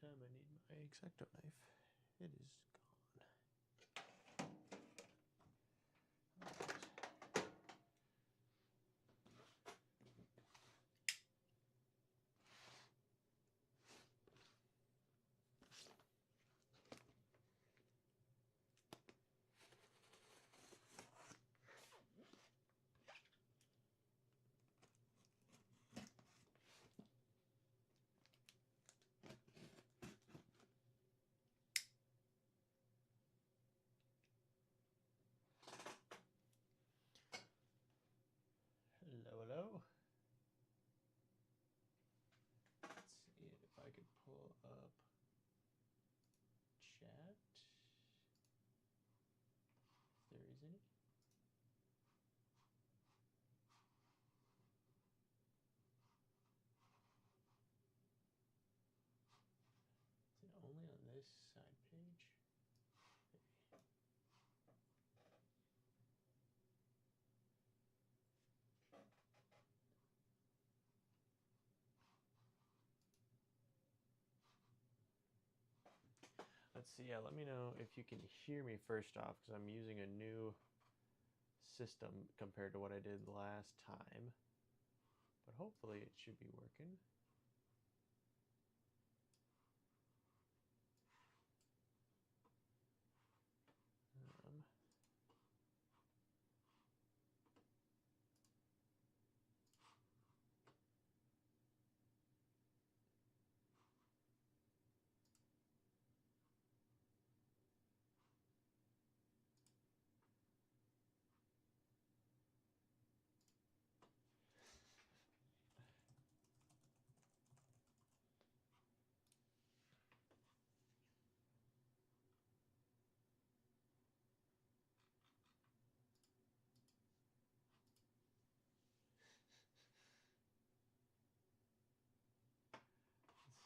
meantime, I need my X-Acto knife. It is gone. Hello, hello. Let's see if I could pull up chat. If there is any. Is it only on this side page? Let's see, yeah, let me know if you can hear me first off, because I'm using a new system compared to what I did last time. But hopefully it should be working.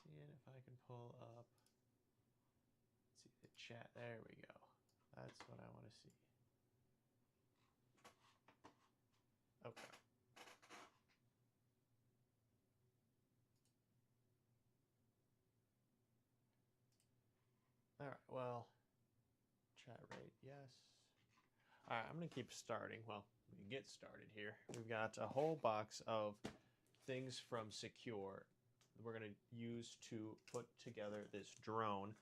Seeing if I can pull up, let's see the chat, there we go. That's what I want to see. Okay. All right, well, chat rate, yes. All right, I'm gonna keep starting. Well, we get started here. We've got a whole box of things from Sequre that we're gonna use to put together this drone.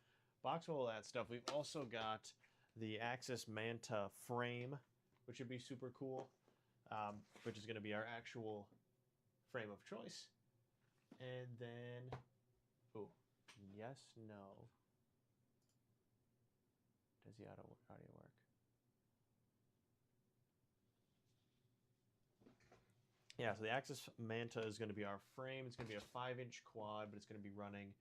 Box full of that stuff. We've also got the Axis Manta frame, which would be super cool, which is gonna be our actual frame of choice. And then, oh, yes, no. Does the audio work? Yeah, so the Axis Manta is going to be our frame. It's going to be a 5-inch quad, but it's going to be running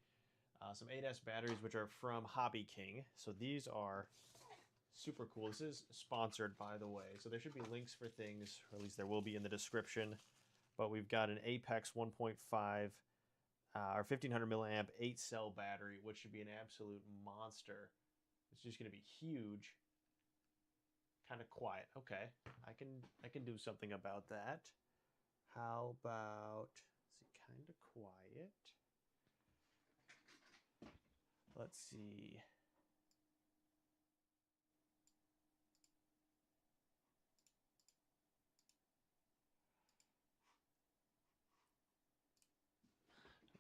some 8S batteries, which are from HobbyKing. So these are super cool. This is sponsored, by the way. So there should be links for things, or at least there will be in the description. But we've got an Apex 1.5 or 1500 milliamp 8-cell battery, which should be an absolute monster. It's just going to be huge. Kind of quiet. Okay, I can do something about that. How about, let's see, kind of quiet. Let's see.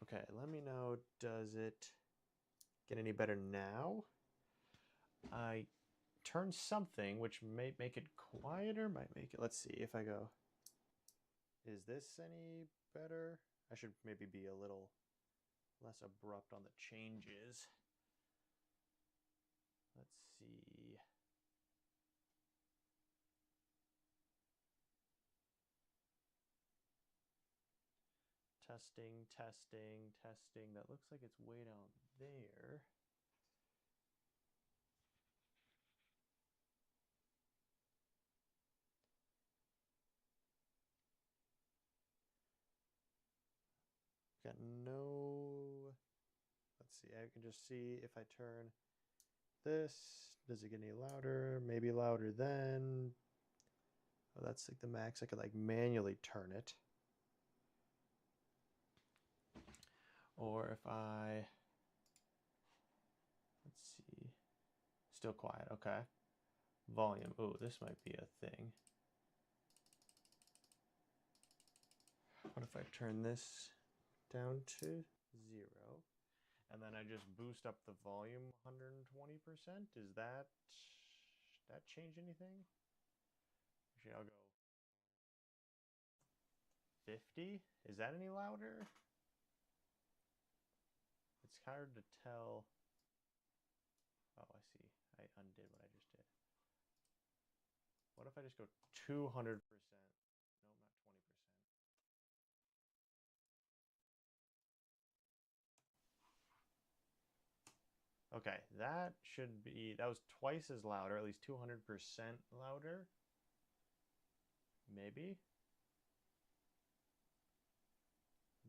Okay, let me know, does it get any better now? I turned something, which may make it quieter, might make it, let's see if I go. Is this any better? I should maybe be a little less abrupt on the changes. Let's see. Testing, testing, testing. That looks like it's way down there. Got no, let's see, I can just see if I turn this, does it get any louder? Maybe louder then. Oh, that's like the max. I could like manually turn it. Or if I Still quiet, okay. Volume, ooh, this might be a thing. What if I turn this down to 0, and then I just boost up the volume 120%? Does that change anything? Actually, I'll go 50. Is that any louder? It's hard to tell. Oh, I see. I undid what I just did. What if I just go 200%? No, not 20%. Okay, that should be, that was twice as loud, or at least 200% louder. Maybe.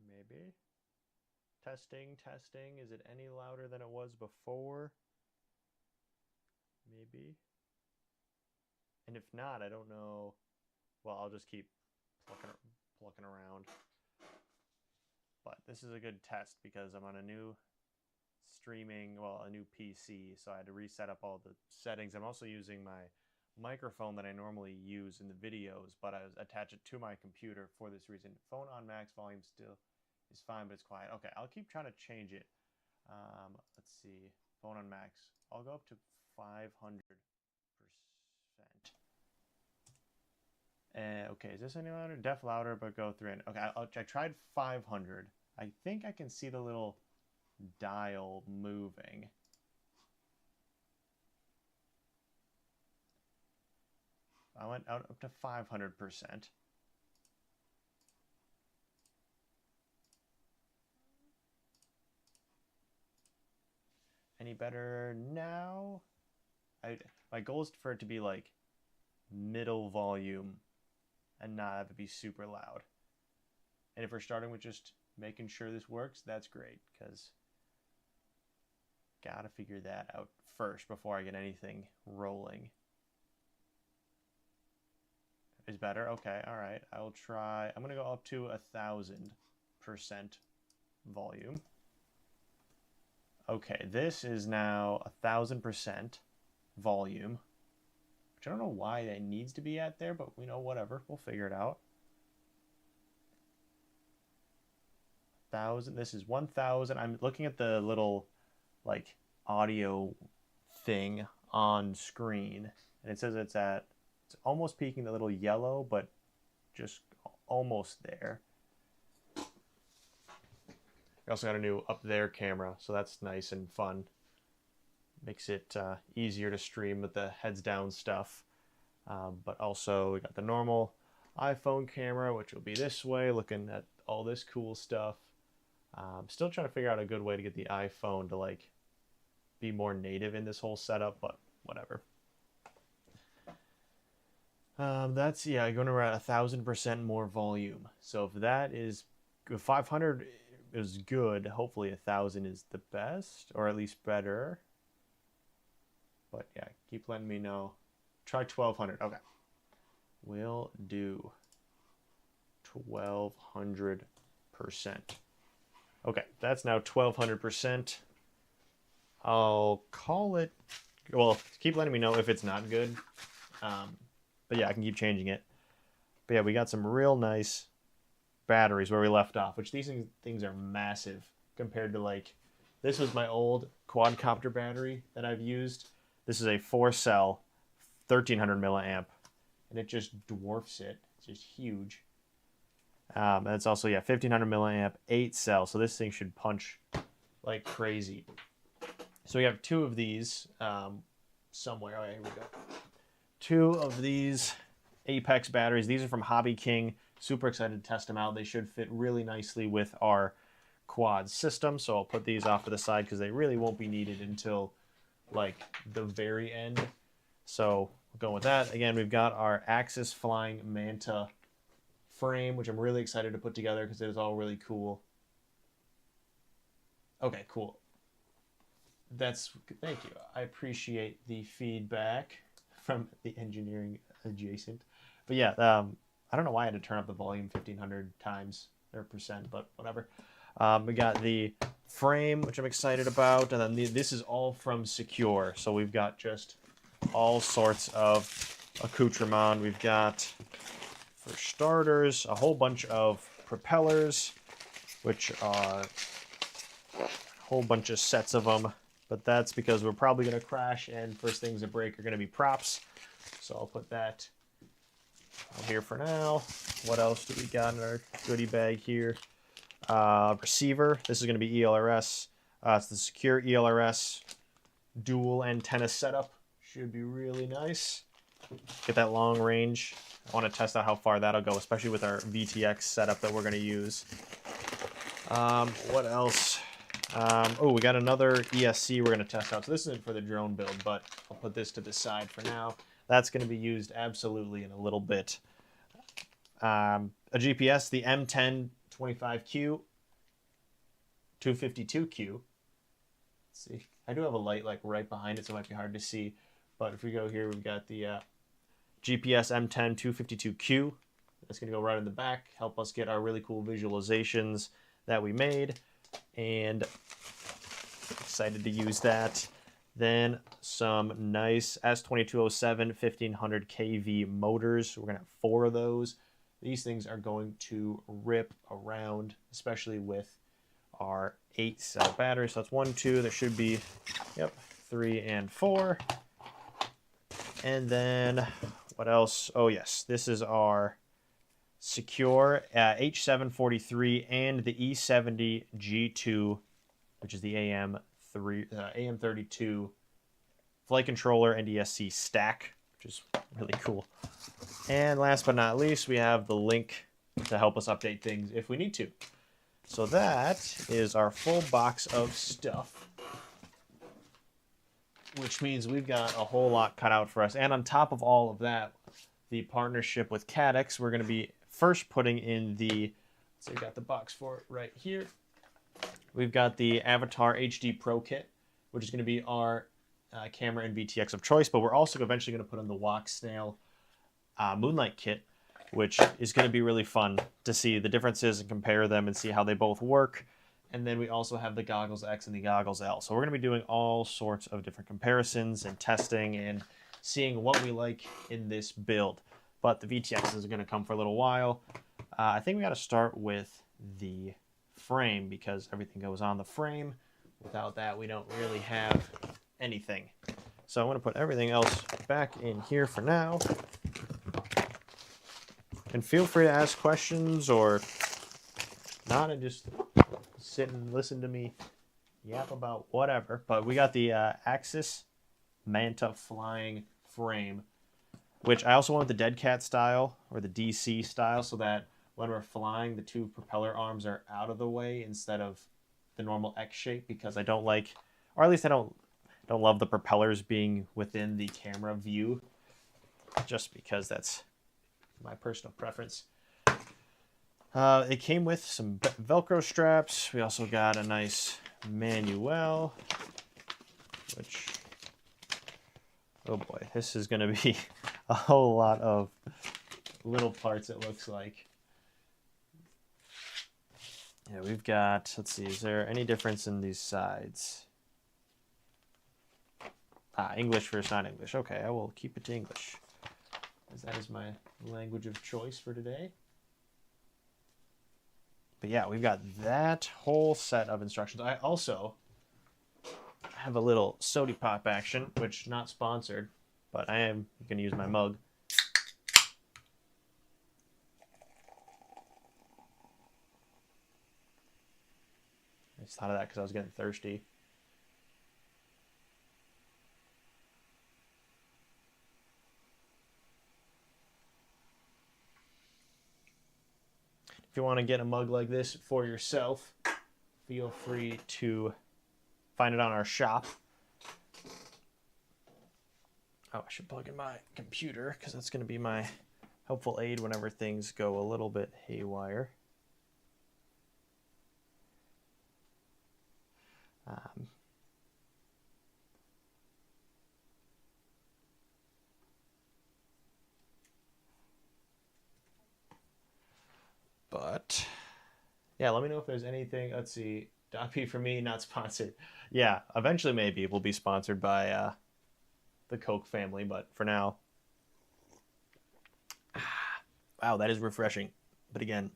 Maybe. Testing, testing. Is it any louder than it was before? Maybe. And if not, I don't know. Well, I'll just keep plucking around. But this is a good test because I'm on a new streaming, well, a new PC, so I had to reset up all the settings. I'm also using my microphone that I normally use in the videos, but I attach it to my computer for this reason. Phone on max volume still is fine, but it's quiet. Okay, I'll keep trying to change it. Let's see, phone on max. I'll go up to 500%. Okay, is this any louder? Def louder, but go 300. Okay, I tried 500. I think I can see the little dial moving. I went out up to 500%. Any better now? My goal is for it to be like middle volume and not have it be super loud. And if we're starting with just making sure this works, that's great, because gotta figure that out first before I get anything rolling. Is better? Okay, all right. I'll try. I'm gonna go up to 1,000% volume. Okay, this is now 1,000% volume, which I don't know why that needs to be at there, but we know, whatever, we'll figure it out. 1,000. This is 1,000. I'm looking at the little like audio thing on screen, and it says it's almost peaking the little yellow, but just almost there. We also got a new up there camera, so that's nice and fun. Makes it easier to stream with the heads down stuff. But also we got the normal iPhone camera, which will be this way, looking at all this cool stuff. Still trying to figure out a good way to get the iPhone to like be more native in this whole setup, but whatever. That's, yeah, going around 1,000% more volume. So if that is, if 500 is good, hopefully 1,000 is the best, or at least better. But yeah, keep letting me know. Try 1,200. Okay. We'll do 1,200%. Okay, that's now 1,200%. I'll call it, well, keep letting me know if it's not good. But yeah, I can keep changing it. But yeah, we got some real nice batteries where we left off, which these things are massive compared to, like, this was my old quadcopter battery that I've used. This is a 4-cell, 1,300 milliamp, and it just dwarfs it. It's just huge. And it's also, yeah, 1,500 milliamp, 8-cell. So this thing should punch like crazy. So we have 2 of these somewhere. Oh, yeah, here we go. 2 of these Apex batteries. These are from HobbyKing. Super excited to test them out. They should fit really nicely with our quad system. So I'll put these off to the side because they really won't be needed until like the very end. So we'll go with that. Again, we've got our Axis Flying Manta frame, which I'm really excited to put together because it is all really cool. Okay, cool. Thank you. I appreciate the feedback from the engineering adjacent. But yeah, I don't know why I had to turn up the volume 1,500 times or percent, but whatever. We got the frame, which I'm excited about, and then this is all from Sequre. So we've got just all sorts of accoutrement. We've got, for starters, a whole bunch of propellers, which are a whole bunch of sets of them, but that's because we're probably going to crash, and first things that break are going to be props. So I'll put that here for now. What else do we got in our goodie bag here? Receiver. This is going to be ELRS. It's the Sequre ELRS dual antenna setup. Should be really nice. Get that long range. I want to test out how far that'll go, especially with our VTX setup that we're going to use. What else? Oh, we got another ESC we're going to test out. So this isn't for the drone build, but I'll put this to the side for now. That's going to be used absolutely in a little bit. A GPS, the M10-252Q 252Q. Let's see. I do have a light like right behind it, so it might be hard to see. But if we go here, we've got the GPS M10-252Q. That's going to go right in the back, help us get our really cool visualizations that we made. And excited to use that. Then some nice S2207 1500 kV motors. We're going to have 4 of those. These things are going to rip around, especially with our 8-cell battery. So that's 1, 2. There should be, 3 and 4. And then what else? Oh yes, this is our Sequre H743 and the E70 G2, which is the AM32 flight controller and ESC stack, which is really cool. And last but not least, we have the link to help us update things if we need to. So that is our full box of stuff, which means we've got a whole lot cut out for us. And on top of all of that, the partnership with Caddx, we're going to be first putting in the, so we've got the box for it right here. We've got the Avatar HD Pro kit, which is going to be our camera and VTX of choice, but we're also eventually going to put in the Walk Snail Moonlight kit, which is going to be really fun to see the differences and compare them and see how they both work. And then we also have the Goggles X and the Goggles L. So we're going to be doing all sorts of different comparisons and testing and seeing what we like in this build. But the VTX is going to come for a little while. I think we got to start with the frame because everything goes on the frame. Without that, we don't really have anything. So I'm going to put everything else back in here for now. And feel free to ask questions or not and just sit and listen to me yap about whatever. But we got the Axis Manta flying frame, which I also went with the Dead Cat style or the DC style so that when we're flying, the 2 propeller arms are out of the way instead of the normal X shape, because I don't like, or at least I don't love the propellers being within the camera view, just because that's my personal preference. It came with some Velcro straps. We also got a nice manual, which, oh boy, this is going to be a whole lot of little parts, it looks like. Yeah, we've got, let's see, is there any difference in these sides? English versus not English. Okay, I will keep it to English, as that is my language of choice for today. But yeah, we've got that whole set of instructions. I also have a little soda pop action, which not sponsored, but I am going to use my mug. I just thought of that because I was getting thirsty. If you want to get a mug like this for yourself, feel free to find it on our shop. Oh, I should plug in my computer because that's going to be my helpful aid whenever things go a little bit haywire. But yeah, let me know if there's anything. Let's see. .p for me, not sponsored. Yeah, eventually maybe we'll be sponsored by the Coke family, but for now. Wow, that is refreshing. But again,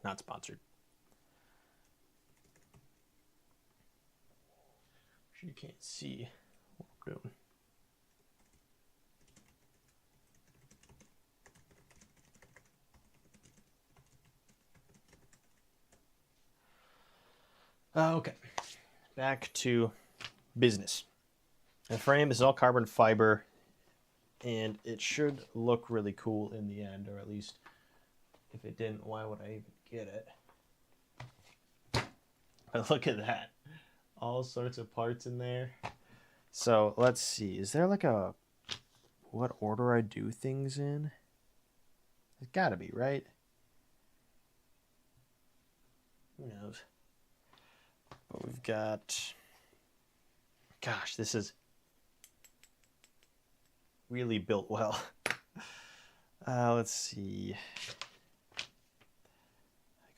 not sponsored. You can't see what we're doing. Okay, back to business. The frame is all carbon fiber, and it should look really cool in the end, or at least if it didn't, why would I even get it? But look at that. All sorts of parts in there. So let's see, is there like a, what order I do things in? It's gotta be, right? Who knows? But we've got, gosh, this is really built well. Let's see. I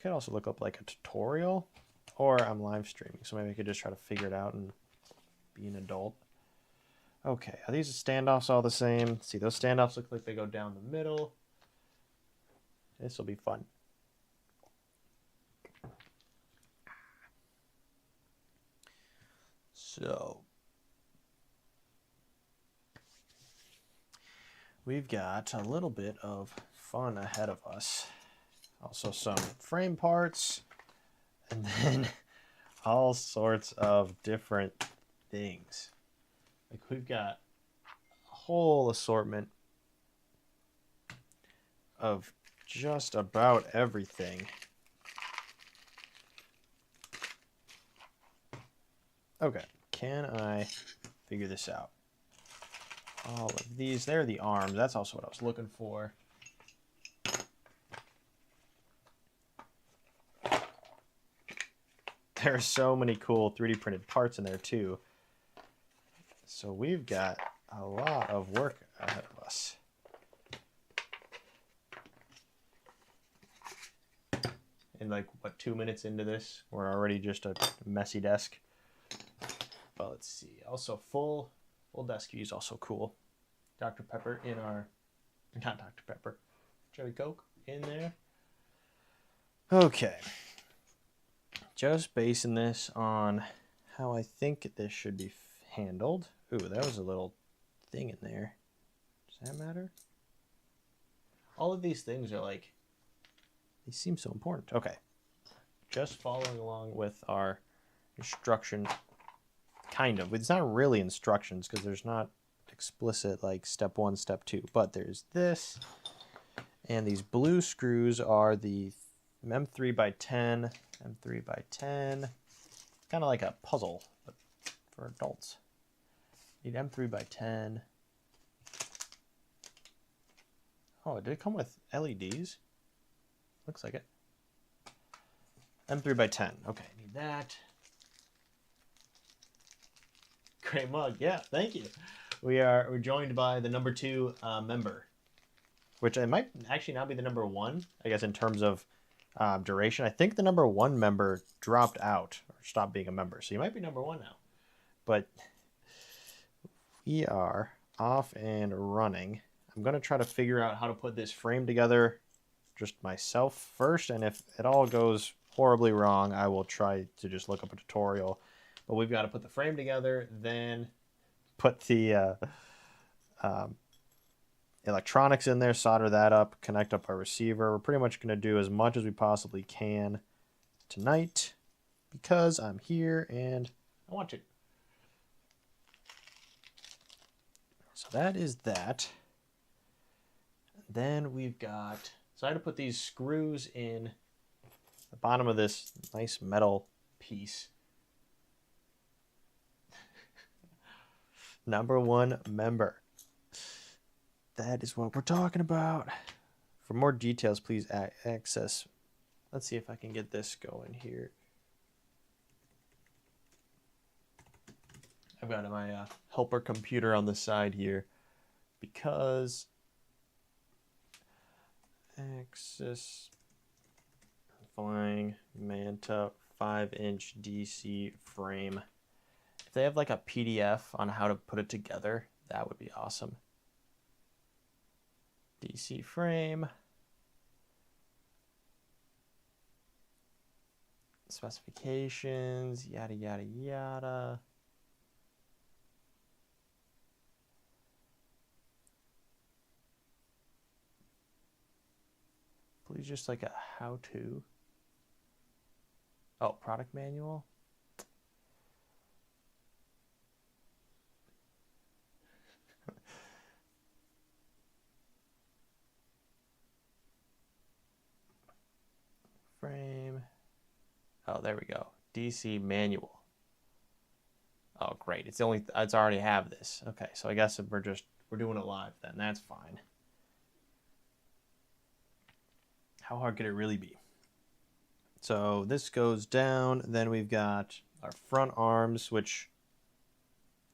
could also look up like a tutorial, or I'm live streaming, so maybe I could just try to figure it out and be an adult. Okay, are these standoffs all the same? See, those standoffs look like they go down the middle. This will be fun. So we've got a little bit of fun ahead of us. Also some frame parts, and then all sorts of different things. Like we've got a whole assortment of just about everything. Okay, can I figure this out? All of these, they're the arms. That's also what I was looking for. There are so many cool 3D printed parts in there too. So we've got a lot of work ahead of us. And like, what, 2 minutes into this, we're already just a messy desk. But let's see. Also, full desk view is also cool. Dr. Pepper in our, not Dr. Pepper, Cherry Coke in there. Okay. Just basing this on how I think this should be handled. Ooh, that was a little thing in there. Does that matter? All of these things are like, they seem so important. Okay. Just following along with our instruction, kind of. It's not really instructions because there's not explicit like step 1, step 2, but there's this. And these blue screws are the M3x10, M3x10, kind of like a puzzle, but for adults. Need M3x10. Oh, did it come with LEDs? Looks like it. M3x10. Okay, need that. Great mug. Yeah, thank you. We're joined by the number 2 member, which it might actually now be the number 1, I guess, in terms of duration. I think the number 1 member dropped out or stopped being a member, so you might be number 1 now. But we are off and running. I'm going to try to figure out how to put this frame together just myself first, and if it all goes horribly wrong, I will try to just look up a tutorial. But we've got to put the frame together, then put the electronics in there, solder that up, connect up our receiver. We're pretty much going to do as much as we possibly can tonight because I'm here and I want to. So that is that. Then we've got, so I had to put these screws in the bottom of this nice metal piece. Number 1 member. That is what we're talking about. For more details, please access. Let's see if I can get this going here. I've got my helper computer on the side here because access flying Manta 5-inch DC frame. If they have like a PDF on how to put it together, that would be awesome. DC frame. Specifications, yada, yada, yada. Please just like a how-to. Oh, product manual. Frame. Oh, there we go. DC manual. Oh, great. It's already have this. Okay, so I guess if we're doing it live then. That's fine. How hard could it really be? So this goes down. Then we've got our front arms, which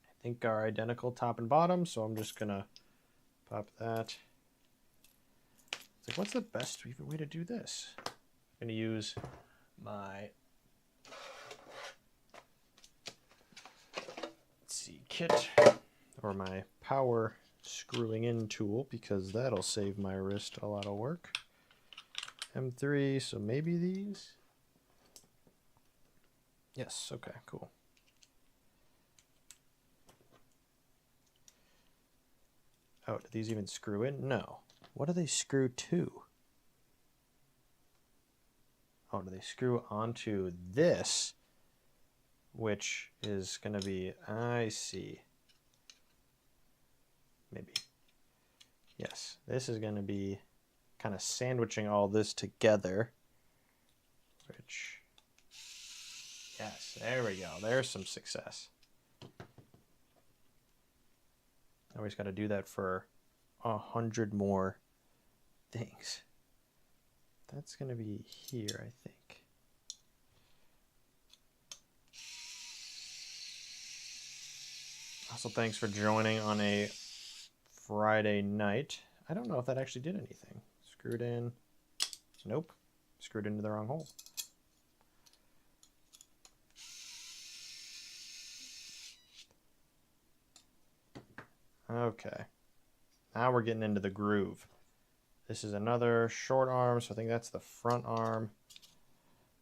I think are identical top and bottom. So I'm just gonna pop that. It's like, what's the best way to do this? I'm gonna use my kit or my power screwing in tool, because that'll save my wrist a lot of work. M3, so maybe these? Yes, okay, cool. Oh, do these even screw in? No. What do they screw to? Oh, do they screw onto this? Which is going to be, I see. Maybe. Yes, this is going to be kind of sandwiching all this together. Which, yes, there we go. There's some success. Now we just got to do that for 100 more things. That's going to be here, I think. Also, thanks for joining on a Friday night. I don't know if that actually did anything. Screwed in. Nope. Screwed into the wrong hole. Okay. Now we're getting into the groove. This is another short arm, so I think that's the front arm.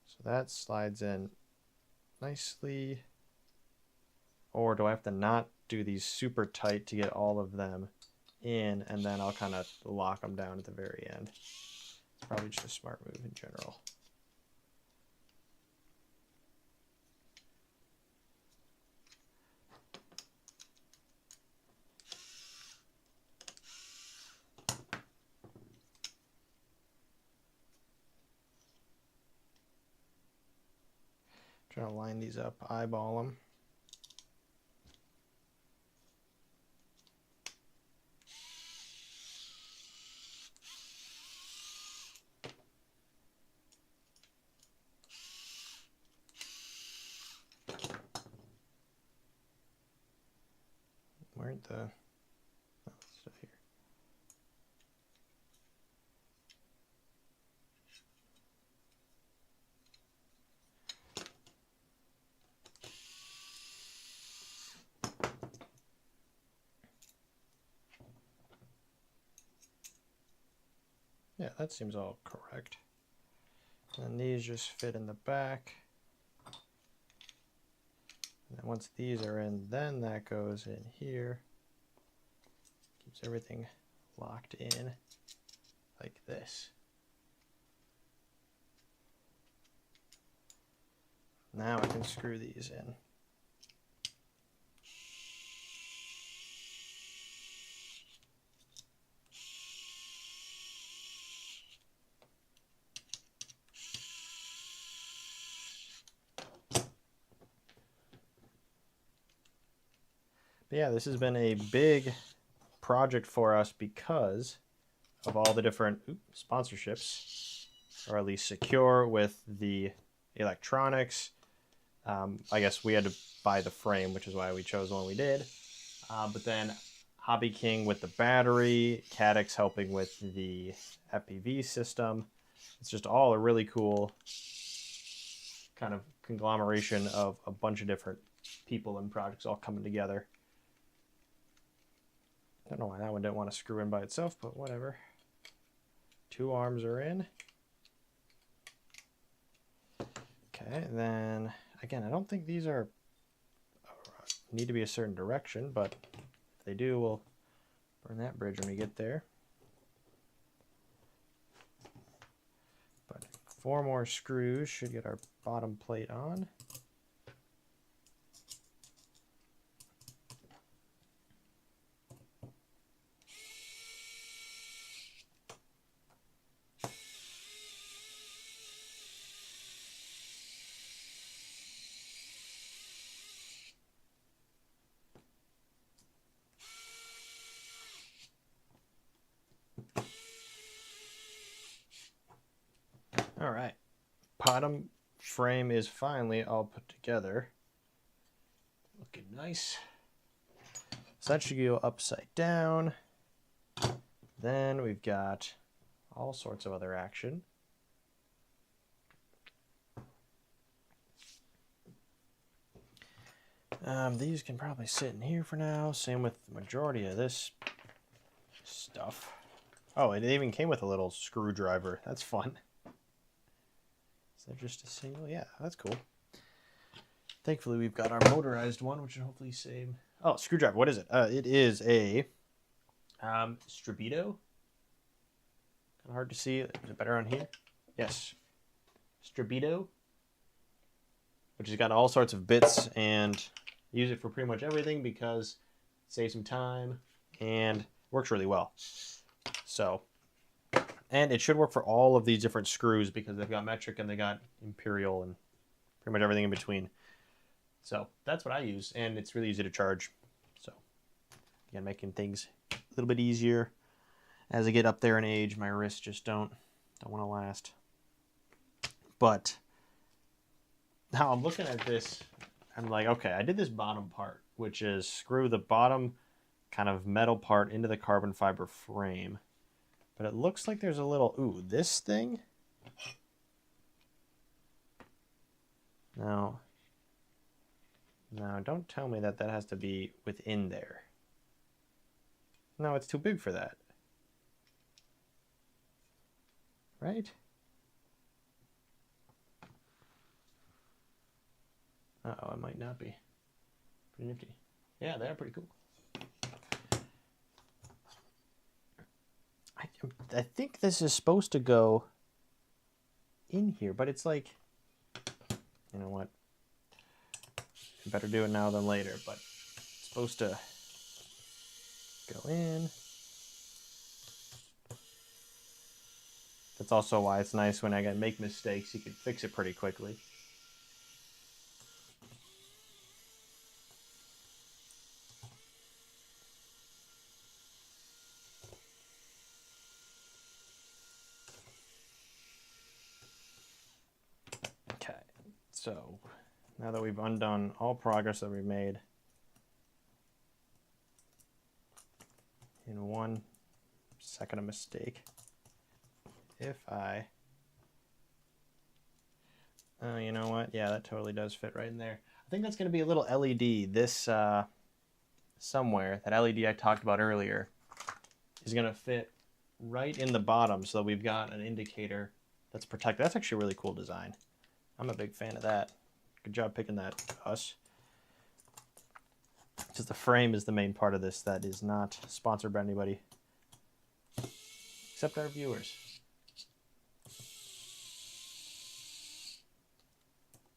So that slides in nicely. Or do I have to not do these super tight to get all of them in, and then I'll kind of lock them down at the very end? It's probably just a smart move in general. Trying to line these up, eyeball them. Where'd the... Oh, it's here. Yeah, that seems all correct. And these just fit in the back. And then once these are in, then that goes in here. Keeps everything locked in like this. Now I can screw these in. But yeah, this has been a big project for us because of all the different sponsorships, or at least Sequre with the electronics. I guess we had to buy the frame, which is why we chose the one we did. But then HobbyKing with the battery, Caddx helping with the FPV system. It's just all a really cool kind of conglomeration of a bunch of different people and projects all coming together. Don't know why that one didn't want to screw in by itself, but whatever. 2 arms are in. Okay, and then again, I don't think these are need to be a certain direction, but if they do, we'll burn that bridge when we get there. But 4 more screws should get our bottom plate on. All right, bottom frame is finally all put together. Looking nice. So that should go upside down. Then we've got all sorts of other action. These can probably sit in here for now. Same with the majority of this stuff. Oh, it even came with a little screwdriver. That's fun. Is that just a single? Yeah, that's cool. Thankfully, we've got our motorized one, which will hopefully save... Oh, screwdriver. What is it? It is a Strabito. Kind of hard to see. Is it better on here? Yes. Strabito. Which has got all sorts of bits, and use it for pretty much everything because it saves some time and works really well. So... And it should work for all of these different screws because they've got metric and they got imperial and pretty much everything in between. So that's what I use, and it's really easy to charge. So again, making things a little bit easier. As I get up there in age, my wrists just don't want to last. But now I'm looking at this, I'm like, okay, I did this bottom part, which is screw the bottom kind of metal part into the carbon fiber frame. But it looks like there's a little, ooh, this thing? No, don't tell me that that has to be within there. No, it's too big for that. Right? Uh-oh, it might not be. Pretty nifty. Yeah, they're pretty cool. I think this is supposed to go in here, but it's like, you know what? Better do it now than later, but it's supposed to go in. That's also why it's nice when I make mistakes, you can fix it pretty quickly. So now that we've undone all progress that we've made in 1 second of mistake, if I, oh, you know what? Yeah, that totally does fit right in there. I think that's going to be a little LED. This somewhere, that LED I talked about earlier, is going to fit right in the bottom so that we've got an indicator that's protected. That's actually a really cool design. I'm a big fan of that. Good job picking that, Gus. Because the frame is the main part of this that is not sponsored by anybody except our viewers.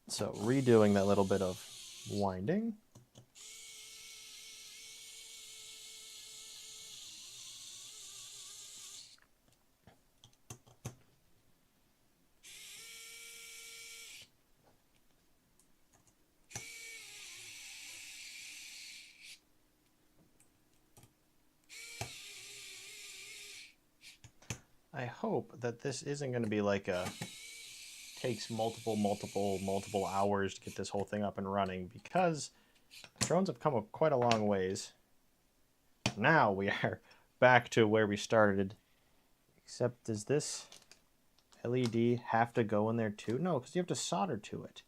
So redoing that little bit of winding. I hope that this isn't going to be like a takes multiple hours to get this whole thing up and running, because drones have come up quite a long ways. Now we are back to where we started, except does this LED have to go in there too? No, because you have to solder to it.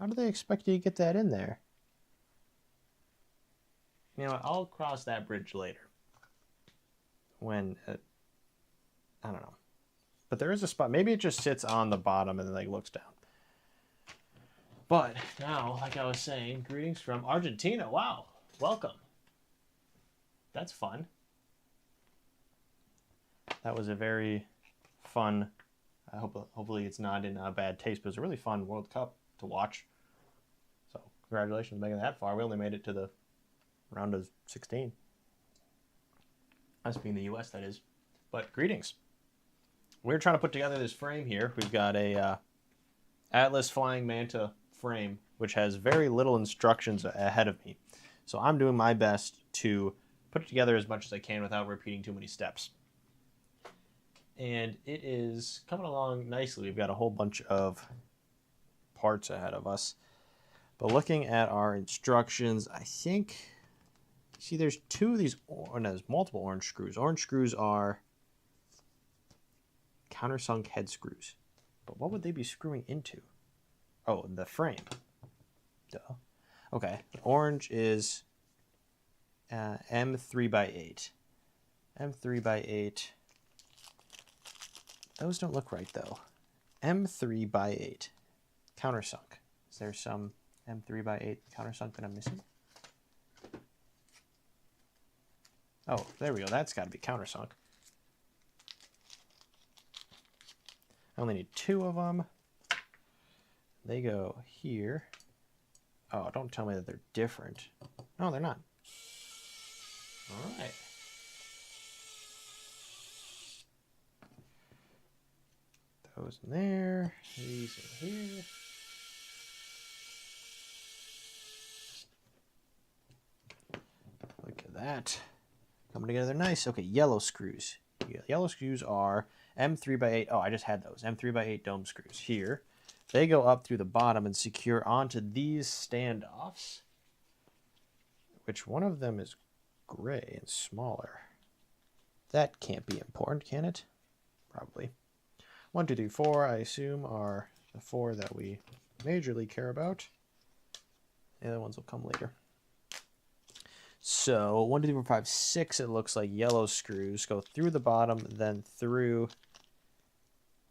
How do they expect you to get that in there? You know, I'll cross that bridge later. When, I don't know. But there is a spot. Maybe it just sits on the bottom and then like looks down. But now, like I was saying, greetings from Argentina. Wow, welcome. That's fun. That was a very fun, hopefully it's not in bad taste, but it was a really fun World Cup to watch. So congratulations on making that far. We only made it to the round of 16. Us being the US, that is. But greetings. We're trying to put together this frame here. We've got a Atlas Flying Manta frame, which has very little instructions ahead of me. So I'm doing my best to put it together as much as I can without repeating too many steps. And it is coming along nicely. We've got a whole bunch of parts ahead of us. But looking at our instructions, I think, see there's two of these, no, there's multiple orange screws. Orange screws are countersunk head screws. But what would they be screwing into? Oh, the frame. Duh. Okay, orange is M3x8. M3x8. Those don't look right though. M3x8. Countersunk. Is there some M3x8 countersunk that I'm missing? Oh, there we go. That's got to be countersunk. I only need 2 of them. They go here. Oh, don't tell me that they're different. No, they're not. All right. Those in there. These in here. Look at that. Coming together nice. Okay, yellow screws. Yellow screws are M3x8. Oh, I just had those. M3x8 dome screws here. They go up through the bottom and secure onto these standoffs, which one of them is gray and smaller. That can't be important, can it? Probably. 1, 2, 3, 4, I assume, are the 4 that we majorly care about. The other ones will come later. So 1, 2, 3, 4, 5, 6, it looks like yellow screws go through the bottom, then through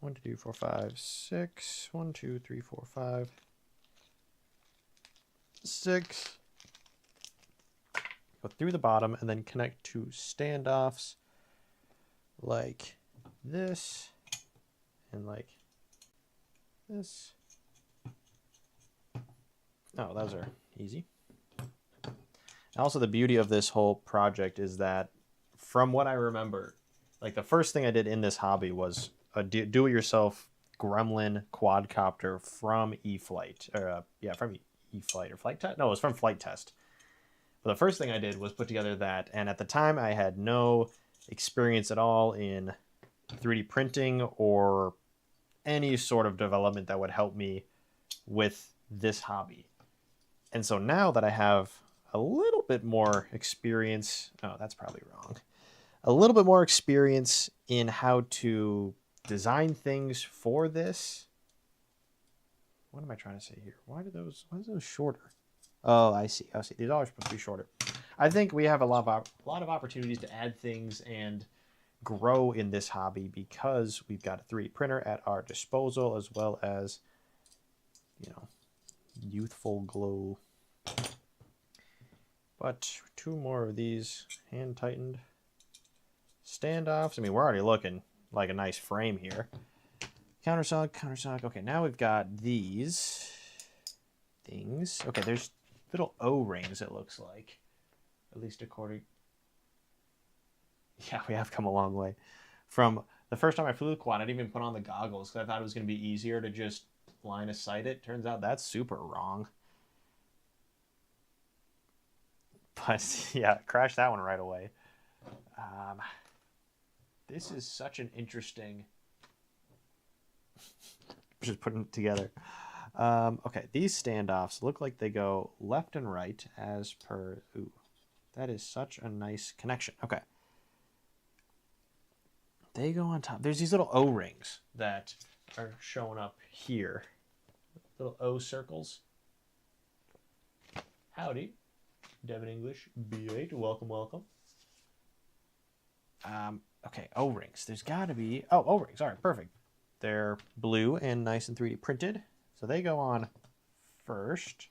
1, 2, 3, 4, 5, 6. 1, 2, 3, 4, 5, 6. Go through the bottom and then connect to standoffs like this and like this. Oh, those are easy. Also, the beauty of this whole project is that, from what I remember, like the first thing I did in this hobby was a do-it-yourself Gremlin quadcopter from E-Flight, or from E-Flight or Flight Test. No, it was from Flight Test. But the first thing I did was put together that, and at the time I had no experience at all in 3D printing or any sort of development that would help me with this hobby. And so now that I have a little bit more experience, oh, that's probably wrong. A little bit more experience in how to design things for this. What am I trying to say here? Why are those shorter? Oh, I see. These are supposed to be shorter. I think we have a lot of opportunities to add things and grow in this hobby because we've got a 3D printer at our disposal, as well as, youthful glow. But 2 more of these hand tightened standoffs. I mean, we're already looking like a nice frame here. Countersunk. Okay, now we've got these things. Okay, there's little O-rings, it looks like. At least according... Yeah, we have come a long way. From the first time I flew the quad, I didn't even put on the goggles because I thought it was going to be easier to just line of sight it. Turns out that's super wrong. But yeah, crashed that one right away. This is such an interesting... just putting it together. Okay, these standoffs look like they go left and right as per... Ooh, that is such a nice connection. Okay. They go on top. There's these little O-rings that are showing up here. Little O circles. Howdy. Devin English, B8, welcome, welcome. Okay, O-rings. There's got to be... Oh, O-rings. All right, perfect. They're blue and nice and 3D printed. So they go on first.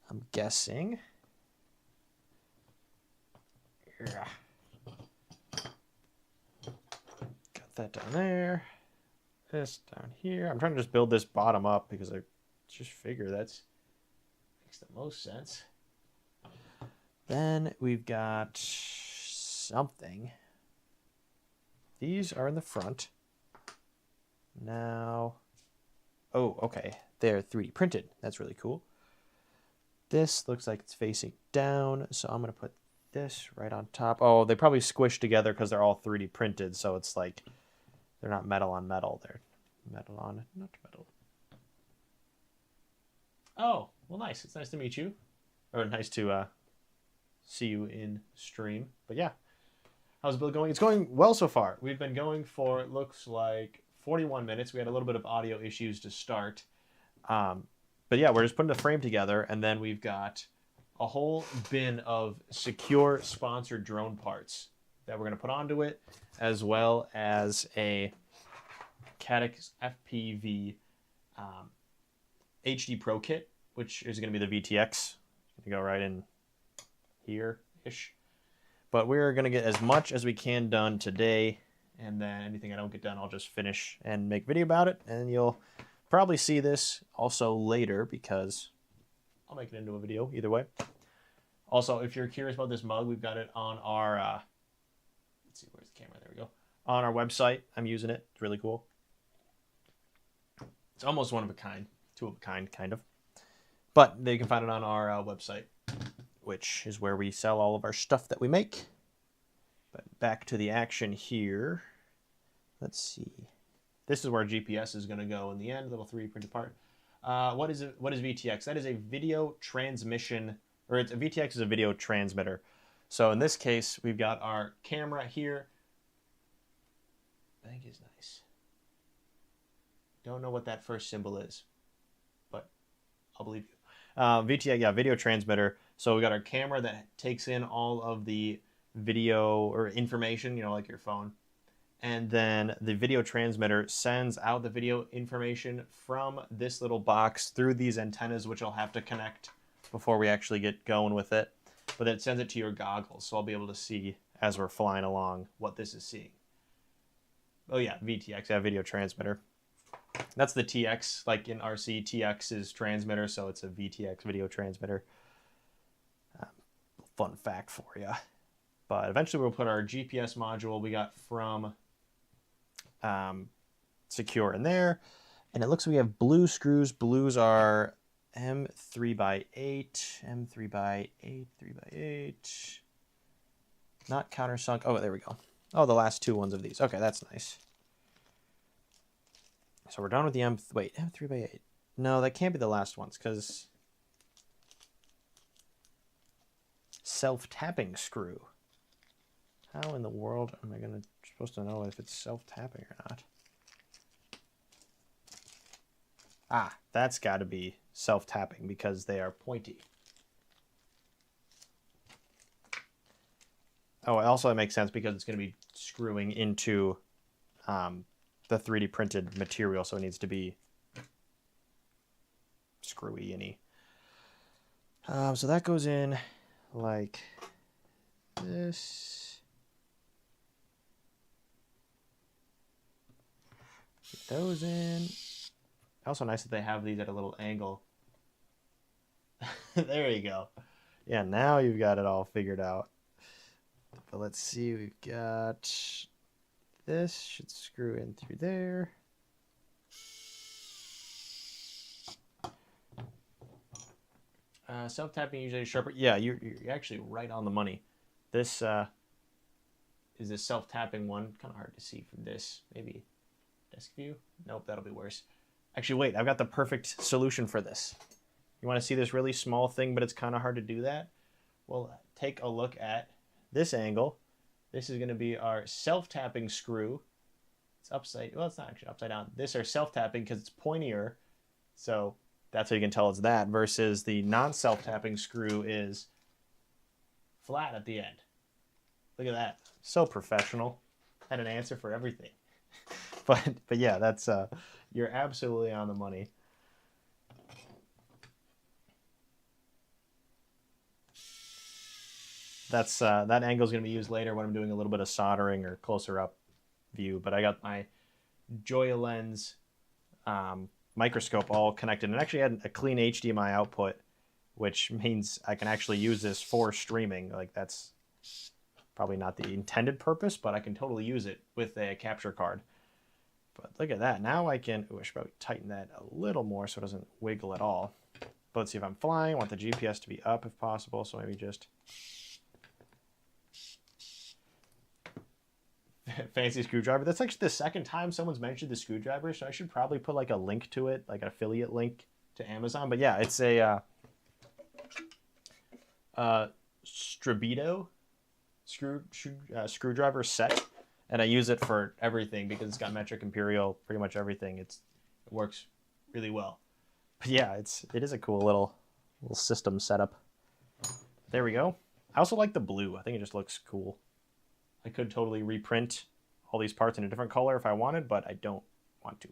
I'm guessing. Yeah. Got that down there. This down here. I'm trying to just build this bottom up because I just figure that's makes the most sense. Then we've got something. These are in the front. Now, oh, okay. They're 3D printed. That's really cool. This looks like it's facing down, so I'm going to put this right on top. Oh, they probably squished together because they're all 3D printed, so it's like they're not metal on metal. They're metal on not metal. Oh, well, nice. It's nice to meet you. Or nice to see you in stream. But yeah, how's the build going? It's going well so far. We've been going for, it looks like, 41 minutes. We had a little bit of audio issues to start. But yeah, we're just putting the frame together, and then we've got a whole bin of Sequre sponsored drone parts that we're going to put onto it, as well as a CaddxFPV HD Pro kit, which is going to be the VTX. It's going to go right in here-ish. But we're going to get as much as we can done today, and then anything I don't get done, I'll just finish and make video about it, and you'll probably see this also later because I'll make it into a video either way. Also, if you're curious about this mug, we've got it on our, let's see, where's the camera? There we go. On our website. I'm using it. It's really cool. It's almost one of a kind, two of a kind, kind of. But you can find it on our website, which is where we sell all of our stuff that we make. But back to the action here. Let's see. This is where GPS is going to go in the end, little 3D printed part. What is it? What is VTX? That is a video transmission, or it's a VTX is a video transmitter. So in this case, we've got our camera here. I think it's nice. Don't know what that first symbol is, but I'll believe you. VTX, yeah, video transmitter. So we got our camera that takes in all of the video or information, you know, like your phone. And then the video transmitter sends out the video information from this little box through these antennas, which I'll have to connect before we actually get going with it. But then it sends it to your goggles, so I'll be able to see as we're flying along what this is seeing. Oh yeah, VTX, yeah, video transmitter. That's the TX, like in RC, TX is transmitter, so it's a VTX video transmitter. Fun fact for you. But eventually we'll put our GPS module we got from Sequre in there, and it looks like we have blue screws. Blues are M3x8, M3x8, 3x8, not countersunk. Oh, there we go. Oh, the last two ones of these. Okay, that's nice. So we're done with the M3x8. No, that can't be the last ones because self-tapping screw. How in the world am I supposed to know if it's self-tapping or not? Ah, that's got to be self-tapping because they are pointy. Oh, also it makes sense because it's going to be screwing into the 3D printed material, so it needs to be screwy-y. So that goes in like this. Get those in. Also nice that they have these at a little angle. There you go. Yeah, now you've got it all figured out. But let's see, we've got this should screw in through there. Self-tapping usually sharper. Yeah, you're actually right on the money. This is a self-tapping one. Kind of hard to see from this. Maybe desk view? Nope, that'll be worse. Actually, wait, I've got the perfect solution for this. You want to see this really small thing, but it's kind of hard to do that? Well, take a look at this angle. This is going to be our self-tapping screw. It's upside, well, it's not actually upside down. This are self-tapping because it's pointier. So that's how you can tell it's that, versus the non-self-tapping screw is flat at the end. Look at that. So professional. Had an answer for everything. but yeah, that's you're absolutely on the money. That's that angle is going to be used later when I'm doing a little bit of soldering or closer up view. But I got my Joya lens microscope all connected, and actually had a clean HDMI output, which means I can actually use this for streaming. Like, that's probably not the intended purpose, but I can totally use it with a capture card. But look at that. Now I can, I should probably tighten that a little more so it doesn't wiggle at all. But let's see, if I'm flying, I want the GPS to be up if possible, so maybe just fancy screwdriver. That's actually the second time someone's mentioned the screwdriver, so I should probably put like a link to it, like an affiliate link to Amazon. But yeah, it's a Strabito screwdriver set, and I use it for everything because it's got metric, imperial, pretty much everything. It works really well. But yeah, it is a cool little system setup. There we go. I also like the blue. I think it just looks cool. I could totally reprint all these parts in a different color if I wanted, but I don't want to.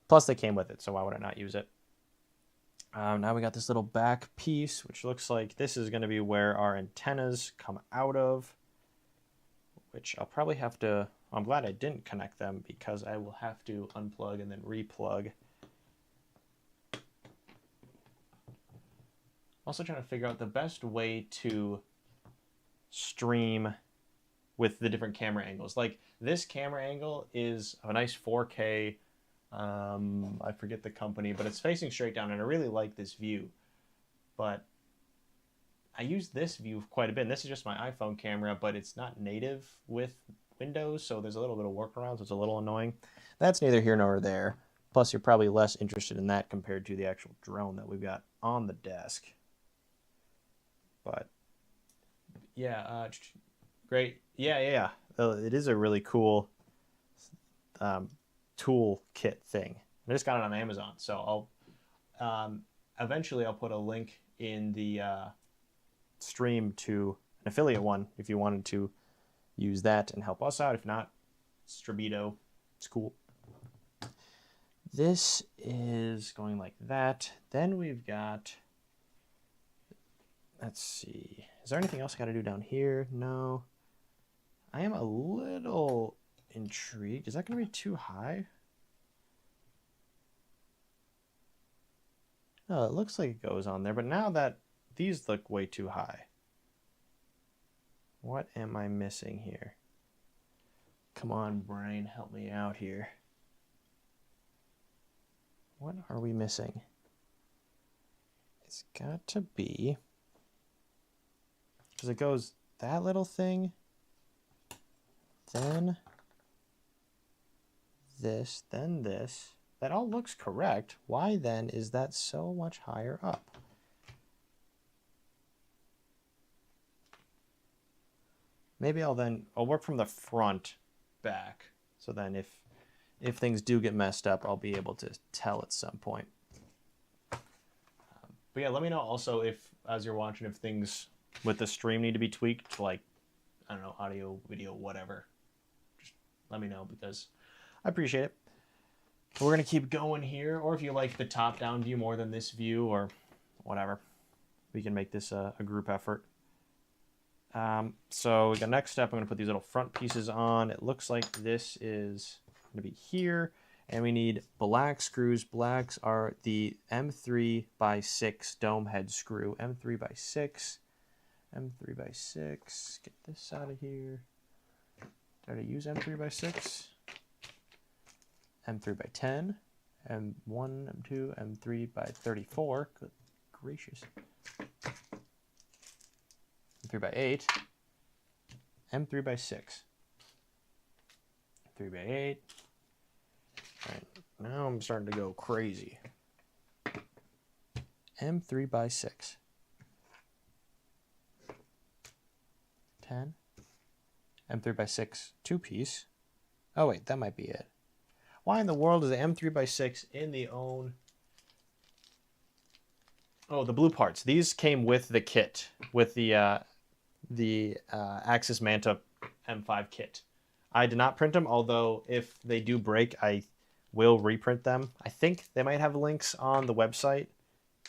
Plus, they came with it, so why would I not use it? Now we got this little back piece, which looks like this is going to be where our antennas come out of, which I'll probably have to... I'm glad I didn't connect them because I will have to unplug and then replug. Also trying to figure out the best way to stream with the different camera angles. Like, this camera angle is a nice 4K, I forget the company, but it's facing straight down, and I really like this view. But I use this view quite a bit, and this is just my iPhone camera, but it's not native with Windows, so there's a little bit of workarounds, so it's a little annoying. That's neither here nor there. Plus, you're probably less interested in that compared to the actual drone that we've got on the desk. But yeah, great. Yeah. It is a really cool tool kit thing. I just got it on Amazon, so I'll eventually I'll put a link in the stream to an affiliate one if you wanted to use that and help us out. If not, Strabito, it's cool. This is going like that. Then we've got, let's see, is there anything else I got to do down here? No. I am a little intrigued. Is that going to be too high? No, it looks like it goes on there, but now that these look way too high. What am I missing here? Come on, brain, help me out here. What are we missing? It's got to be, because it goes that little thing, then this, then this. That all looks correct. Why then is that so much higher up? Maybe I'll work from the front back. So then if things do get messed up, I'll be able to tell at some point. But yeah, let me know also if, as you're watching, if things with the stream need to be tweaked, like, I don't know, audio, video, whatever. Just let me know because I appreciate it. We're going to keep going here, or if you like the top-down view more than this view or whatever, we can make this a group effort. So the next step, I'm going to put these little front pieces on. It looks like this is going to be here, and we need black screws. Blacks are the M3x6 dome head screw. M3x6. M3x6. Get this out of here. Did I use M3x6? M3x10, M1, M2, M3x34, good gracious, M3x8, M3x6, 3x8, alright, now I'm starting to go crazy, M3x6, 10, M3x6 two-piece, oh wait, that might be it. Why in the world is the M3x6 in the own Oh, the blue parts. These came with the kit, with the Axis Manta M5 kit. I did not print them, although if they do break, I will reprint them. I think they might have links on the website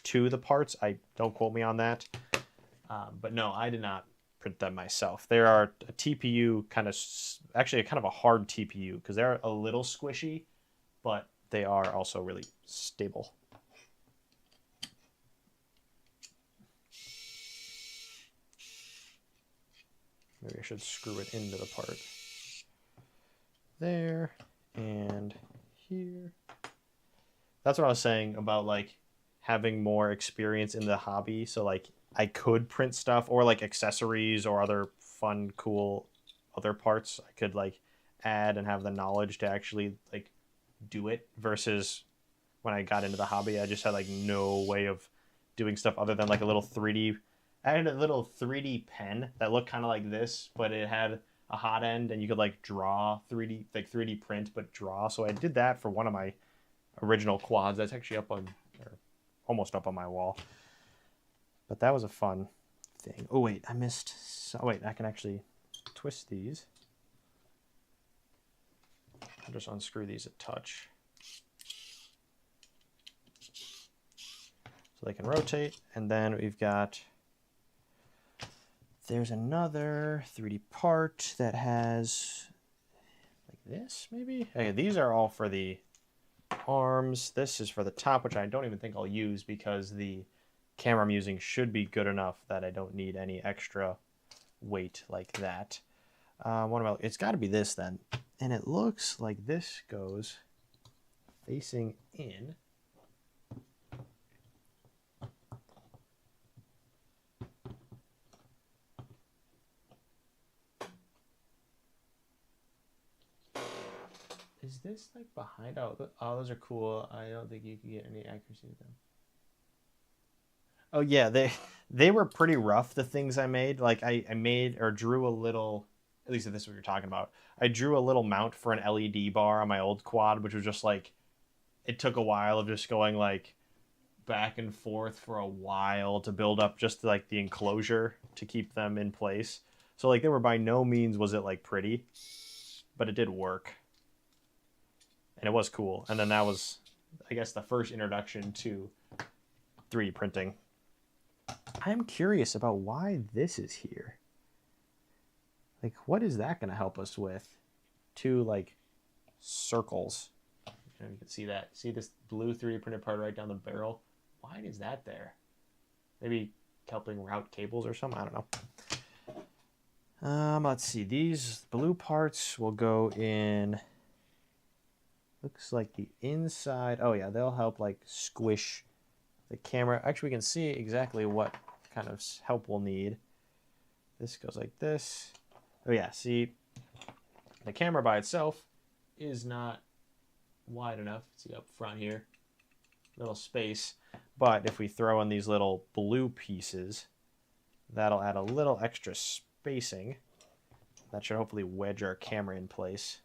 to the parts. Don't quote me on that. But no, I did not print them myself. They are a TPU actually kind of a hard TPU because they're a little squishy, but they are also really stable. Maybe I should screw it into the part. There and here. That's what I was saying about like having more experience in the hobby. So like I could print stuff or like accessories or other fun, cool other parts I could like add and have the knowledge to actually like do it, versus when I got into the hobby, I just had like no way of doing stuff other than like a little 3D. I had a little 3D pen that looked kind of like this, but it had a hot end and you could like draw 3D print, but draw. So I did that for one of my original quads. That's actually up on, or almost up on my wall. But that was a fun thing. Oh wait, I missed. Oh wait, I can actually twist these. I'll just unscrew these a touch. So they can rotate, and then we've got, there's another 3D part that has like this, maybe? Okay, these are all for the arms. This is for the top, which I don't even think I'll use because the camera I'm using should be good enough that I don't need any extra weight like that. What about, it's got to be this then. And it looks like this goes facing in. Is this like behind? Oh, those are cool. I don't think you can get any accuracy with them. Oh yeah, they were pretty rough, the things I made. Like I made or drew a little, at least if this is what you're talking about. I drew a little mount for an LED bar on my old quad, which was just like, it took a while of just going like back and forth for a while to build up just like the enclosure to keep them in place. So like they were, by no means was it like pretty, but it did work. And it was cool. And then that was, I guess, the first introduction to 3D printing. I'm curious about why this is here. Like, what is that going to help us with? Two, like, circles. You can see that. See this blue 3D printed part right down the barrel? Why is that there? Maybe helping route cables or something? I don't know. Let's see. These blue parts will go in... Looks like the inside. Oh yeah, they'll help like squish the camera. Actually, we can see exactly what kind of help we'll need. This goes like this. Oh yeah, see, the camera by itself is not wide enough. See up front here, little space. But if we throw in these little blue pieces, that'll add a little extra spacing. That should hopefully wedge our camera in place.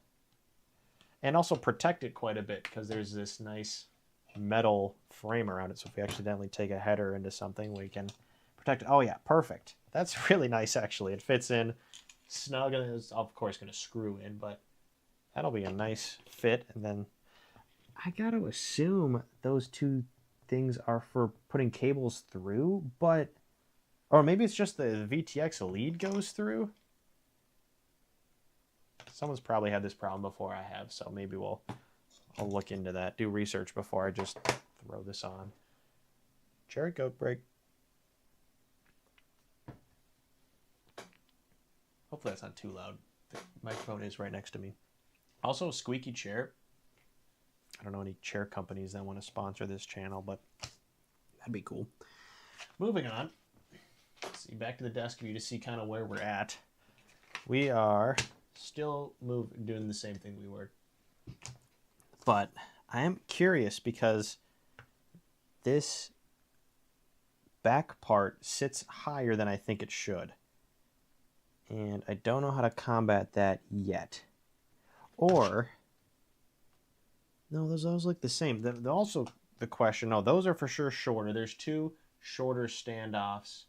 And also protect it quite a bit because there's this nice metal frame around it. So if we accidentally take a header into something, we can protect it. Oh yeah, perfect. That's really nice actually. It fits in snug, and it's of course going to screw in, but that'll be a nice fit. And then I got to assume those two things are for putting cables through, but, or maybe it's just the VTX lead goes through. Someone's probably had this problem before I have, so maybe I'll look into that, do research before I just throw this on. Cherry Coke break. Hopefully that's not too loud. The microphone is right next to me. Also, a squeaky chair. I don't know any chair companies that want to sponsor this channel, but that'd be cool. Moving on. See, back to the desk view to see kind of where we're at. We are still doing the same thing we were. But I am curious because this back part sits higher than I think it should. And I don't know how to combat that yet. Or, no, those look the same. Also the question, no, those are for sure shorter. There's two shorter standoffs.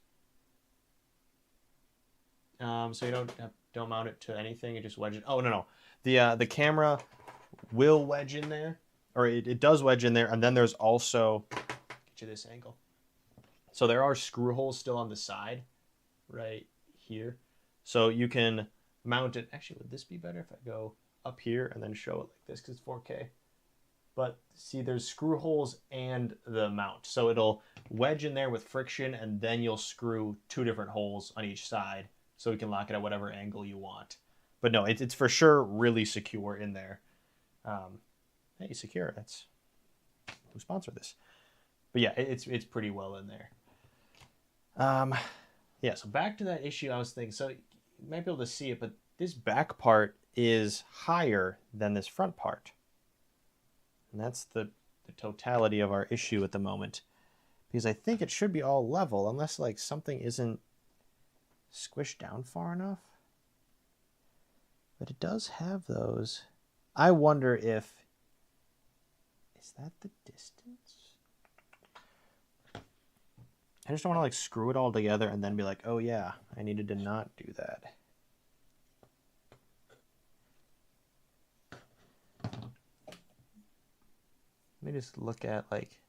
So you don't mount it to anything. You just wedge it. Oh no. The camera will wedge in there, or it does wedge in there, and then there's also, get you this angle. So there are screw holes still on the side, right here. So you can mount it. Actually, would this be better if I go up here and then show it like this because it's 4K? But see, there's screw holes and the mount. So it'll wedge in there with friction, and then you'll screw 2 different holes on each side so you can lock it at whatever angle you want. But no, it's for sure really secure in there. Hey, Sequre, that's who sponsored this. But yeah, it's pretty well in there. Yeah, so back to that issue I was thinking. So you might be able to see it, but this back part is higher than this front part. And that's the totality of our issue at the moment. Because I think it should be all level, unless like something isn't squished down far enough. But it does have those. I wonder if, is that the distance? I just don't want to like screw it all together and then be like, oh yeah, I needed to not do that. Let me just look at like,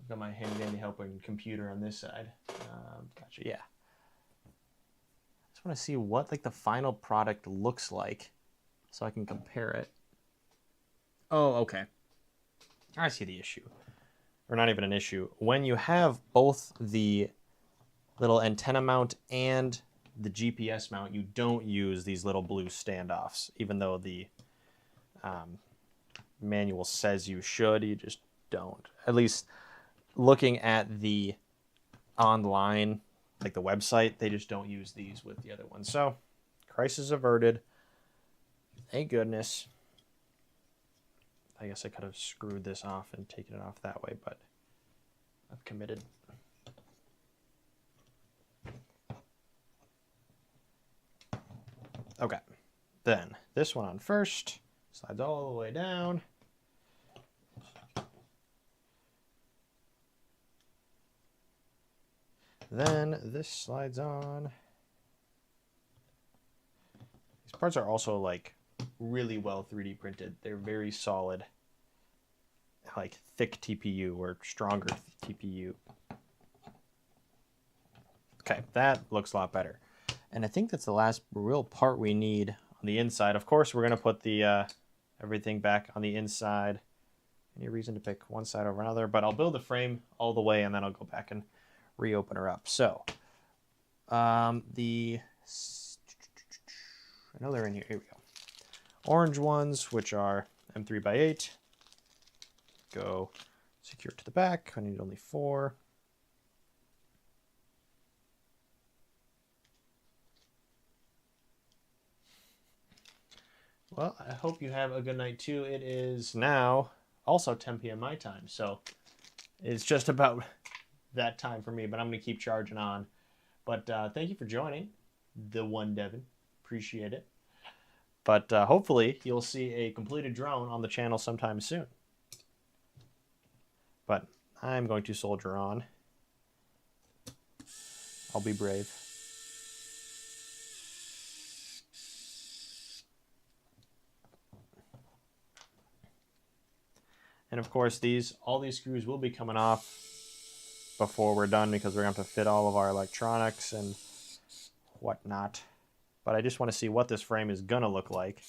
I've got my handy helping computer on this side. Gotcha, yeah. I just want to see what like the final product looks like so I can compare it. Oh, okay. I see the issue. Or not even an issue. When you have both the little antenna mount and the GPS mount, you don't use these little blue standoffs, even though the manual says you should. You just don't. At least looking at the online, like the website, they just don't use these with the other ones. So, crisis averted. Thank goodness. I guess I could have screwed this off and taken it off that way, but I've committed. Okay, then this one on first, slides all the way down. Then this slides on. These parts are also like really well 3D printed. They're very solid, like thick TPU or stronger TPU. Okay, that looks a lot better. And I think that's the last real part we need on the inside. Of course, we're going to put the everything back on the inside. Any reason to pick one side over another, but I'll build the frame all the way and then I'll go back and reopen her up. So, I know they're in here. Here we go. Orange ones, which are M3x8. Go secure to the back. I need only 4. Well, I hope you have a good night too. It is now also 10 p.m. my time, so it's just about that time for me, but I'm going to keep charging on. But thank you for joining, the one Devin. Appreciate it. But hopefully you'll see a completed drone on the channel sometime soon. But I'm going to soldier on. I'll be brave. And of course, all these screws will be coming off before we're done because we're going to have to fit all of our electronics and whatnot. But I just want to see what this frame is going to look like.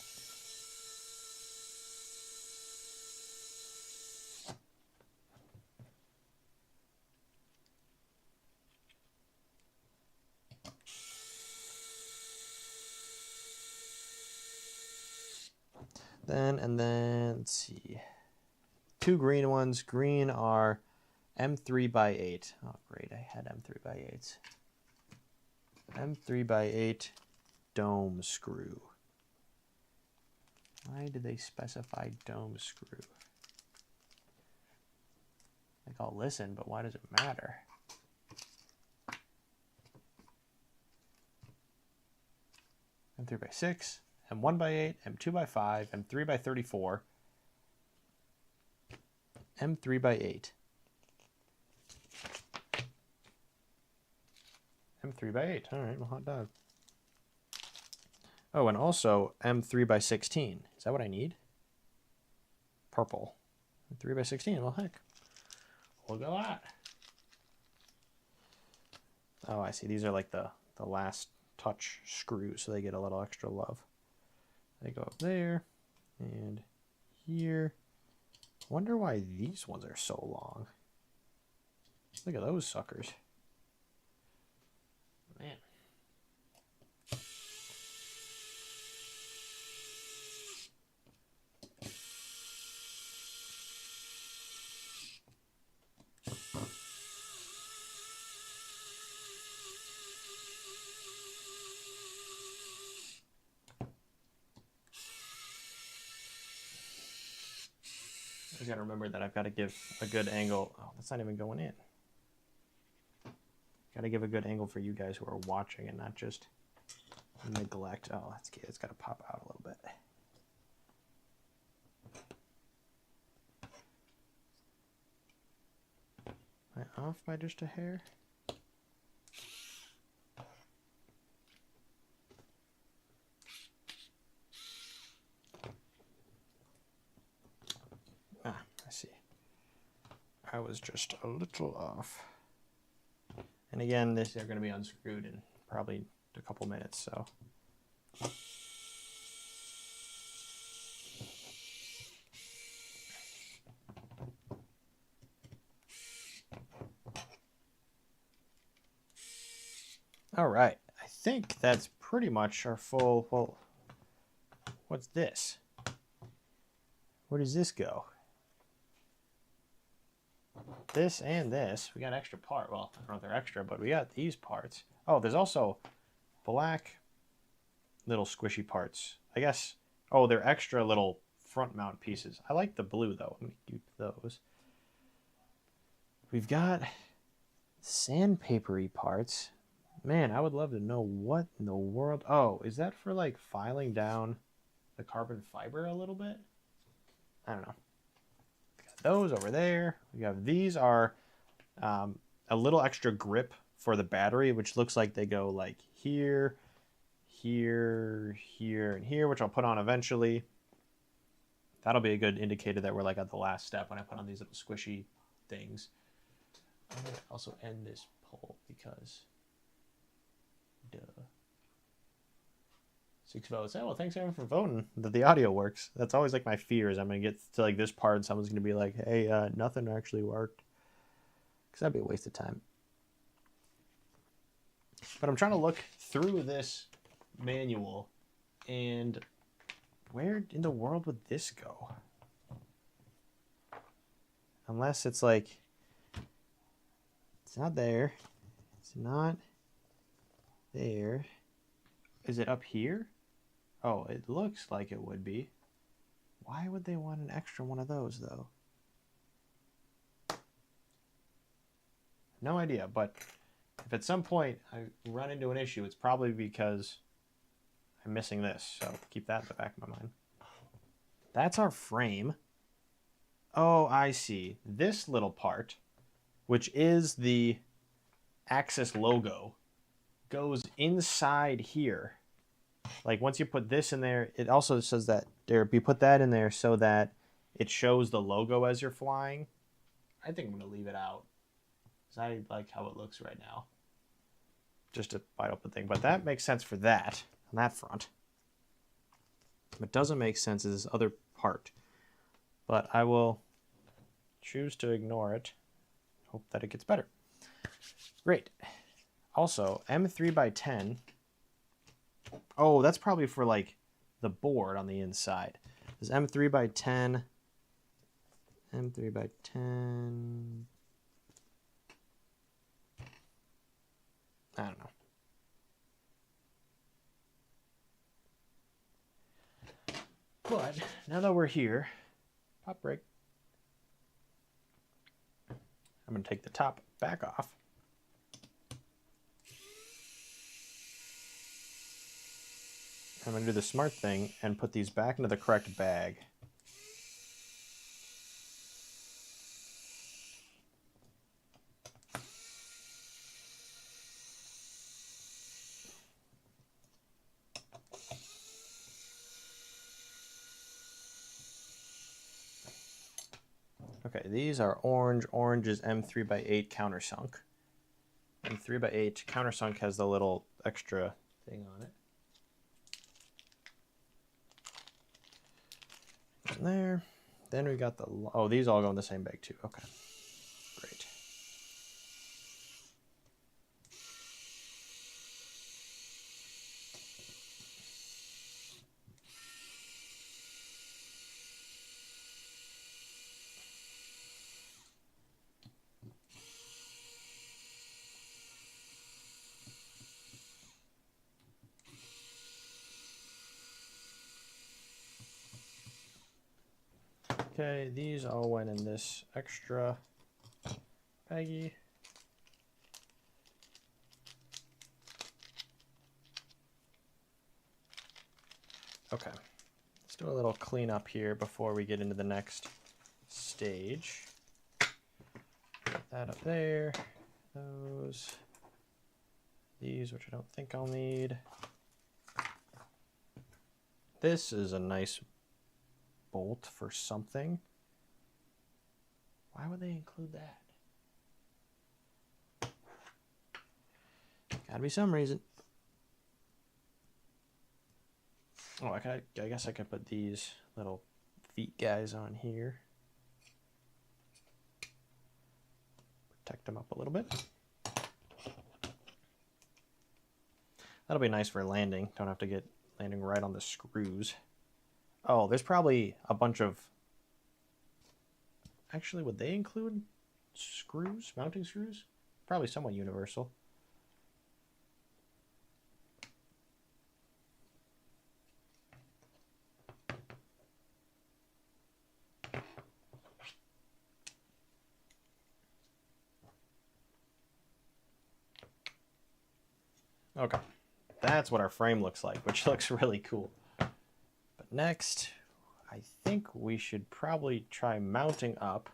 Then, let's see. 2 green ones. Green are M3x8. Oh, great. I had M3x8s. M3x8 dome screw. Why did they specify dome screw? Like, I'll listen, but why does it matter? M3x6, M1x8, M2x5, M3x34, M3x8. M3x8. All right, well, hot dog. Oh, and also M3x16. Is that what I need? Purple. 3x16. Well, heck. Look at that. Oh, I see. These are like the last touch screws, so they get a little extra love. They go up there and here. Wonder why these ones are so long. Look at those suckers. Man. I gotta remember that I've got to give a good angle. Oh, that's not even going in. Gotta give a good angle for you guys who are watching and not just neglect. Oh, that's cute. It's gotta pop out a little bit. Am I off by just a hair? Ah, I see. I was just a little off. And again, these are going to be unscrewed in probably a couple minutes, so. All right, I think that's pretty much our full, well, what's this? Where does this go? This and this, we got extra part. Well, I don't know if they're extra, but we got these parts. Oh, there's also black little squishy parts. I guess, oh, they're extra little front mount pieces. I like the blue though. Let me keep those. We've got sandpapery parts. Man, I would love to know what in the world. Oh, is that for like filing down the carbon fiber a little bit? I don't know. Got those over there. We have these are a little extra grip for the battery, which looks like they go like here, here, here, and here, which I'll put on eventually. That'll be a good indicator that we're like at the last step when I put on these little squishy things. I'm going to also end this poll because duh. 6 votes. Oh, well, thanks everyone for voting that the audio works. That's always like my fear is I'm going to get to like this part and someone's going to be like, hey, nothing actually worked. Because that'd be a waste of time. But I'm trying to look through this manual and where in the world would this go? Unless it's like, it's not there. It's not there. Is it up here? Oh, it looks like it would be. Why would they want an extra one of those, though? No idea, but if at some point I run into an issue, it's probably because I'm missing this. So keep that in the back of my mind. That's our frame. Oh, I see. This little part, which is the Axis logo, goes inside here. Like once you put this in there, it also says that you put that in there so that it shows the logo as you're flying. I think I'm going to leave it out because I like how it looks right now. Just a wide open thing, but that makes sense for that on that front. What doesn't make sense is this other part, but I will choose to ignore it. Hope that it gets better. Great. Also, M3x10. Oh, that's probably for like the board on the inside. This M3x10. M3x10. I don't know. But now that we're here, pop break. I'm going to take the top back off. I'm going to do the smart thing and put these back into the correct bag. Okay, these are orange. Orange is M3x8 countersunk. M3x8 countersunk has the little extra thing on it. And there. Then we got the, oh, these all go in the same bag too. Okay, great. Okay, these all went in this extra baggie. Okay, let's do a little cleanup here before we get into the next stage. Put that up there. Those. These, which I don't think I'll need. This is a nice bolt for something. Why would they include that? Gotta be some reason. Oh, I guess I could put these little feet guys on here. Protect them up a little bit. That'll be nice for landing. Don't have to get landing right on the screws. Oh, there's probably a bunch of... Actually, would they include screws? Mounting screws? Probably somewhat universal. Okay, that's what our frame looks like, which looks really cool. But next, I think we should probably try mounting up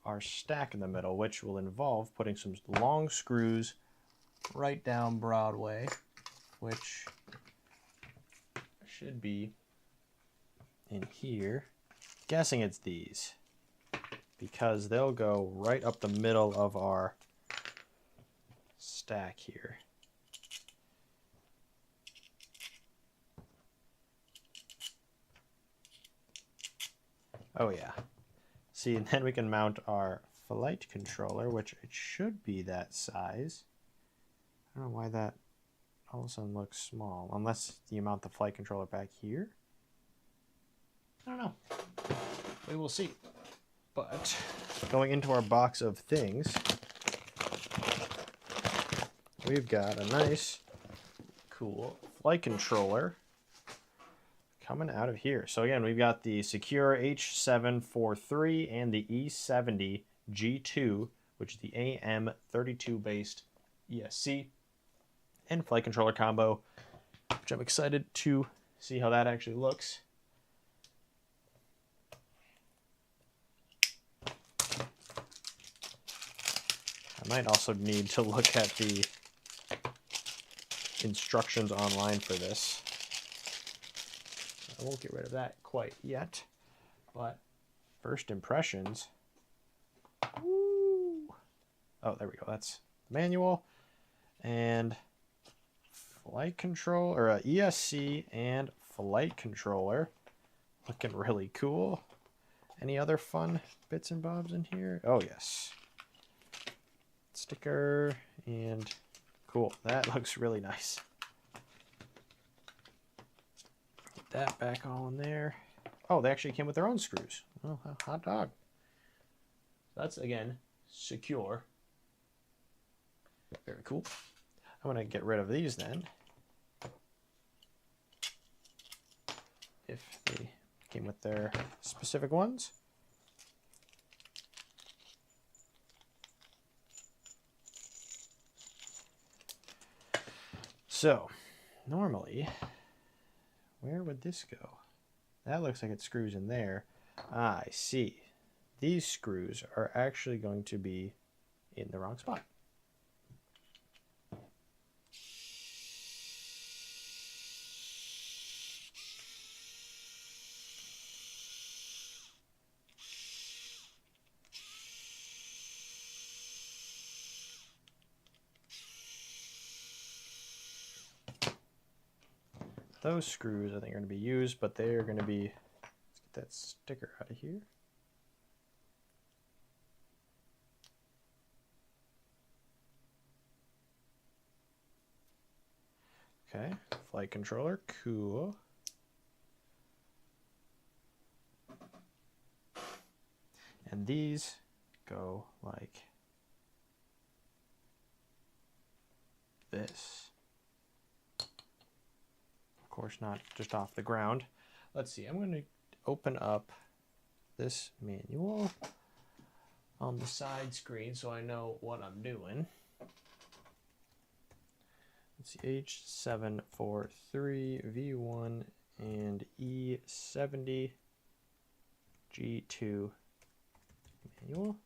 our stack in the middle, which will involve putting some long screws right down Broadway, which should be in here. Guessing it's these, because they'll go right up the middle of our stack here. Oh yeah. See, and then we can mount our flight controller, which it should be that size. I don't know why that all of a sudden looks small, unless you mount the flight controller back here. I don't know. We will see. But going into our box of things, we've got a nice, cool flight controller coming out of here. So again, we've got the Sequre H743 and the E70 G2, which is the AM32 based ESC and flight controller combo, which I'm excited to see how that actually looks. I might also need to look at the instructions online for this. I won't get rid of that quite yet, but first impressions. Woo. Oh, there we go. That's the manual and flight control, or ESC and flight controller. Looking really cool. Any other fun bits and bobs in here? Oh yes. Sticker and cool. That looks really nice. That back all in there. Oh, they actually came with their own screws. Oh, hot dog. That's, again, Sequre. Very cool. I'm going to get rid of these then, if they came with their specific ones. So, normally, where would this go? That looks like it screws in there. Ah, I see. These screws are actually going to be in the wrong spot. those screws I think are going to be used, but they're going to be, let's get that sticker out of here. Okay, flight controller, cool. And these go like this. Of course, not just off the ground. Let's see, I'm going to open up this manual on the side screen so I know what I'm doing. Let's see, H743 V1 and E70 G2 manual.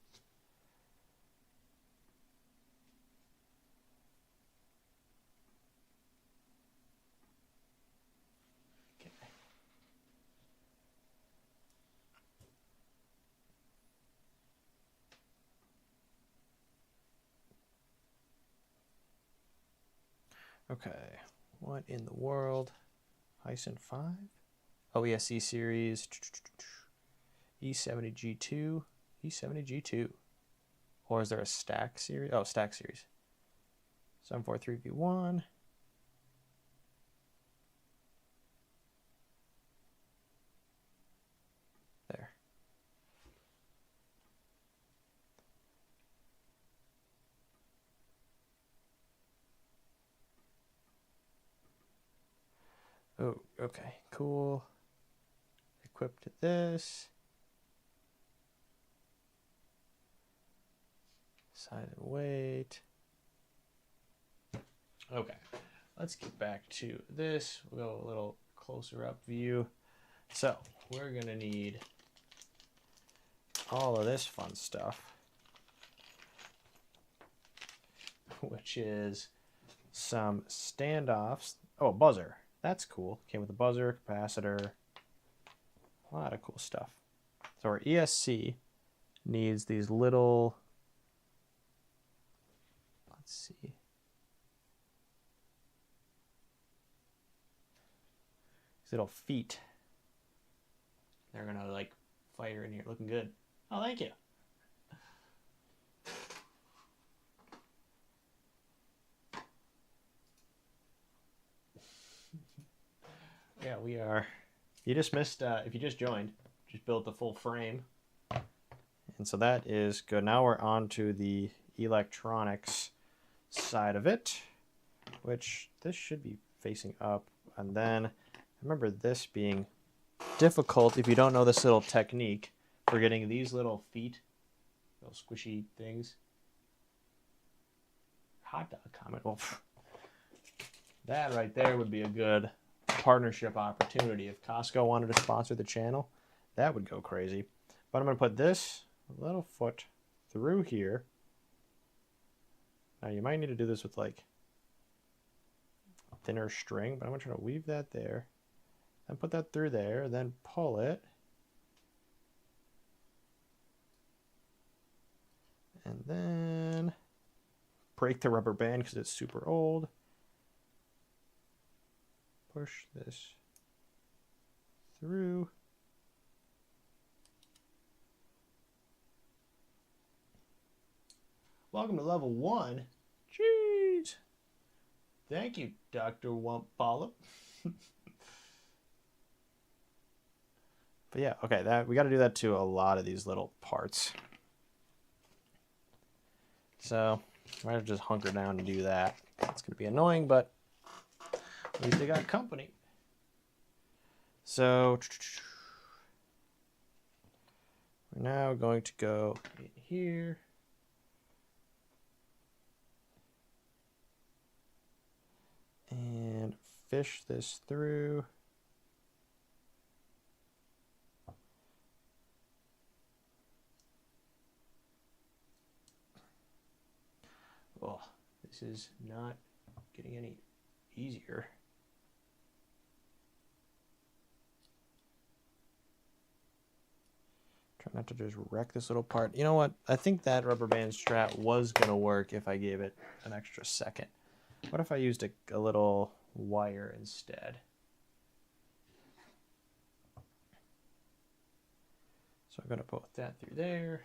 Okay, what in the world? Hyson 5? Oh, ESC series. E70G2. E70G2. Or is there a stack series? Oh, stack series. 743V1. There. Oh, okay, cool. Equipped to this. Side and weight. Okay, let's get back to this. We'll go a little closer up view. So, we're gonna need all of this fun stuff, which is some standoffs. Oh, a buzzer. That's cool. Came with a buzzer, capacitor, a lot of cool stuff. So our ESC needs these little, let's see, these little feet. They're gonna like fire in here, looking good. Oh, thank you. Yeah, we are. You just missed, if you just joined, just built the full frame. And so that is good. Now we're on to the electronics side of it, which this should be facing up. And then I remember this being difficult if you don't know this little technique for getting these little feet, little squishy things. Hot dog comment. Well, that right there would be a good partnership opportunity. If Costco wanted to sponsor the channel, that would go crazy. But I'm going to put this little foot through here. Now you might need to do this with like thinner string, but I'm going to try to weave that there and put that through there, then pull it. And then break the rubber band because it's super old. Push this through. Welcome to level 1. Jeez. Thank you, Dr. Wump Polyp. But yeah, okay, that we got to do that to a lot of these little parts. So I might have to just hunker down and do that. It's going to be annoying, but at least they got company. So we're now going to go in here. And fish this through. Oh, this is not getting any easier. Try not to just wreck this little part. You know what? I think that rubber band strap was going to work if I gave it an extra second. What if I used a little wire instead? So I'm going to put that through there,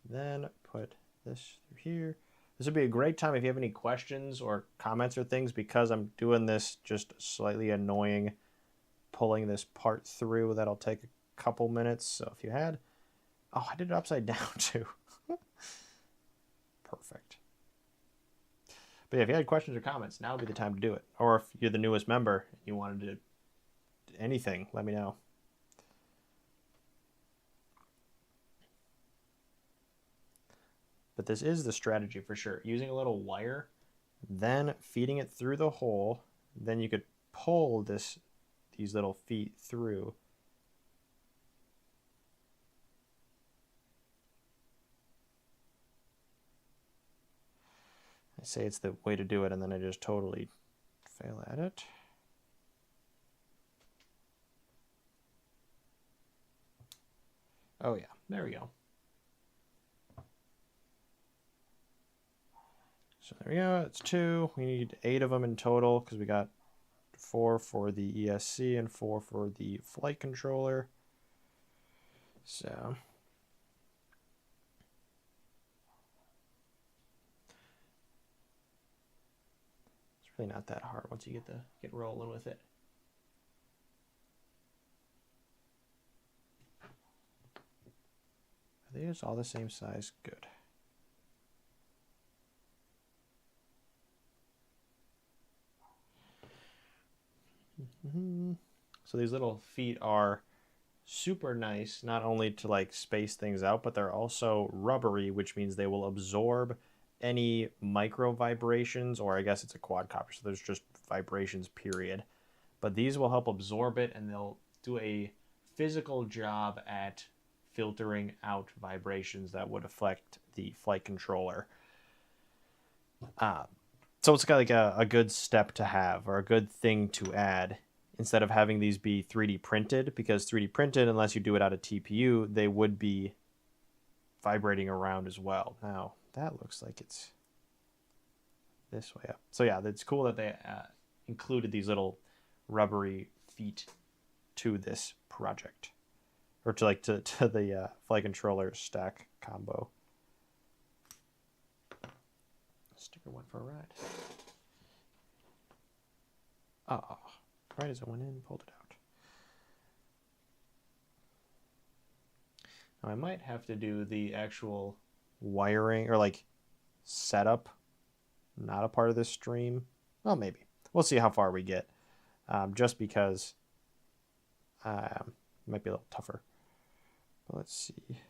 then put this through here. This would be a great time if you have any questions or comments or things, because I'm doing this just slightly annoying, pulling this part through. That'll take a couple minutes. So if you had, oh, I did it upside down too. Perfect. But yeah, if you had questions or comments, now would be the time to do it. Or if you're the newest member and you wanted to do anything, let me know. But this is the strategy for sure. Using a little wire, then feeding it through the hole, then you could pull these little feet through. I say it's the way to do it, and then I just totally fail at it. Oh yeah, there we go. So there we go, it's 2. We need 8 of them in total because we got 4 for the ESC and 4 for the flight controller. So it's really not that hard once you get rolling with it. Are these all the same size? Good. So these little feet are super nice, not only to like space things out, but they're also rubbery, which means they will absorb any micro vibrations, or I guess it's a quadcopter, so there's just vibrations, period. But these will help absorb it, and they'll do a physical job at filtering out vibrations that would affect the flight controller. So it's got like a good step to have, or a good thing to add, instead of having these be 3D printed, because 3D printed, unless you do it out of TPU, they would be vibrating around as well. Now, that looks like it's this way up. So yeah, it's cool that they included these little rubbery feet to this project, or to like to the flight controller stack combo. Sticker went for a ride. Oh, right as I went in, pulled it out. Now I might have to do the actual wiring or like setup, not a part of this stream. Well, maybe. We'll see how far we get. Just because it might be a little tougher. But let's see.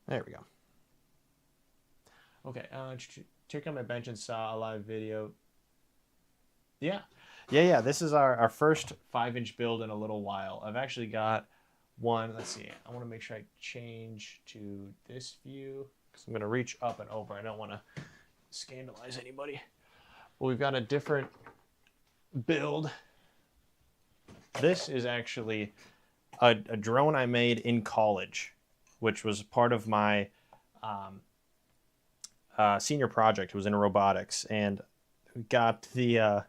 There we go. Okay, check out my bench and saw a live video. Yeah. This is our first 5-inch build in a little while. I've actually got one. Let's see. I want to make sure I change to this view, because I'm going to reach up and over. I don't want to scandalize anybody. But we've got a different build. This is actually a drone I made in college, which was part of my senior project. It was in robotics, and we got the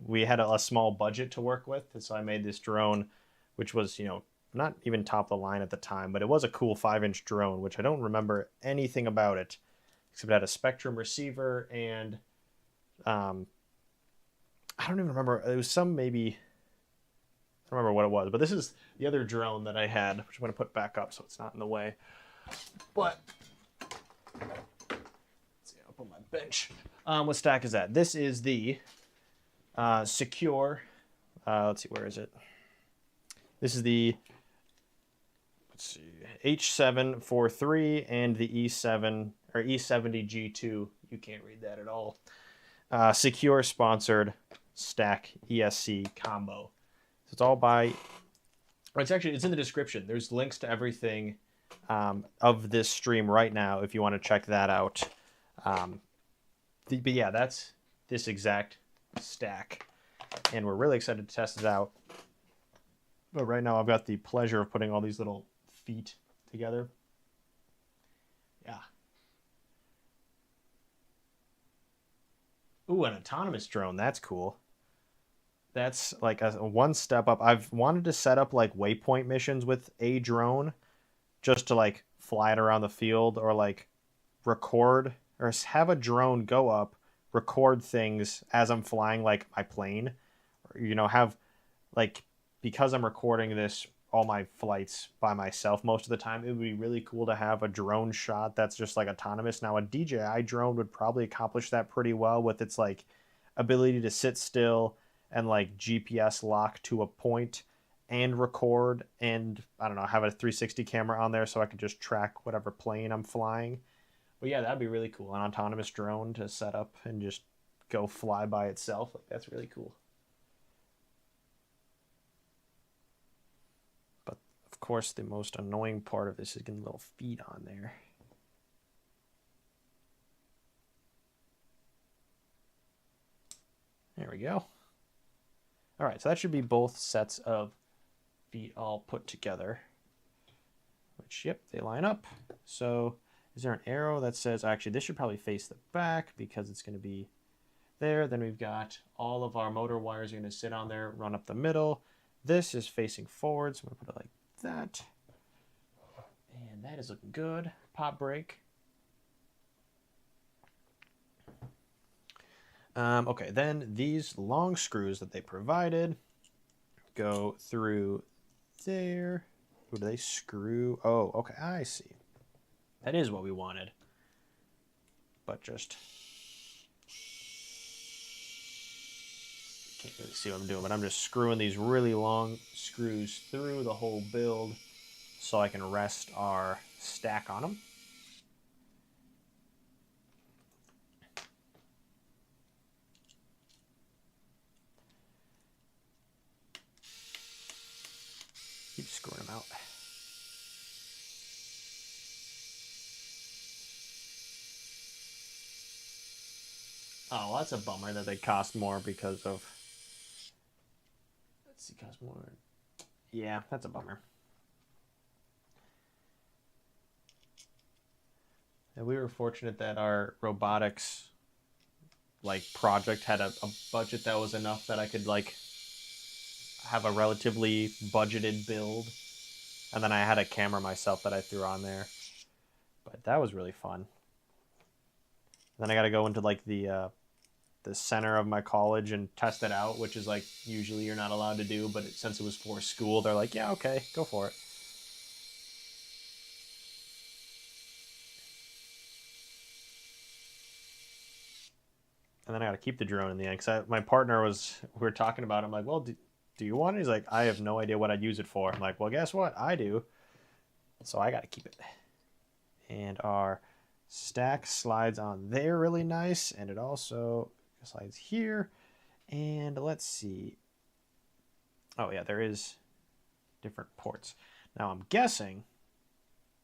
we had a small budget to work with, and so I made this drone, which was, not even top of the line at the time, but it was a cool 5-inch drone, which I don't remember anything about it, except it had a Spectrum receiver, and I don't even remember. It was some maybe, I don't remember what it was, but this is the other drone that I had, which I'm going to put back up so it's not in the way. But let's see, I'll put my bench. What stack is that? This is the Sequre. Let's see, where is it? This is the, let's see, H743 and the E7 or E70G2. You can't read that at all. Sequre sponsored stack ESC combo. So it's all by, it's in the description. There's links to everything of this stream right now if you want to check that out. But yeah, that's this exact stack, and we're really excited to test it out. But right now I've got the pleasure of putting all these little feet together. Yeah. Ooh, an autonomous drone. That's cool. that's like a one step up. I've wanted to set up like waypoint missions with a drone just to like fly it around the field or like record or have a drone go up, record things as I'm flying like my plane. Or, you know, have like, because I'm recording this all my flights by myself most of the time, it would be really cool to have a drone shot that's just like autonomous. Now a DJI drone would probably accomplish that pretty well with its like ability to sit still and like GPS lock to a point and record, and I don't know, have a 360 camera on there so I could just track whatever plane I'm flying. But yeah, that'd be really cool. An autonomous drone to set up and just go fly by itself. Like, that's really cool. But of course, the most annoying part of this is getting little feet on there. There we go. All right, so that should be both sets of feet all put together. Which, yep, they line up. So is there an arrow that says, actually, this should probably face the back because it's going to be there. Then we've got all of our motor wires are going to sit on there, run up the middle. This is facing forward, so I'm going to put it like that. And that is looking good. Pop brake. Okay, then these long screws that they provided go through there. Who do they screw? Oh, okay, I see. That is what we wanted. But just can't really see what I'm doing, but I'm just screwing these really long screws through the whole build so I can rest our stack on them. Keep screwing them out. Oh, well, that's a bummer that they cost more because of... Let's see, cost more. Yeah, that's a bummer. And we were fortunate that our robotics like project had a budget that was enough that I could like have a relatively budgeted build, and then I had a camera myself that I threw on there. But that was really fun. Then I got to go into like the center of my college and test it out, which is like usually you're not allowed to do, but since it was for school, they're like, yeah, okay, go for it. And then I got to keep the drone in the end because my partner we were talking about it. I'm like, well, do you want it? He's like, I have no idea what I'd use it for. I'm like, well, guess what? I do. So I got to keep it. And our stack slides on there really nice. And it also slides here. And let's see. Oh, yeah, there is different ports. Now I'm guessing,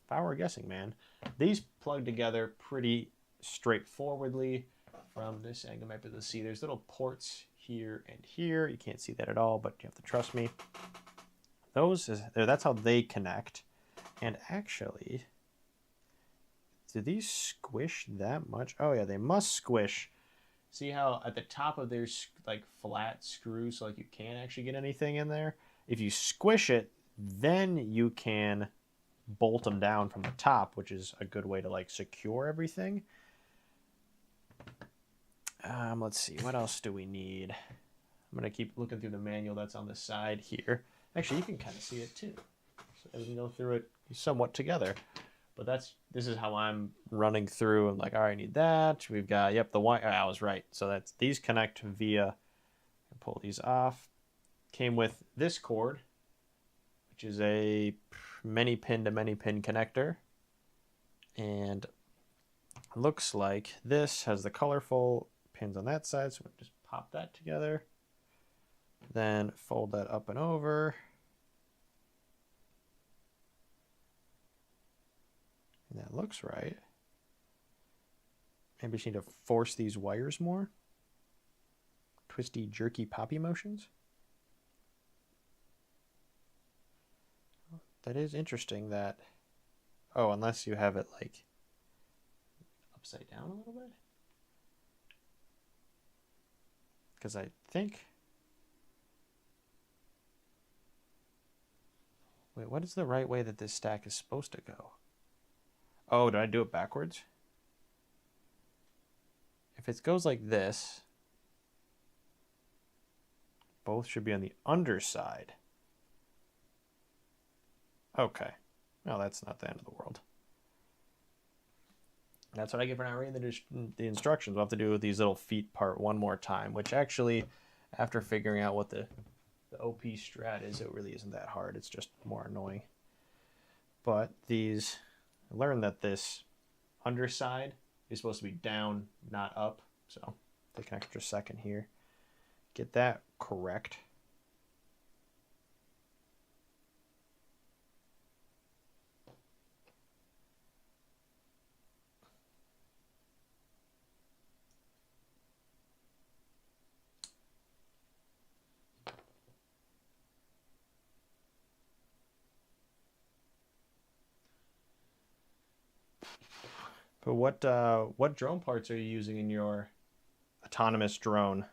if I were a guessing man, these plug together pretty straightforwardly. From this angle, you might be able to see there's little ports here and here. You can't see that at all, but you have to trust me. That's how they connect. And actually, do these squish that much? Oh yeah, they must squish. See how at the top of there's like flat screws, so like you can't actually get anything in there. If you squish it, then you can bolt them down from the top, which is a good way to like secure everything. Let's see, what else do we need? I'm going to keep looking through the manual that's on the side here. Actually, you can kind of see it too. So as we go through it somewhat together. But this is how I'm running through. I'm like, all right, I need that. We've got, yep, the wire. I was right. So these connect via, pull these off. Came with this cord, which is a many pin to many pin connector. And looks like this has the colorful pins on that side, so we'll just pop that together, then fold that up and over, and that looks right. Maybe just need to force these wires more. Twisty, jerky, poppy motions. That is interesting that, oh, unless you have it like upside down a little bit. Because I think Wait, what is the right way that this stack is supposed to go? Oh, did I do it backwards? If it goes like this, both should be on the underside. Okay. No, that's not the end of the world. That's what I get for not reading the instructions. We'll have to do these little feet part one more time, which actually, after figuring out what the OP strat is, it really isn't that hard. It's just more annoying. But these, I learned that this underside is supposed to be down, not up. So take an extra second here. Get that correct. But what drone parts are you using in your autonomous drone?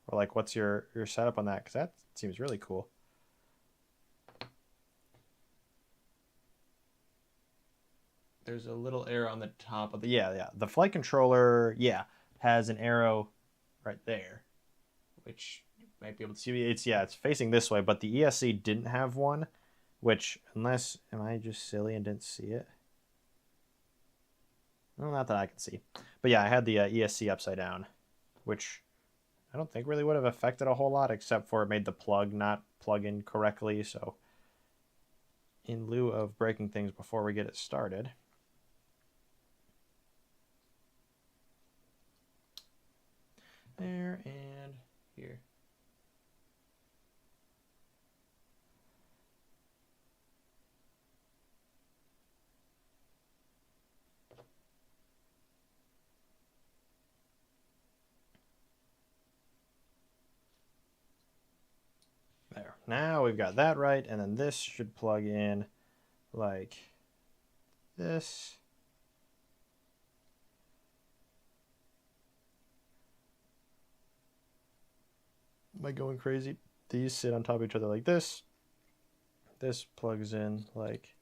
Or like, what's your setup on that? Because that seems really cool. There's a little arrow on the top of the, yeah. The flight controller, has an arrow right there, which you might be able to see. It's facing this way, but the ESC didn't have one, which, unless, am I just silly and didn't see it? Well, not that I can see. But yeah, I had the ESC upside down, which I don't think really would have affected a whole lot, except for it made the plug not plug in correctly. So in lieu of breaking things before we get it started, there and here. Now we've got that right, and then this should plug in like this. Am I going crazy? These sit on top of each other like this. This plugs in like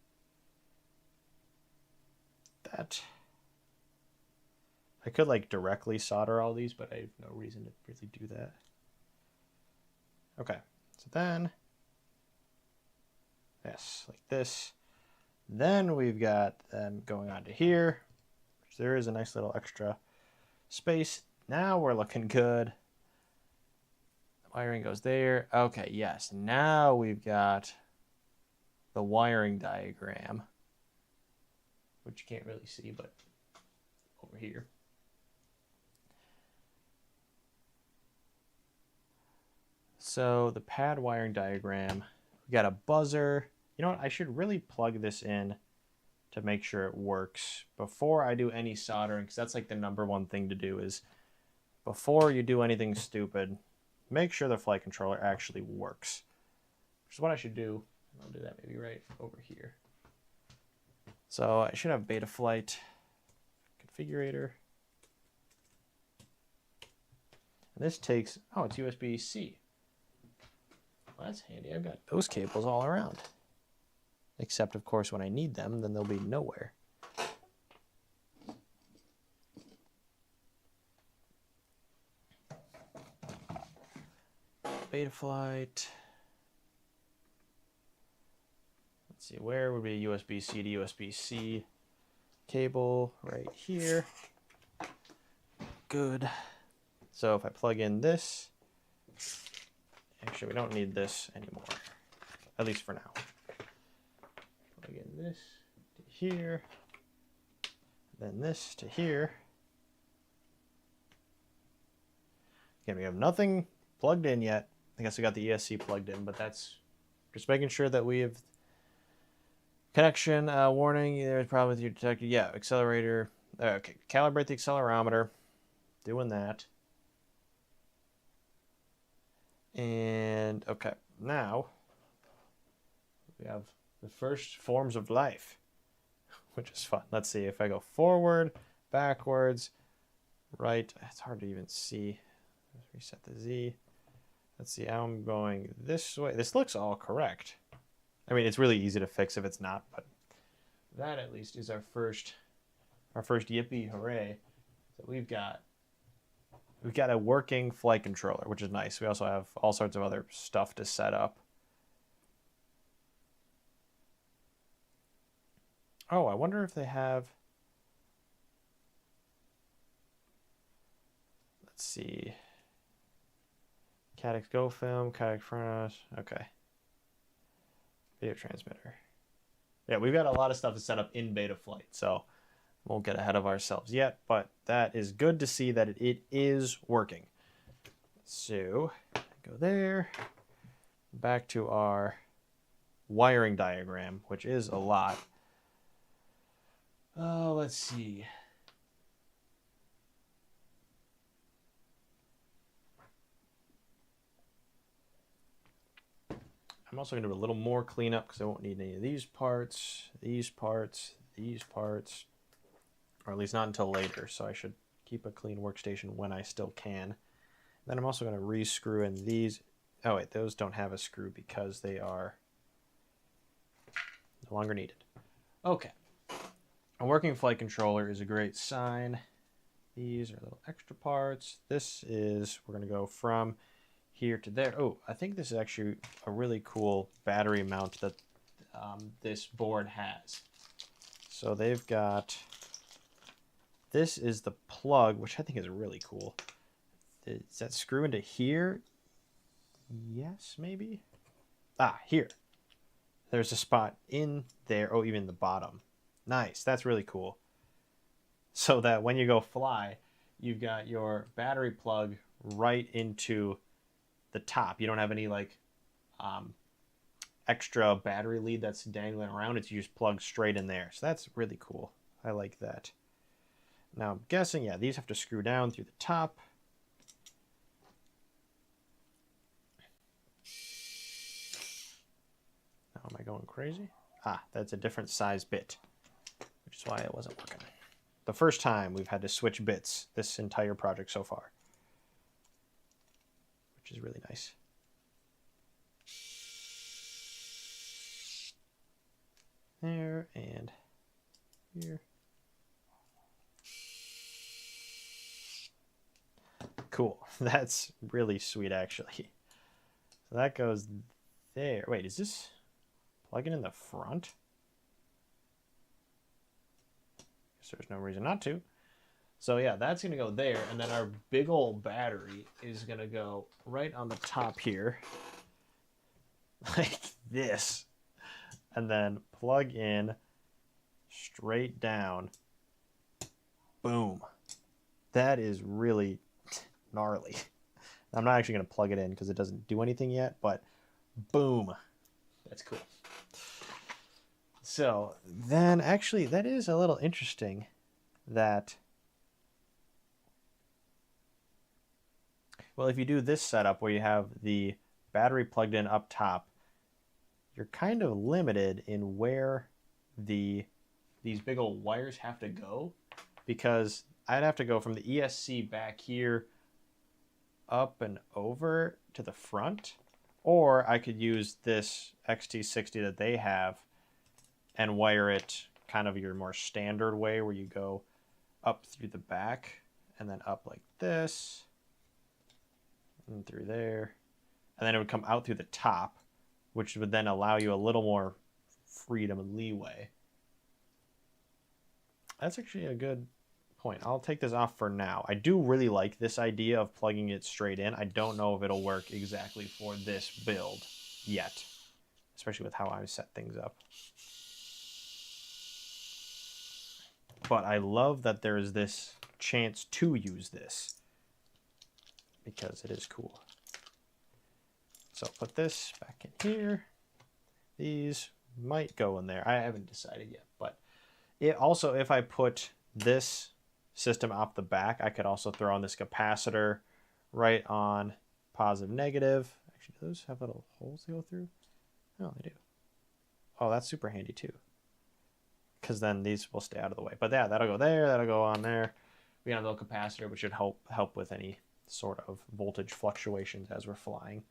that. I could like directly solder all these, but I have no reason to really do that. Okay. So then, yes, like this. Then we've got them going on to here, which there is a nice little extra space. Now we're looking good. The wiring goes there. Okay, yes. Now we've got the wiring diagram, which you can't really see, but over here. So the pad wiring diagram, we got a buzzer. You know what? I should really plug this in to make sure it works before I do any soldering, because that's like the #1 thing to do is before you do anything stupid, make sure the flight controller actually works, which is what I should do. I'll do that maybe right over here. So I should have Betaflight configurator. And this takes, oh, it's USB-C. Well, that's handy. I've got those cables all around. Except, of course, when I need them, then they'll be nowhere. Betaflight. Let's see, where would be a USB-C to USB-C cable? Right here. Good. So if I plug in this, actually we don't need this anymore, at least for now. Plug in this to here, then this to here. Again, we have nothing plugged in yet. I guess we got the ESC plugged in, but that's just making sure that we have connection warning. There's a problem with your detector. Yeah, accelerator. Okay, calibrate the accelerometer. Doing that. And okay, now we have the first forms of life, which is fun. Let's see if I go forward, backwards, right. It's hard to even see. Let's reset the Z. Let's see how I'm going this way. This looks all correct. I mean, it's really easy to fix if it's not, but that at least is our first yippee hooray that we've got a working flight controller, which is nice. We also have all sorts of other stuff to set up. Oh, I wonder if they have, let's see, Caddx Go Film, Caddx Furnace, okay. Video transmitter. Yeah, we've got a lot of stuff to set up in beta flight, so won't get ahead of ourselves yet, but that is good to see that it is working. So, go there, back to our wiring diagram, which is a lot. Oh, let's see. I'm also going to do a little more cleanup because I won't need any of these parts, or at least not until later. So I should keep a clean workstation when I still can. Then I'm also going to re-screw in these. Oh wait, those don't have a screw because they are no longer needed. Okay. A working flight controller is a great sign. These are little extra parts. This is, we're going to go from here to there. Oh, I think this is actually a really cool battery mount that this board has. So they've got, this is the plug, which I think is really cool. Does that screw into here? Yes, maybe? Ah, here. There's a spot in there. Oh, even the bottom. Nice. That's really cool. So that when you go fly, you've got your battery plug right into the top. You don't have any like extra battery lead that's dangling around. It's you just plug straight in there. So that's really cool. I like that. Now I'm guessing, yeah, these have to screw down through the top. Now am I going crazy? Ah, that's a different size bit, which is why it wasn't working. The first time we've had to switch bits this entire project so far, which is really nice. There and here. Cool. That's really sweet, actually. So that goes there. Wait, is this plugging in the front? Guess there's no reason not to. So yeah, that's going to go there. And then our big old battery is going to go right on the top here. Like this. And then plug in straight down. Boom. That is really gnarly. I'm not actually going to plug it in because it doesn't do anything yet, but boom. That's cool. So then actually that is a little interesting that, well, if you do this setup where you have the battery plugged in up top, you're kind of limited in where these big old wires have to go, because I'd have to go from the ESC back here up and over to the front, or I could use this XT60 that they have and wire it kind of your more standard way where you go up through the back and then up like this and through there, and then it would come out through the top, which would then allow you a little more freedom and leeway. That's actually a good point. I'll take this off for now. I do really like this idea of plugging it straight in. I don't know if it'll work exactly for this build yet, especially with how I set things up. But I love that there is this chance to use this because it is cool. So put this back in here. These might go in there. I haven't decided yet, but it also, if I put this system off the back, I could also throw on this capacitor right on positive, negative. Actually, do those have little holes to go through? Oh, they do. Oh, that's super handy too, because then these will stay out of the way. But yeah, that'll go there, that'll go on there. We got a little capacitor, which should help with any sort of voltage fluctuations as we're flying.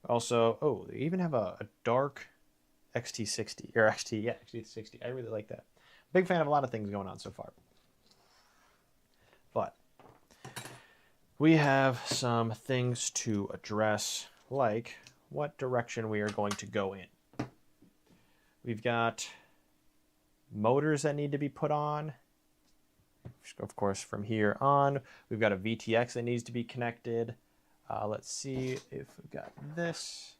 Also, oh, they even have a dark XT60 or XT, yeah, XT60. I really like that. Big fan of a lot of things going on so far. But we have some things to address, like what direction we are going to go in. We've got motors that need to be put on. Of course, from here on, we've got a VTX that needs to be connected. Let's see if we've got this.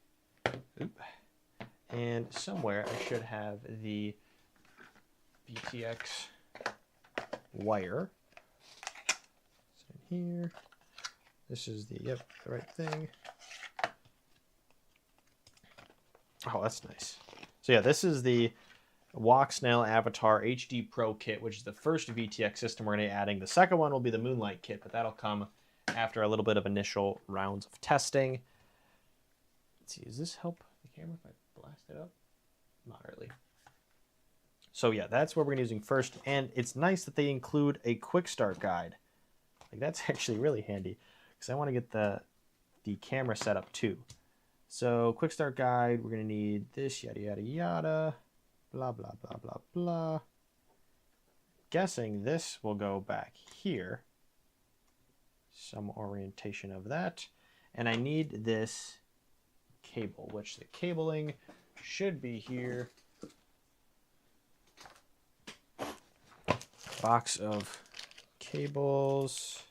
Oop. And somewhere I should have the VTX wire. It's in here. This is the, yep, the right thing. Oh, that's nice. So yeah, this is the Walksnail Avatar HD Pro kit, which is the first VTX system we're going to be adding. The second one will be the Moonlight kit, but that'll come after a little bit of initial rounds of testing. Let's see, does this help the camera if I blast it up? Not really. So yeah, that's what we're going to be using first, and it's nice that they include a quick start guide. Like, that's actually really handy, because I want to get the camera set up too. So quick start guide, we're going to need this, yada yada yada, blah blah blah blah blah. Guessing this will go back here. Some orientation of that. And I need this cable, which the cabling should be here. Box of cables.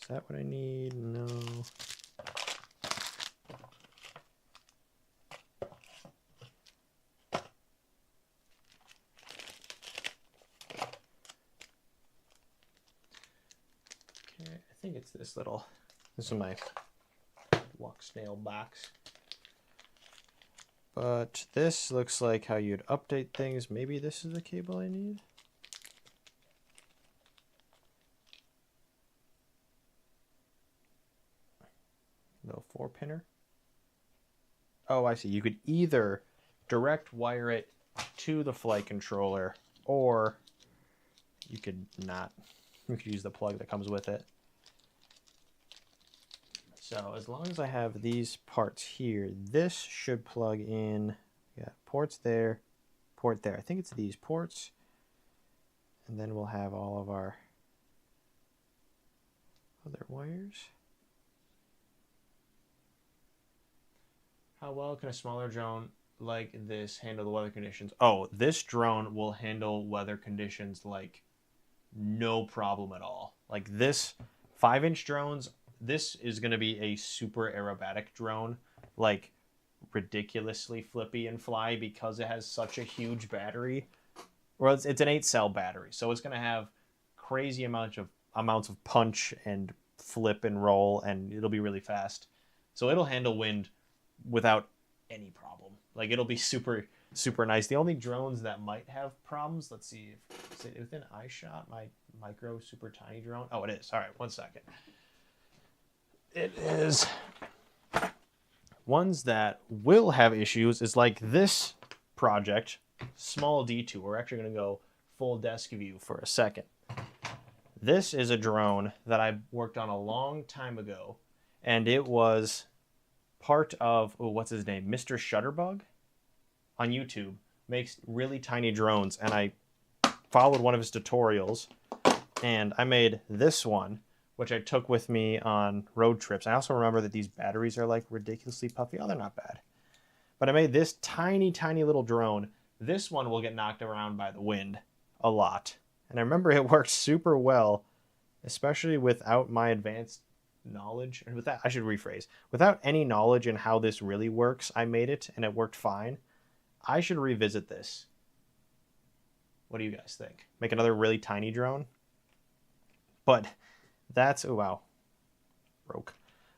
Is that what I need? No. Okay, I think it's this little, this is my Walksnail box. But this looks like how you'd update things. Maybe this is the cable I need. Little 4-pinner. Oh, I see. You could either direct wire it to the flight controller, or you could not. You could use the plug that comes with it. So as long as I have these parts here, this should plug in. Yeah, ports there, port there. I think it's these ports. And then we'll have all of our other wires. How well can a smaller drone like this handle the weather conditions? Oh, this drone will handle weather conditions like no problem at all. Like this 5-inch drones, this is going to be a super aerobatic drone, like ridiculously flippy and fly because it has such a huge battery. Well, it's an 8-cell battery, so it's going to have crazy amounts of punch and flip and roll, and it'll be really fast. So it'll handle wind without any problem. Like, it'll be super, super nice. The only drones that might have problems, let's see, is it within eyeshot, my micro super tiny drone? Oh, it is. All right, 1 second. It is. Ones that will have issues is like this project, small D2. We're actually going to go full desk view for a second. This is a drone that I worked on a long time ago, and it was part of, oh, what's his name? Mr. Shutterbug on YouTube. Makes really tiny drones, and I followed one of his tutorials, and I made this one, which I took with me on road trips. I also remember that these batteries are like ridiculously puffy. Oh, they're not bad. But I made this tiny, tiny little drone. This one will get knocked around by the wind a lot. And I remember it worked super well, especially without my advanced knowledge. And with that, I should rephrase. Without any knowledge in how this really works, I made it and it worked fine. I should revisit this. What do you guys think? Make another really tiny drone? But that's, oh wow, broke.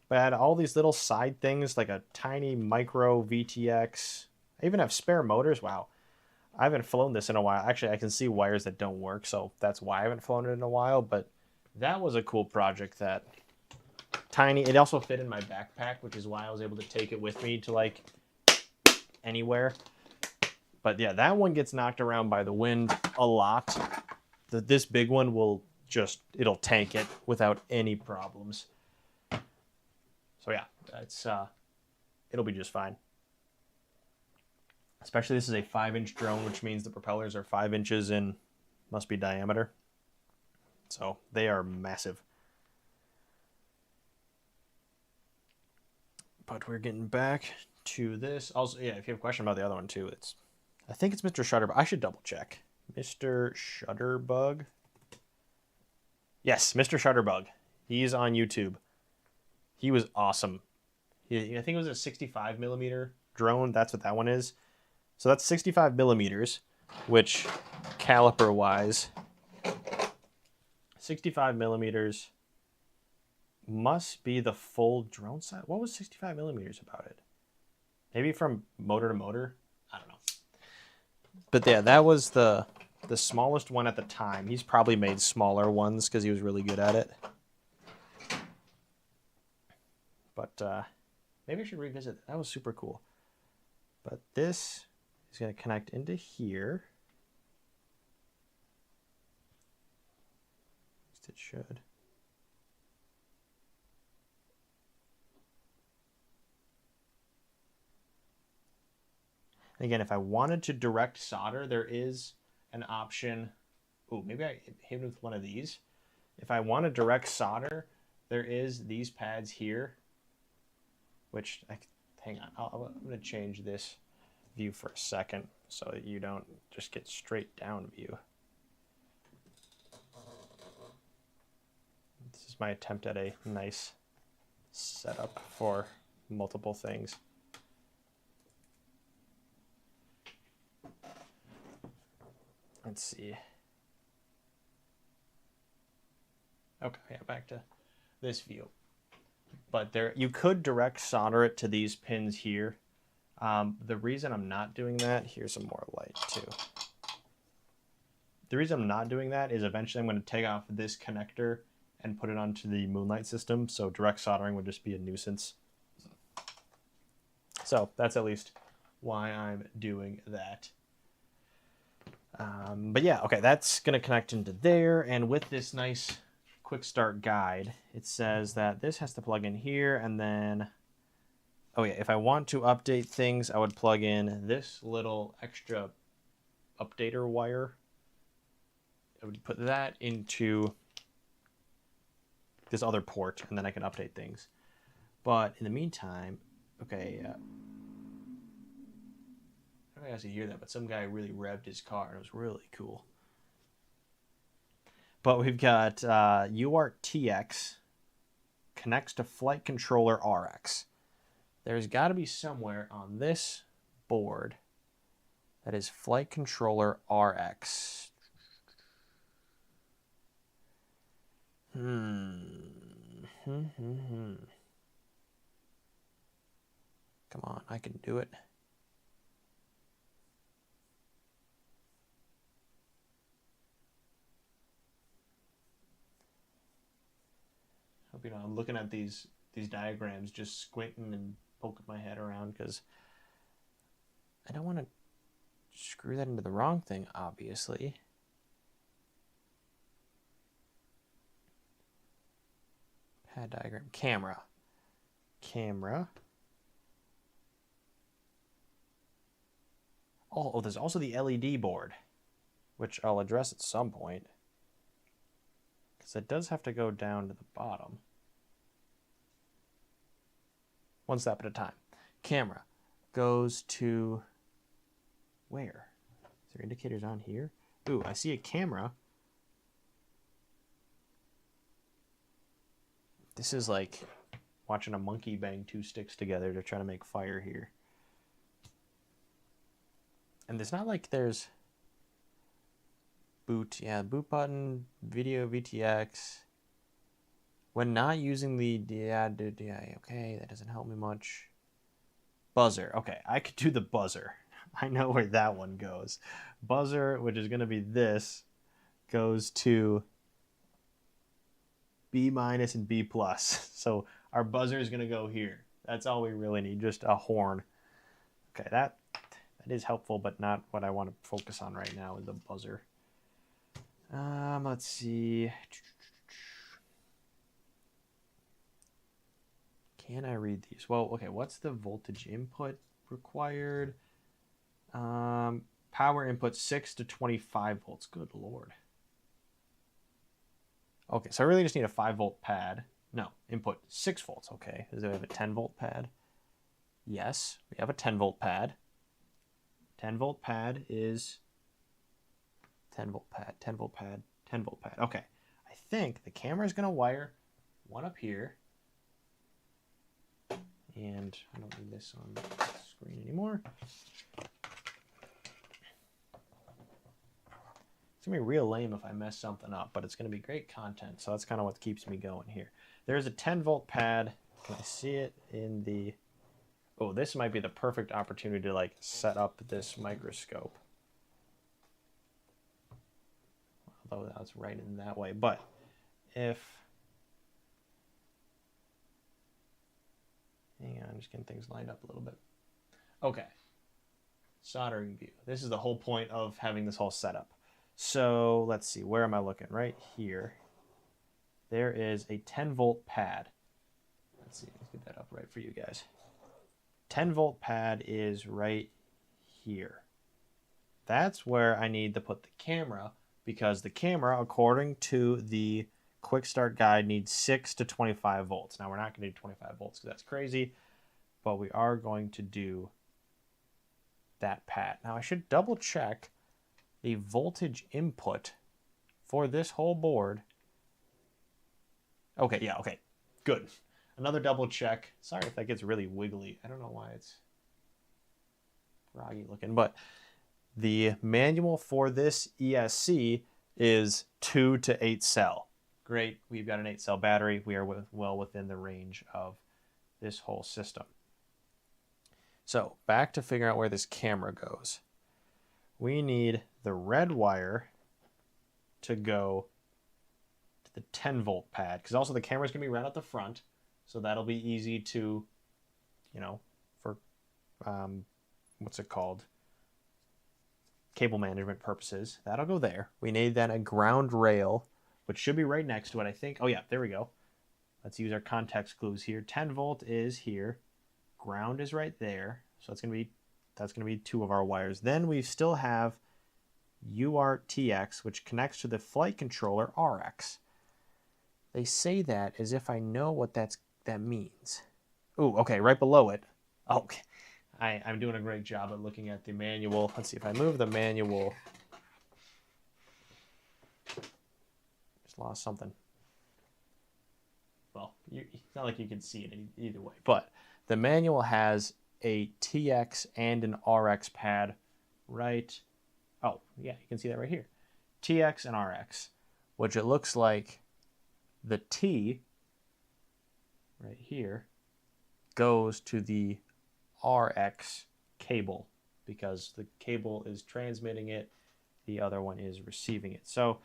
But I had all these little side things, like a tiny micro VTX. I even have spare motors. Wow. I haven't flown this in a while. Actually, I can see wires that don't work, so that's why I haven't flown it in a while. But that was a cool project. That tiny, it also fit in my backpack, which is why I was able to take it with me to like anywhere. But yeah, that one gets knocked around by the wind a lot. This big one will just, it'll tank it without any problems. So yeah, that's it'll be just fine. Especially this is a 5-inch drone, which means the propellers are 5 inches in, must be diameter. So they are massive. But we're getting back to this. Also, yeah, if you have a question about the other one too, I think it's Mr. Shutterbug. I should double check. Mr. Shutterbug. Yes, Mr. Shutterbug. He's on YouTube. He was awesome. I think it was a 65 millimeter drone. That's what that one is. So that's 65 millimeters, which caliper wise, 65 millimeters must be the full drone size. What was 65 millimeters about it? Maybe from motor to motor? I don't know. But yeah, that was the smallest one at the time. He's probably made smaller ones because he was really good at it. But maybe I should revisit that. That was super cool. But this is going to connect into here. At least it should. And again, if I wanted to direct solder, there is an option. Oh, maybe I hit it with one of these. If I want to direct solder, there is these pads here, which, hang on, I'm going to change this view for a second so that you don't just get straight down view. This is my attempt at a nice setup for multiple things. Let's see. Okay, yeah, back to this view. But there, you could direct solder it to these pins here. The reason I'm not doing that, here's some more light too. The reason I'm not doing that is eventually I'm going to take off this connector and put it onto the Moonlight system. So direct soldering would just be a nuisance. So that's at least why I'm doing that. But yeah, okay, that's going to connect into there. And with this nice quick start guide, it says that this has to plug in here. And then, oh yeah, if I want to update things, I would plug in this little extra updater wire. I would put that into this other port, and then I can update things. But in the meantime, okay, I don't know if you guys can hear that, but some guy really revved his car, and it was really cool. But we've got UART-TX connects to Flight Controller RX. There's got to be somewhere on this board that is Flight Controller RX. Come on, I can do it. Hope you know I'm looking at these diagrams, just squinting and poking my head around because I don't want to screw that into the wrong thing, obviously. Pad diagram, camera. Oh, there's also the LED board, which I'll address at some point, because it does have to go down to the bottom. One step at a time. Camera goes to where? Is there indicators on here? Ooh, I see a camera. This is like watching a monkey bang two sticks together to try to make fire here. And it's not like there's boot, yeah, boot button, video, VTX. When not using the, okay, that doesn't help me much. Buzzer, okay, I could do the buzzer. I know where that one goes. Buzzer, which is going to be this, goes to B- and B+. So our buzzer is going to go here. That's all we really need, just a horn. Okay, that is helpful, but not what I want to focus on right now is the buzzer. Let's see. Can I read these? Well, okay, what's the voltage input required? Power input 6 to 25 volts. Good Lord. Okay, so I really just need a 5-volt pad. No, input 6 volts. Okay, does it have a 10-volt pad? Yes, we have a 10-volt pad. 10-volt pad is 10-volt pad, 10-volt pad, 10-volt pad. Okay, I think the camera is going to wire one up here. And I don't need this on the screen anymore. It's going to be real lame if I mess something up, but it's going to be great content. So that's kind of what keeps me going here. There's a 10-volt pad. Can I see it in the... Oh, this might be the perfect opportunity to like set up this microscope. Although that's right in that way. But if... Hang on, I'm just getting things lined up a little bit. Okay. Soldering view. This is the whole point of having this whole setup. So let's see, where am I looking? Right here. There is a 10-volt pad. Let's see, let's get that up right for you guys. 10-volt pad is right here. That's where I need to put the camera, because the camera, according to the quick start guide, needs 6 to 25 volts. Now we're not going to do 25 volts because that's crazy, but we are going to do that pad. Now I should double check the voltage input for this whole board. Okay, yeah, okay, good. Another double check. Sorry if that gets really wiggly. I don't know why it's groggy looking, but the manual for this ESC is 2 to 8 cell. Great, we've got an 8-cell battery. We are well within the range of this whole system. So back to figuring out where this camera goes. We need the red wire to go to the 10-volt pad, because also the camera's going to be right out the front, so that'll be easy to, you know, for, what's it called? Cable management purposes. That'll go there. We need then a ground rail, which should be right next to it, I think. Oh yeah, there we go. Let's use our context clues here. 10-volt is here. Ground is right there. So that's going to be 2 of our wires. Then we still have URTX, which connects to the flight controller RX. They say that as if I know what that means. Ooh, okay, right below it. Oh, okay. I'm doing a great job at looking at the manual. Let's see if I move the manual. Just lost something. Well, it's not like you can see it either way, but the manual has a TX and an RX pad right. Oh, yeah, you can see that right here. TX and RX, which it looks like the T right here goes to the RX cable, because the cable is transmitting it, the other one is receiving it. So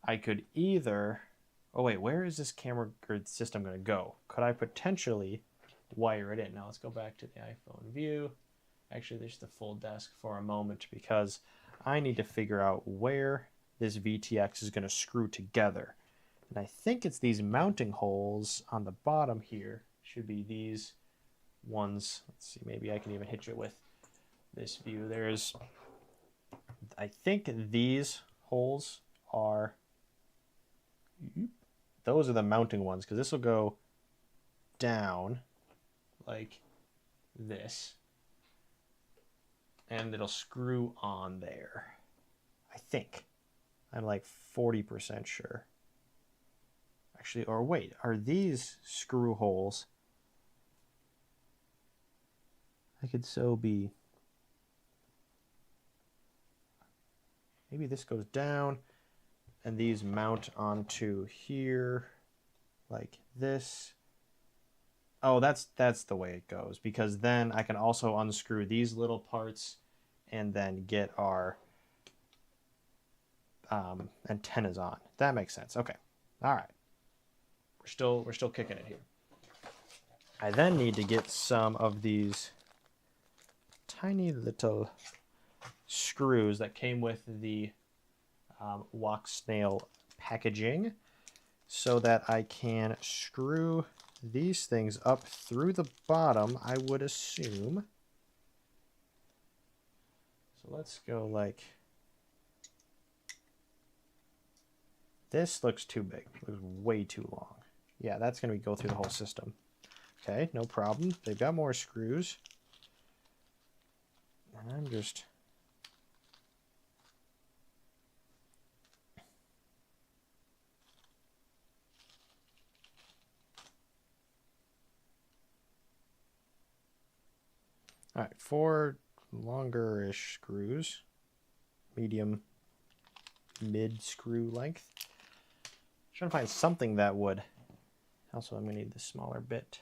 I could either, oh wait, where is this camera or system going to go? Could I potentially wire it in? Now let's go back to the iPhone view. Actually, there's the full desk for a moment, because I need to figure out where this VTX is going to screw together. And I think it's these mounting holes on the bottom here. Should be these ones. Let's see, maybe I can even hit you with this view. There's, I think these holes are, those are the mounting ones, because this will go down like this, and it'll screw on there. I think. I'm like 40% sure. Actually, or wait, are these screw holes? I could so be. Maybe this goes down and these mount onto here like this. Oh, that's the way it goes, because then I can also unscrew these little parts and then get our antennas on. That makes sense. Okay. All right. We're still kicking it here. I then need to get some of these tiny little screws that came with the Walk Snail packaging, so that I can screw these things up through the bottom, I would assume. So let's go like, this looks too big. It looks way too long. Yeah, that's going to go through the whole system. Okay, no problem. They've got more screws. And I'm just... All right, 4 longer-ish screws. Medium, mid screw length. Trying to find something that would... Also, I'm going to need this smaller bit.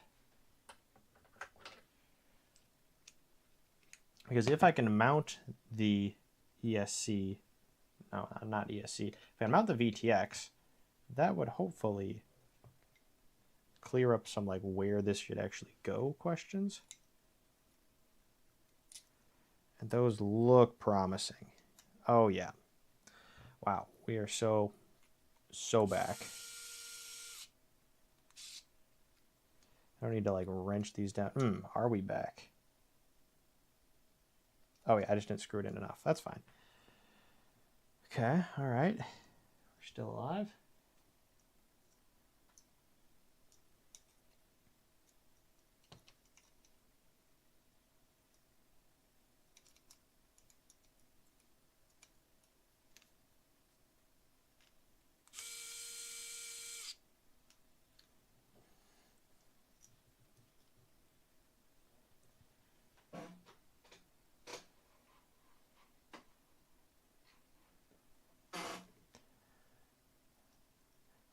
Because if I can mount the ESC... No, not ESC. If I can mount the VTX, that would hopefully clear up some like where this should actually go questions. And those look promising. Oh yeah. Wow, we are so back. I don't need to like wrench these down. Are we back? Oh yeah, I just didn't screw it in enough. That's fine. Okay, all right. We're still alive.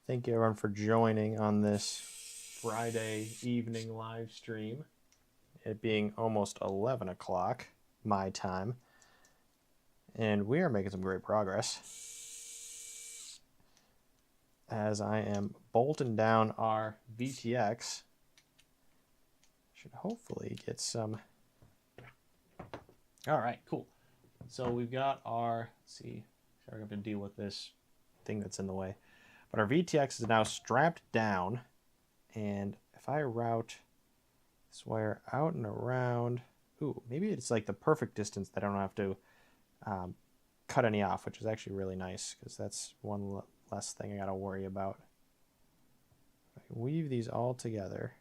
Thank you everyone for joining on this Friday evening live stream. It being almost 11 o'clock my time. And we are making some great progress. As I am bolting down our VTX. Should hopefully get some... All right, cool. So we've got our, let's see, sorry, I have to deal with this thing that's in the way. But our VTX is now strapped down, and if I route this wire out and around, ooh, maybe it's like the perfect distance that I don't have to cut any off, which is actually really nice, because that's one less thing I got to worry about. If I weave these all together,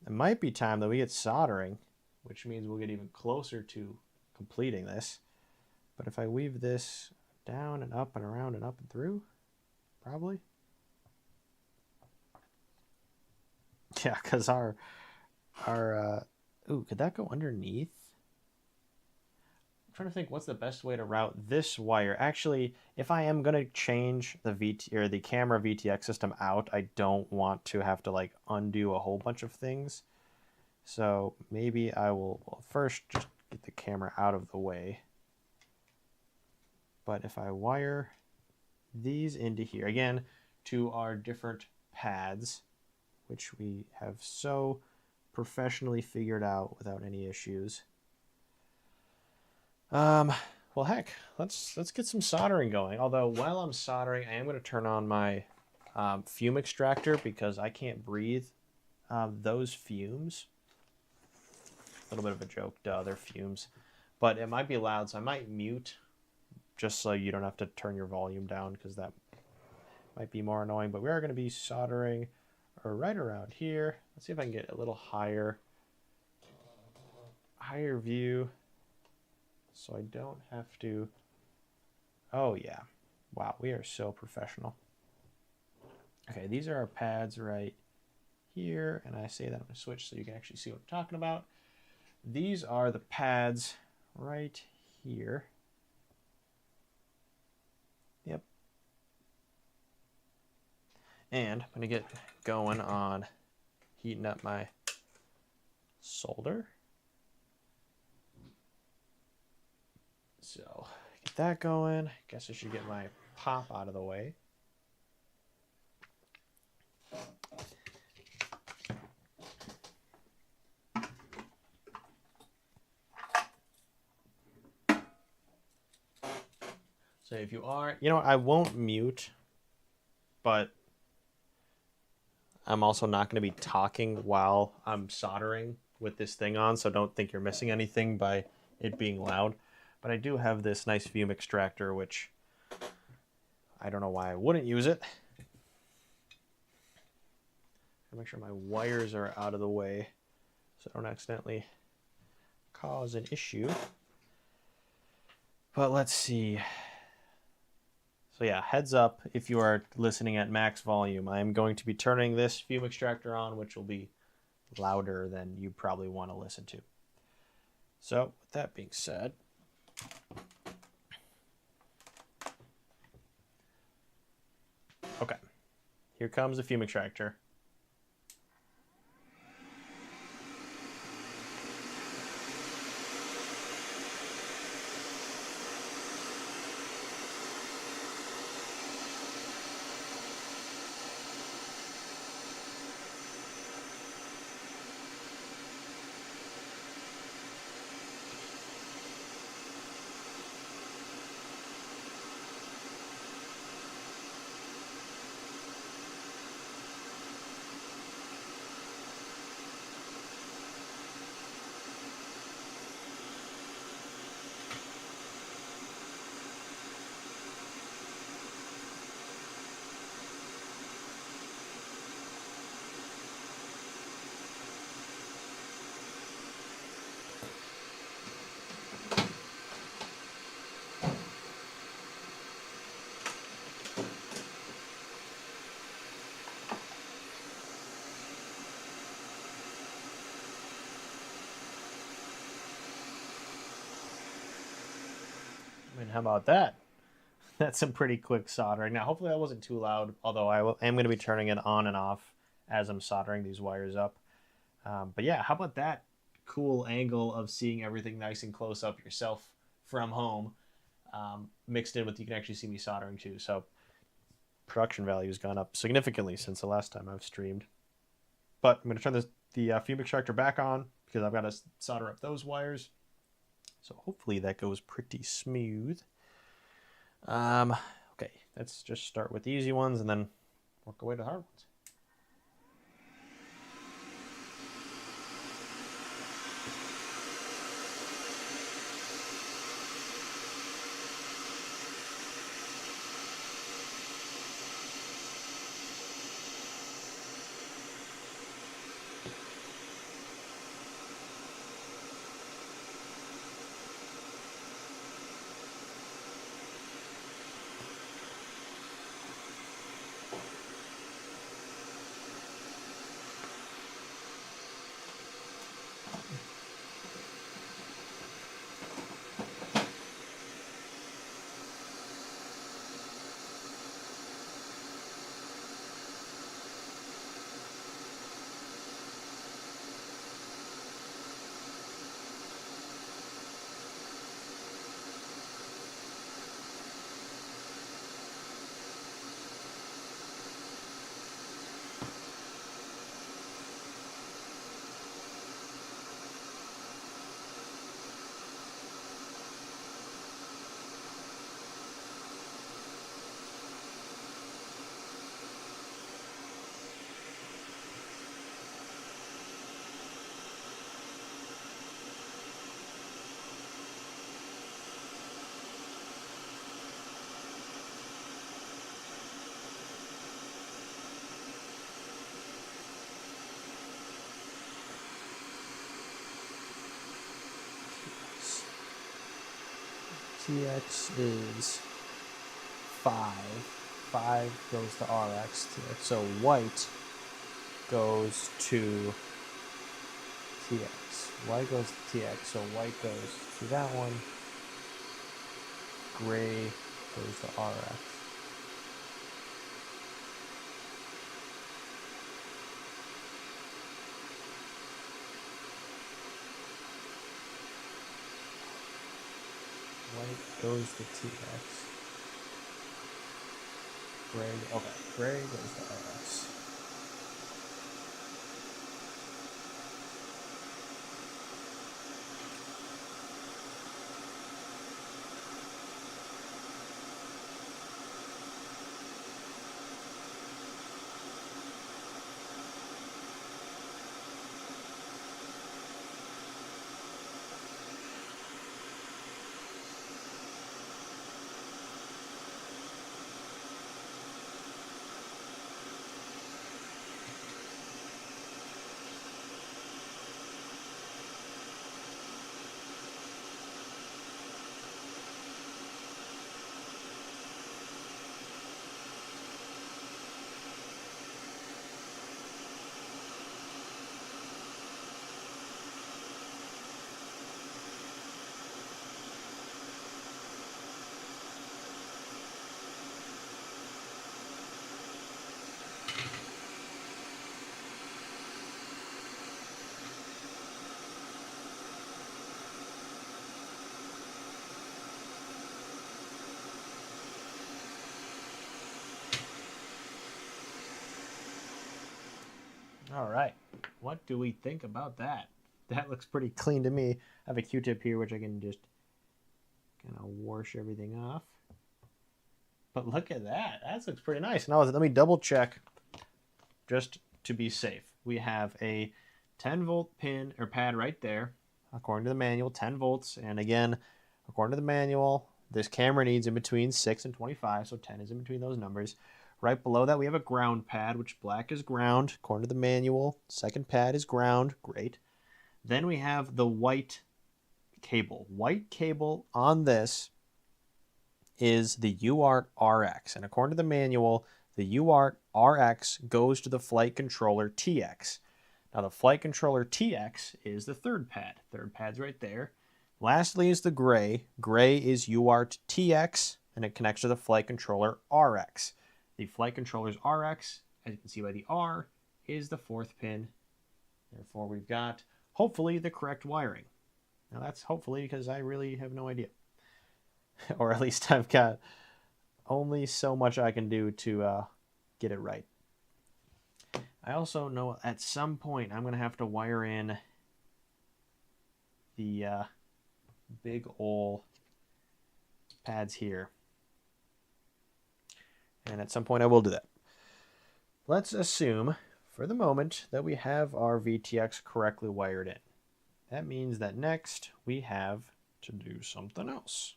it might be time that we get soldering, which means we'll get even closer to completing this. But if I weave this down and up and around and up and through, probably. Yeah, because our ooh, could that go underneath? I'm trying to think what's the best way to route this wire. Actually, if I am going to change the the camera VTX system out, I don't want to have to like undo a whole bunch of things. So maybe I will first just get the camera out of the way. But if I wire these into here, again, to our different pads, which we have so professionally figured out without any issues. Well, heck, let's get some soldering going. Although while I'm soldering, I am going to turn on my fume extractor because I can't breathe those fumes. A little bit of a joke, duh, they're fumes. But it might be loud, so I might mute just so you don't have to turn your volume down because that might be more annoying. But we are going to be soldering right around here. Let's see if I can get a little higher view so I don't have to. Oh yeah, wow, we are so professional. Okay, these are our pads right here, and I say that I'm going to switch so you can actually see what I'm talking about. These are the pads right here. Yep. And I'm going to get going on heating up my solder. So get that going. Guess I should get my pop out of the way. So if you are, you know, I won't mute, but I'm also not going to be talking while I'm soldering with this thing on, so don't think you're missing anything by it being loud. But I do have this nice fume extractor, which I don't know why I wouldn't use it. I'll make sure my wires are out of the way so I don't accidentally cause an issue. But let's see. So yeah, heads up if you are listening at max volume. I'm going to be turning this fume extractor on, which will be louder than you probably want to listen to. So with that being said, okay, here comes the fume extractor. I mean, how about that? That's some pretty quick soldering. Now, hopefully that wasn't too loud, although I am going to be turning it on and off as I'm soldering these wires up. But yeah, how about that cool angle of seeing everything nice and close up yourself from home, mixed in with you can actually see me soldering too. So production value has gone up significantly since the last time I've streamed. But I'm going to turn the fume extractor back on because I've got to solder up those wires. So hopefully that goes pretty smooth. Okay, let's just start with the easy ones and then work our way to the hard ones. TX is 5. 5 goes to RX. TX. So white goes to TX. White goes to TX. So white goes to that one. Gray goes to RX. White goes to TX. Gray, okay, gray goes to RX. All right, what do we think about that? That looks pretty clean to me. I have a Q-tip here, which I can just kind of wash everything off. But look at that. That looks pretty nice. Now, let me double check just to be safe. We have a 10-volt pin or pad right there. According to the manual, 10 volts. And again, according to the manual, this camera needs in between 6 and 25, so 10 is in between those numbers. Right below that, we have a ground pad, which black is ground, according to the manual. Second pad is ground, great. Then we have the white cable. White cable on this is the UART RX. And according to the manual, the UART RX goes to the flight controller TX. Now the flight controller TX is the third pad. Third pad's right there. Lastly is the gray. Gray is UART TX, and it connects to the flight controller RX. The flight controller's RX, as you can see by the R, is the fourth pin. Therefore, we've got, hopefully, the correct wiring. Now that's hopefully because I really have no idea. Or at least I've got only so much I can do to get it right. I also know at some point I'm going to have to wire in the big ol' pads here. And at some point I will do that. Let's assume for the moment that we have our VTX correctly wired in. That means that next we have to do something else.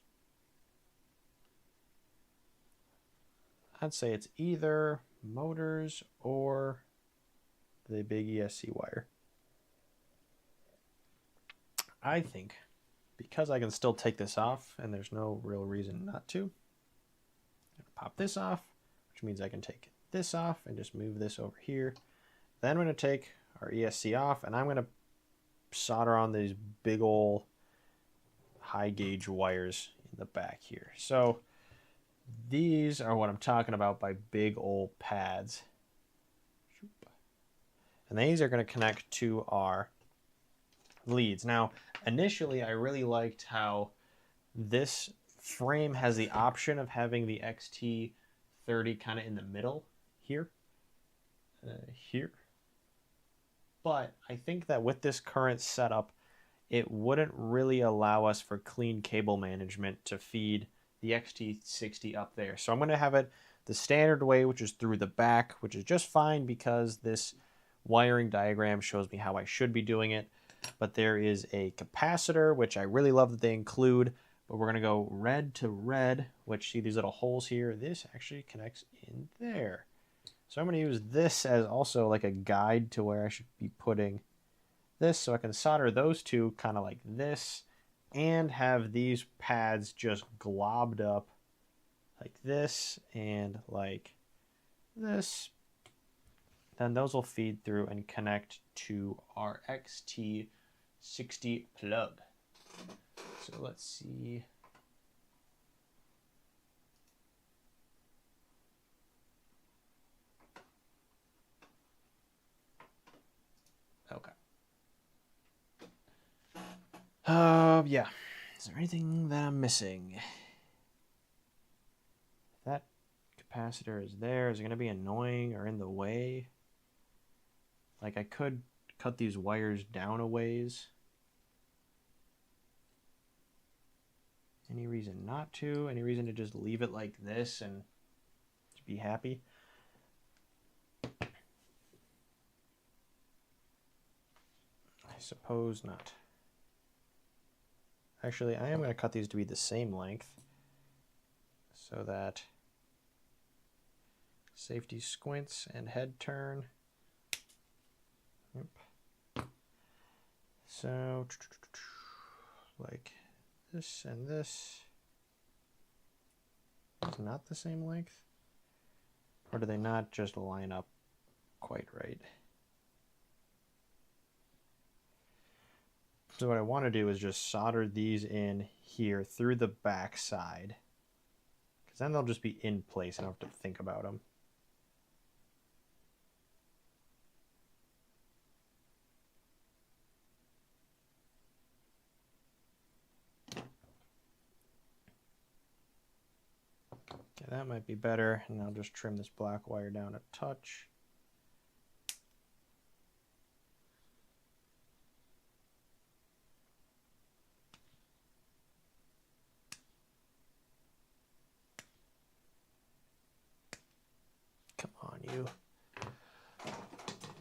I'd say it's either motors or the big ESC wire. I think because I can still take this off and there's no real reason not to, pop this off, which means I can take this off and just move this over here. Then I'm going to take our ESC off and I'm going to solder on these big ol' high gauge wires in the back here. So these are what I'm talking about by big ol' pads. And these are going to connect to our leads. Now, initially, I really liked how this frame has the option of having the XT30 kind of in the middle here. Here. But I think that with this current setup, it wouldn't really allow us for clean cable management to feed the XT60 up there. So I'm going to have it the standard way, which is through the back, which is just fine because this wiring diagram shows me how I should be doing it. But there is a capacitor, which I really love that they include, but we're going to go red to red, which see these little holes here. This actually connects in there. So I'm going to use this as also like a guide to where I should be putting this, so I can solder those two kind of like this and have these pads just globbed up like this and like this. Then those will feed through and connect to our XT60 plug. So let's see. Okay. Yeah. Is there anything that I'm missing? That capacitor is there. Is it going to be annoying or in the way? Like I could cut these wires down a ways. Any reason not to? Any reason to just leave it like this and to be happy? I suppose not. Actually, I am going to cut these to be the same length so that safety squints and head turn. Yep. So, like this and this is not the same length? Or do they not just line up quite right? So what I want to do is just solder these in here through the back side, because then they'll just be in place and I don't have to think about them. Okay, that might be better, and I'll just trim this black wire down a touch. you.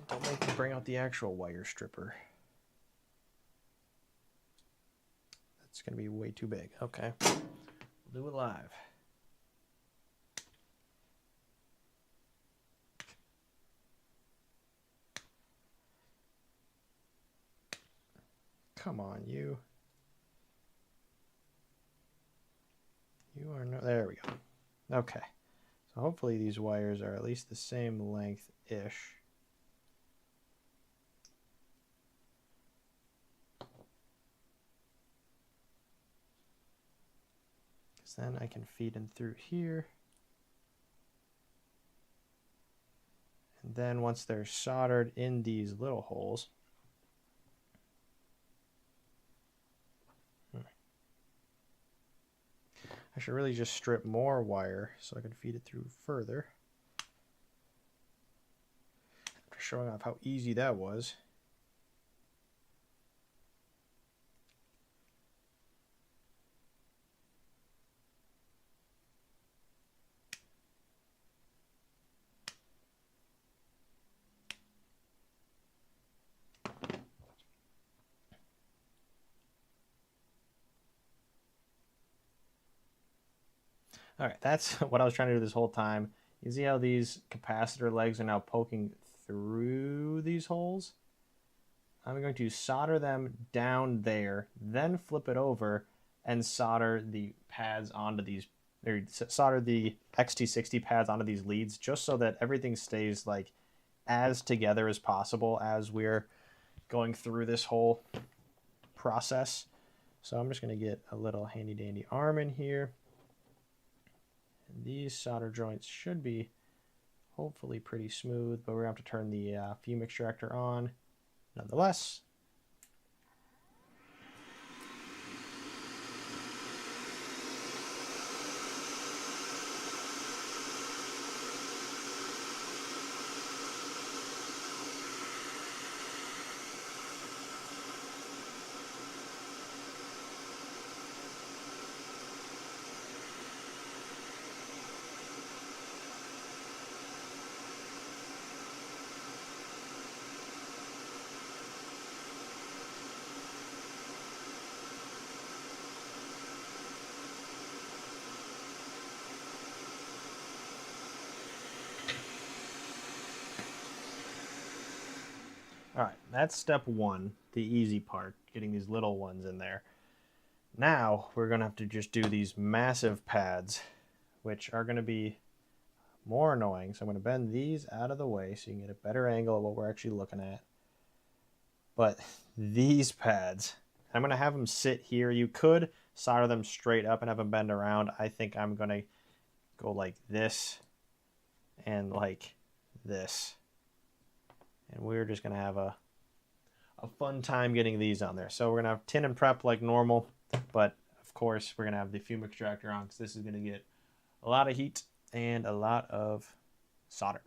Don't make me bring out the actual wire stripper. That's going to be way too big. Okay. We'll do it live. Come on, you. You are no. There we go. Okay. So hopefully these wires are at least the same length-ish. Because then I can feed in through here. And then once they're soldered in these little holes, I should really just strip more wire so I can feed it through further. After showing off how easy that was. All right, that's what I was trying to do this whole time. You see how these capacitor legs are now poking through these holes? I'm going to solder them down there, then flip it over and solder the pads onto these, or solder the XT60 pads onto these leads, just so that everything stays like as together as possible as we're going through this whole process. So I'm just going to get a little handy dandy arm in here. And these solder joints should be hopefully pretty smooth, but we're going to have to turn the fume extractor on nonetheless. All right, that's step one, the easy part, getting these little ones in there. Now we're going to have to just do these massive pads, which are going to be more annoying. So I'm going to bend these out of the way so you can get a better angle of what we're actually looking at. But these pads, I'm going to have them sit here. You could solder them straight up and have them bend around. I think I'm going to go like this and like this. And we're just going to have a fun time getting these on there. So we're going to have tin and prep like normal, but of course we're going to have the fume extractor on because this is going to get a lot of heat and a lot of solder.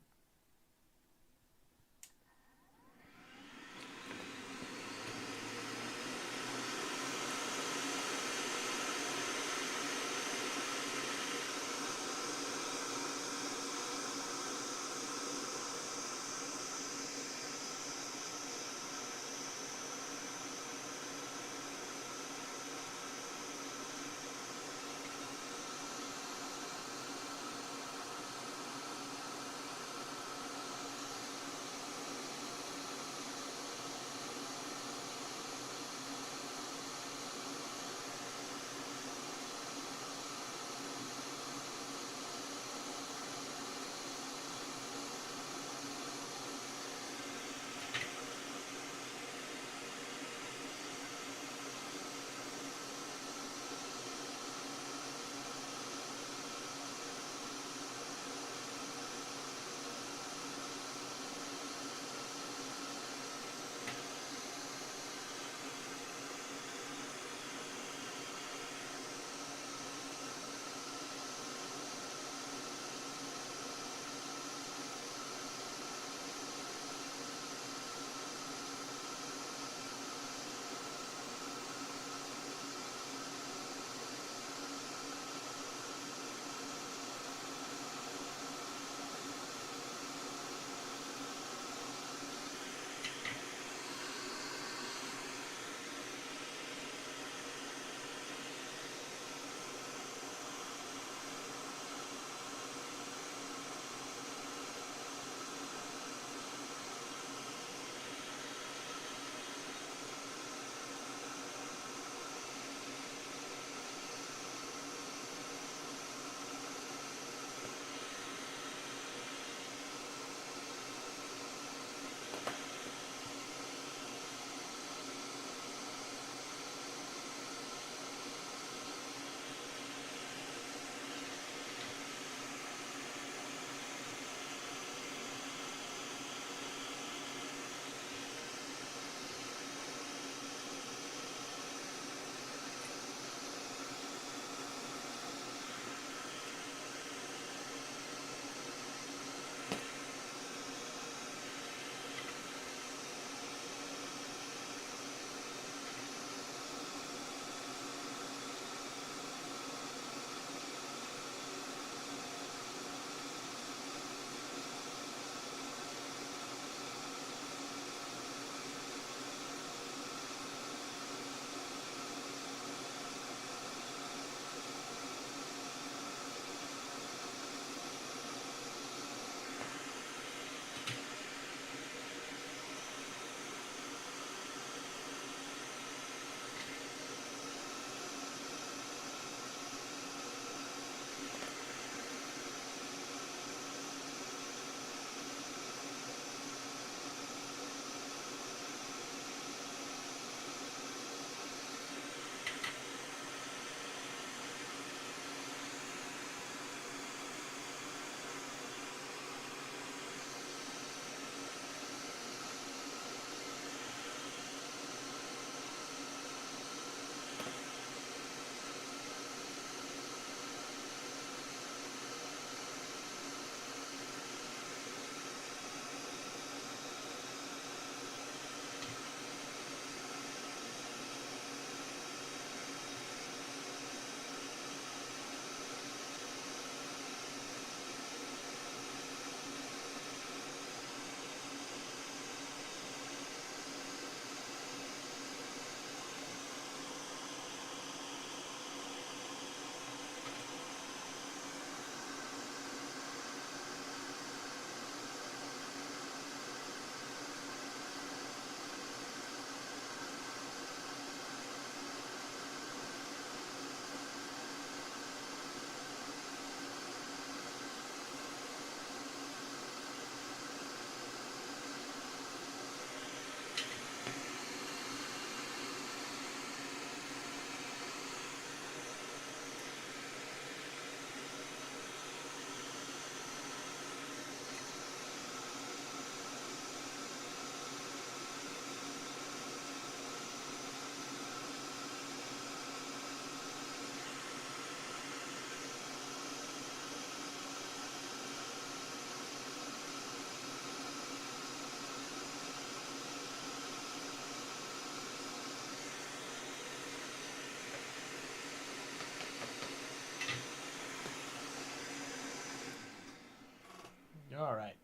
All right,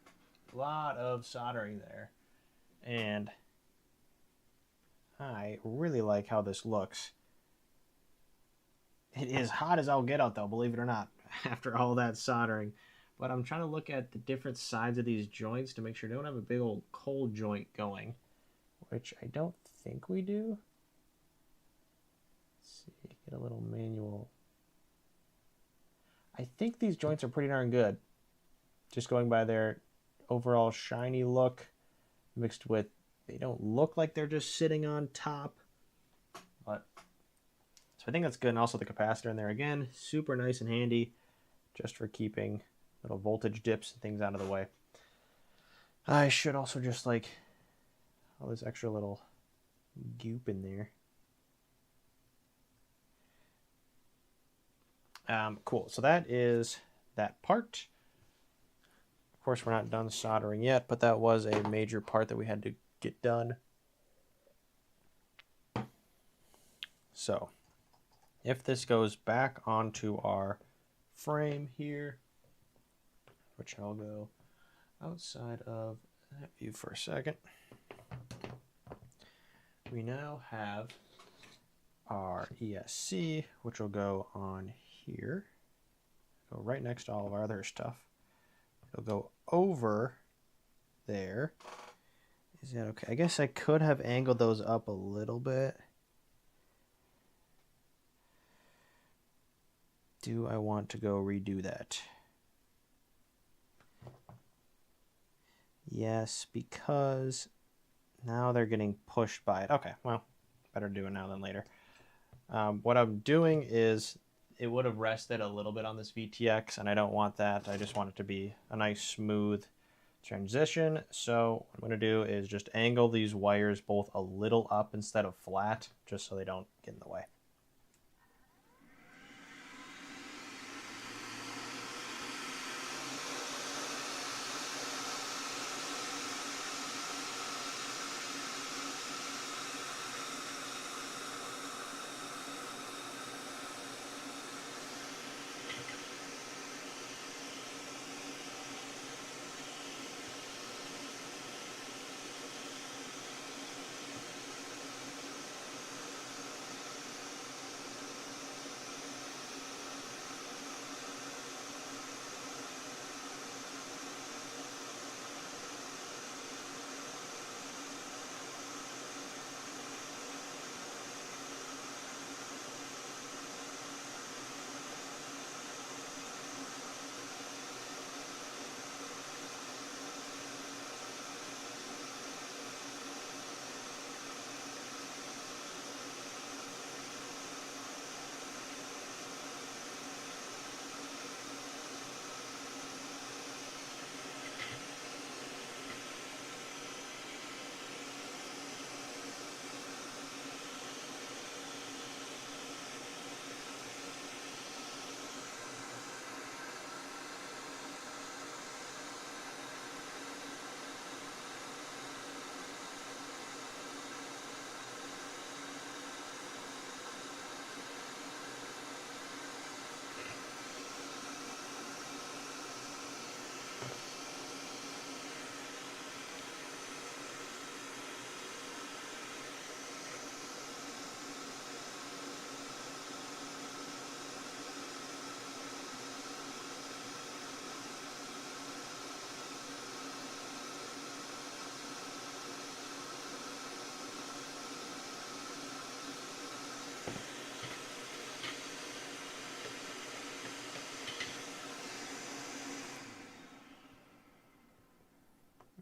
a lot of soldering there, and I really like how this looks. It is hot as I'll get out though, believe it or not, after all that soldering. But I'm trying to look at the different sides of these joints to make sure I don't have a big old cold joint going, which I don't think we do. Let's see, get a little manual. I think these joints are pretty darn good. Just going by their overall shiny look mixed with they don't look like they're just sitting on top. But so I think that's good. And also the capacitor in there again, super nice and handy just for keeping little voltage dips and things out of the way. I should also just like all this extra little goop in there. Cool. So that is that part. Of course, we're not done soldering yet, but that was a major part that we had to get done. So if this goes back onto our frame here, which I'll go outside of that view for a second, we now have our ESC, which will go on here, go right next to all of our other stuff. It'll go over there. Is that okay? I guess I could have angled those up a little bit. Do I want to go redo that? Yes, because now they're getting pushed by it. Okay, well, better do it now than later. What I'm doing is it would have rested a little bit on this VTX, and I don't want that. I just want it to be a nice smooth transition. So what I'm going to do is just angle these wires both a little up instead of flat, just so they don't get in the way.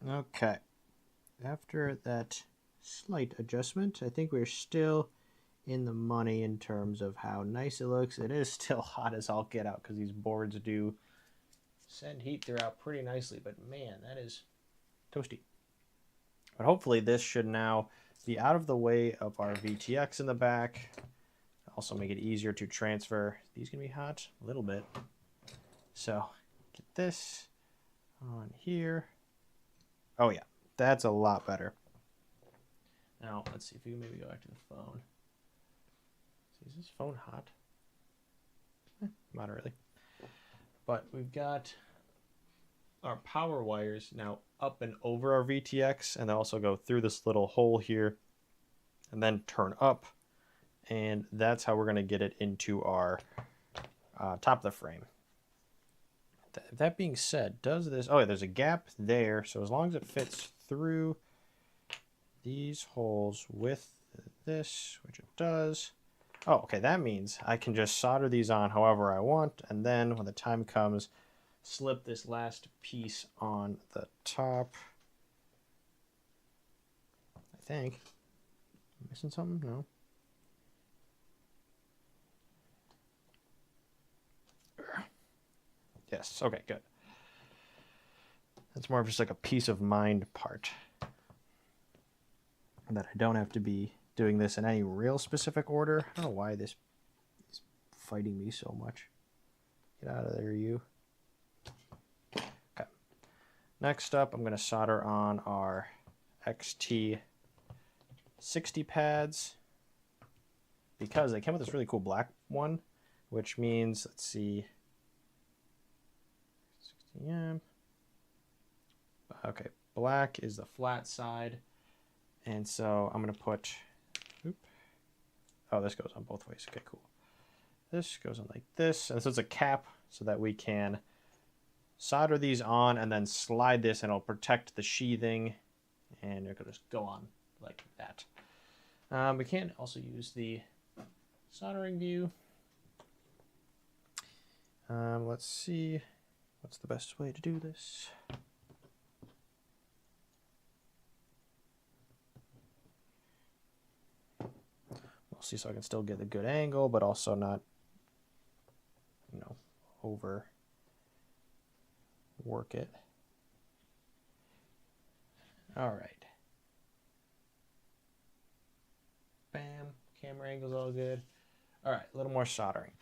Okay, after that slight adjustment, I think we're still in the money in terms of how nice it looks. It is still hot as all get out because these boards do send heat throughout pretty nicely, but man, that is toasty. But hopefully this should now be out of the way of our VTX in the back. Also make it easier to transfer. These gonna be hot? A little bit. So get this on here. Oh yeah, that's a lot better. Now let's see if we can maybe go back to the phone. Is this phone hot? Moderately. But we've got our power wires now up and over our VTX, and they also go through this little hole here and then turn up, and that's how we're going to get it into our top of the frame. That being said, does this... Oh, yeah, there's a gap there, so as long as it fits through these holes with this, which it does... Oh, okay, that means I can just solder these on however I want, and then when the time comes, slip this last piece on the top. I think. Am I missing something? No. Yes, okay, good. That's more of just like a peace of mind part. That I don't have to be doing this in any real specific order. I don't know why this is fighting me so much. Get out of there, you. Okay. Next up, I'm going to solder on our XT60 pads, because they came with this really cool black one, which means, let's see, 60 amp. Okay, black is the flat side, and so I'm going to put, oh, this goes on both ways. Okay, cool. This goes on like this, and so it's a cap so that we can solder these on and then slide this, and it'll protect the sheathing, and it'll just go on like that. We can also use the soldering view. Let's see, what's the best way to do this? Mostly so I can still get a good angle, but also not, you know, over work it. All right. Bam, camera angle's all good. All right, a little more soldering.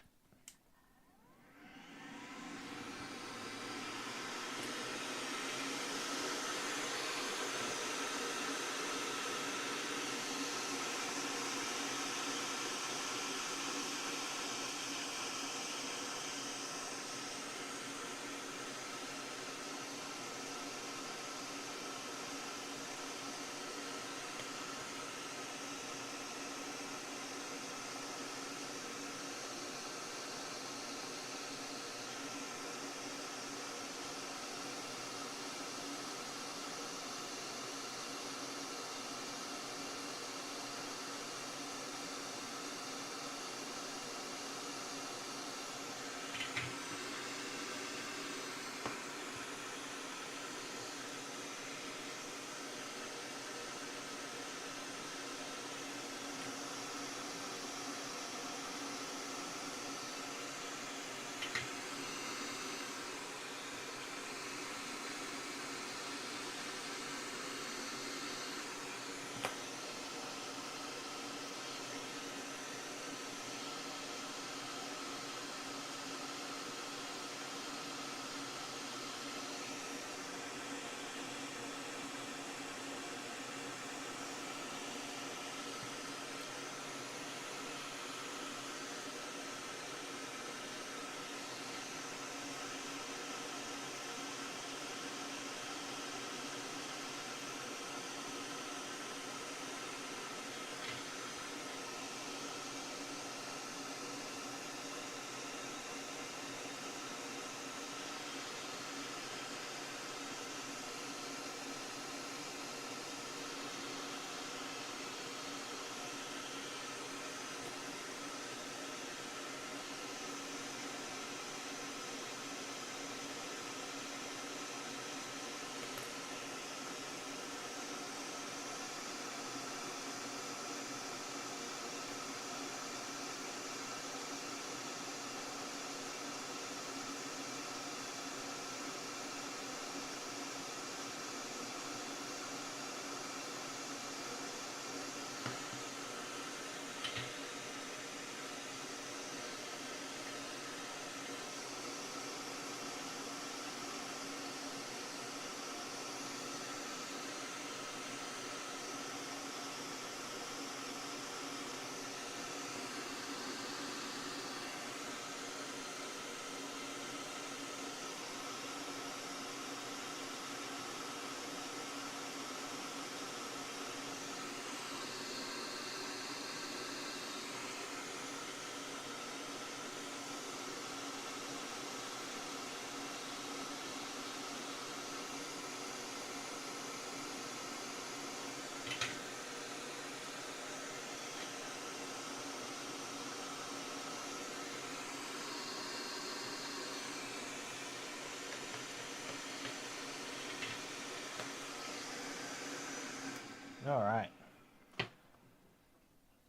All right.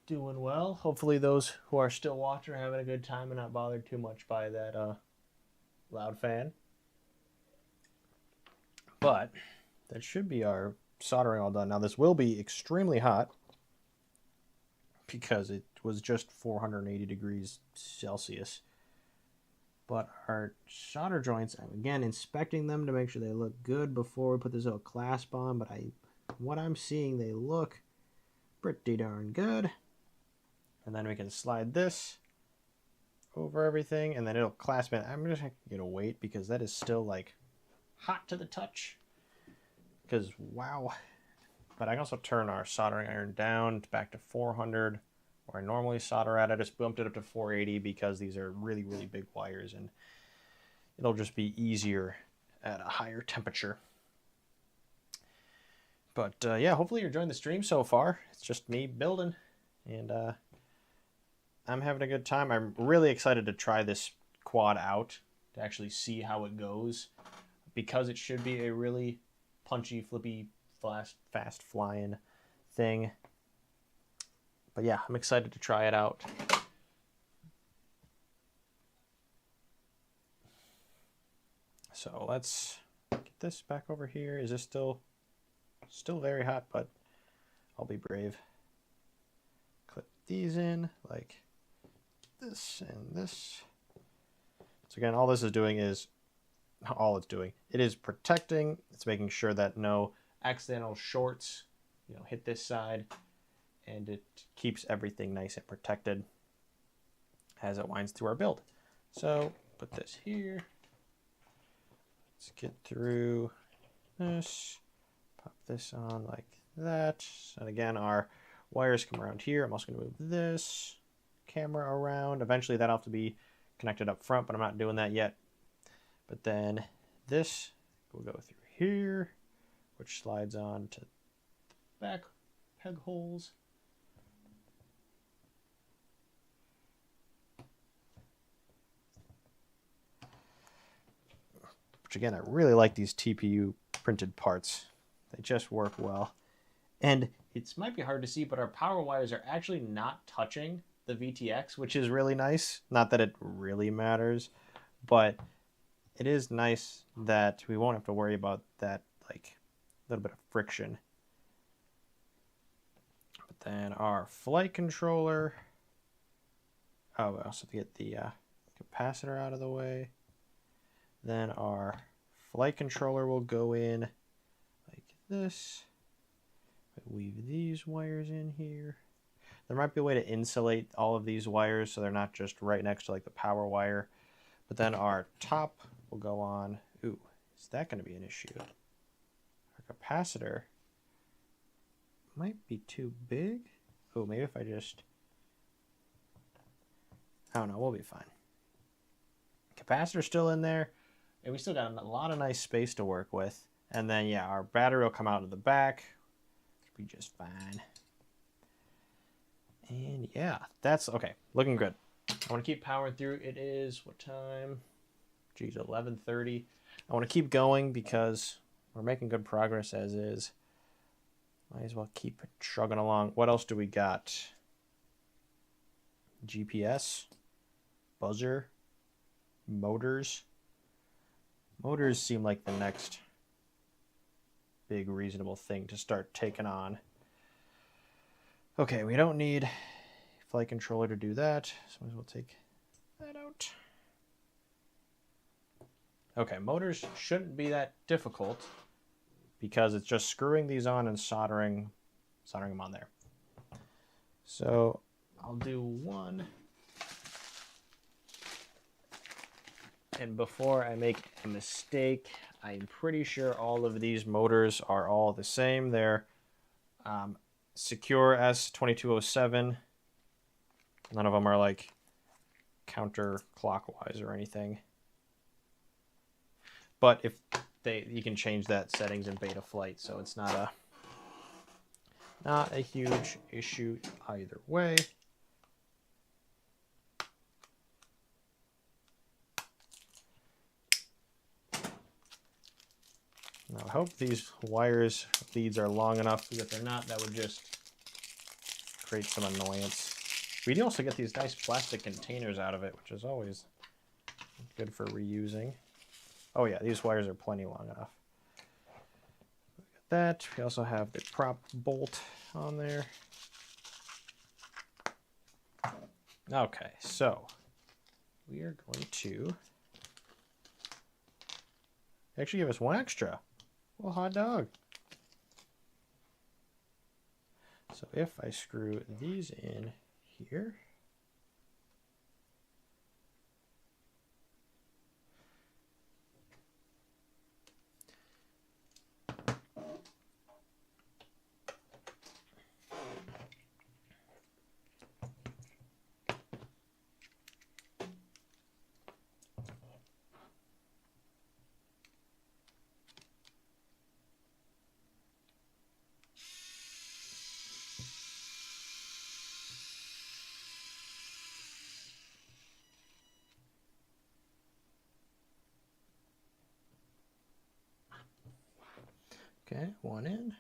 Doing well. Hopefully those who are still watching are having a good time and not bothered too much by that loud fan. But that should be our soldering all done. Now this will be extremely hot because it was just 480 degrees Celsius. But our solder joints, I'm again inspecting them to make sure they look good before we put this little clasp on, but what I'm seeing, they look pretty darn good. And then we can slide this over everything and then it'll clasp in. I'm just gonna wait because that is still like hot to the touch. Because wow. But I can also turn our soldering iron down back to 400 where I normally solder at. I just bumped it up to 480 because these are really, really big wires and it'll just be easier at a higher temperature. But yeah, hopefully you're enjoying the stream so far. It's just me building and I'm having a good time. I'm really excited to try this quad out to actually see how it goes because it should be a really punchy, flippy, fast flying thing. But yeah, I'm excited to try it out. So let's get this back over here. Is this still very hot, but I'll be brave. Clip these in like this and this. So again, all this is doing is, all it's doing, it is protecting. It's making sure that no accidental shorts, hit this side, and it keeps everything nice and protected as it winds through our build. So put this here. Let's get through this. Pop this on like that. And again, our wires come around here. I'm also going to move this camera around. Eventually that'll have to be connected up front, but I'm not doing that yet. But then this will go through here, which slides on to the back peg holes. Which again, I really like these TPU printed parts. They just work well. And it might be hard to see, but our power wires are actually not touching the VTX, which is really nice. Not that it really matters, but it is nice that we won't have to worry about that, like, little bit of friction. But then our flight controller. Oh, we also have to get the capacitor out of the way. Then our flight controller will go in like this. Weave these wires in here. There might be a way to insulate all of these wires so they're not just right next to like the power wire. But then our top will go on. Ooh, is that going to be an issue? Our capacitor might be too big. Oh, maybe if I just... I don't know, we'll be fine. Capacitor's still in there. And we still got a lot of nice space to work with. And then, yeah, our battery will come out of the back. It'll be just fine. And yeah, that's okay. Looking good. I want to keep powering through. It is, what time? Geez, 11:30. I want to keep going because we're making good progress as is. Might as well keep trugging along. What else do we got? GPS, buzzer, motors. Motors seem like the next big reasonable thing to start taking on. Okay, we don't need flight controller to do that, so might as well take that out. Okay, motors shouldn't be that difficult because it's just screwing these on and soldering them on there. So I'll do one. And before I make a mistake, I'm pretty sure all of these motors are all the same. They're Sequre S2207. None of them are like counterclockwise or anything. But if you can change that settings in beta flight, so it's not a huge issue either way. Now, I hope these wires leads are long enough, because if they're not, that would just create some annoyance. We do also get these nice plastic containers out of it, which is always good for reusing. Oh yeah, these wires are plenty long enough. That. We also have the prop bolt on there. Okay, so we are going to actually give us one extra. Well, hot dog. So if I screw these in here, okay, one in.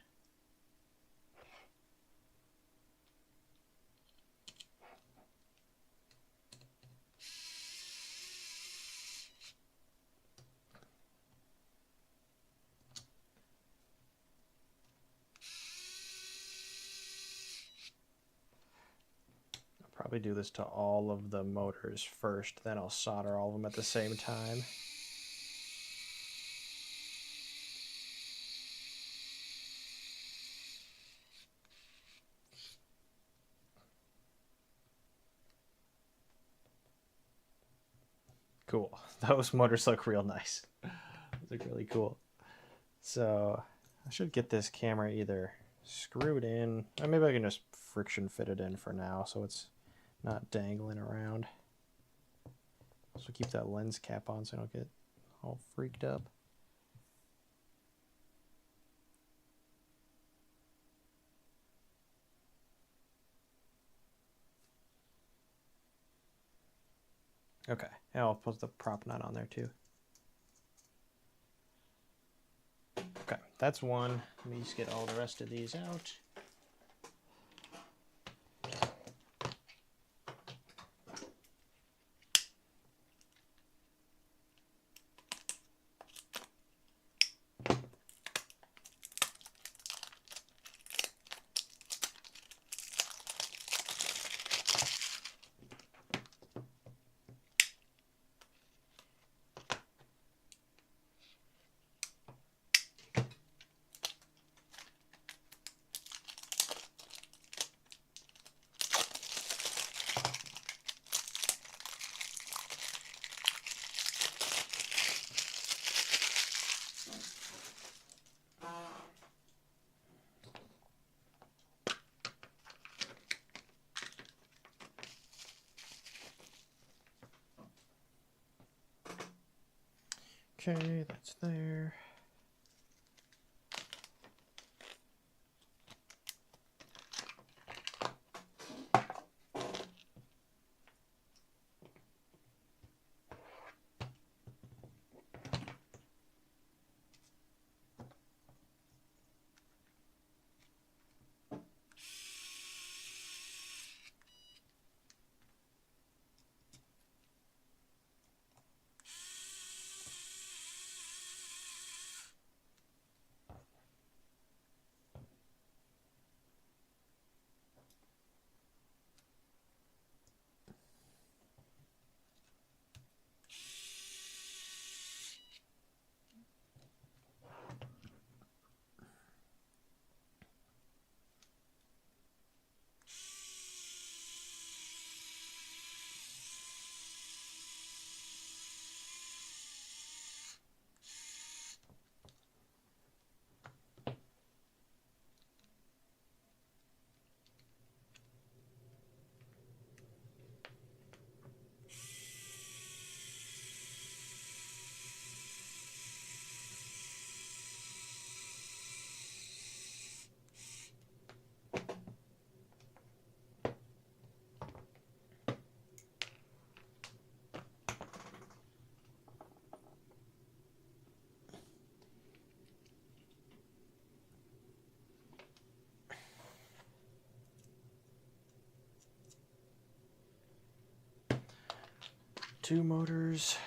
I'll probably do this to all of the motors first, then I'll solder all of them at the same time. Cool. Those motors look real nice. Those look really cool. So I should get this camera either screwed in, or maybe I can just friction fit it in for now so it's not dangling around. Also keep that lens cap on so I don't get all freaked up. Okay, and I'll put the prop nut on there too. Okay, that's one. Let me just get all the rest of these out. Okay, that's there. 2 motors.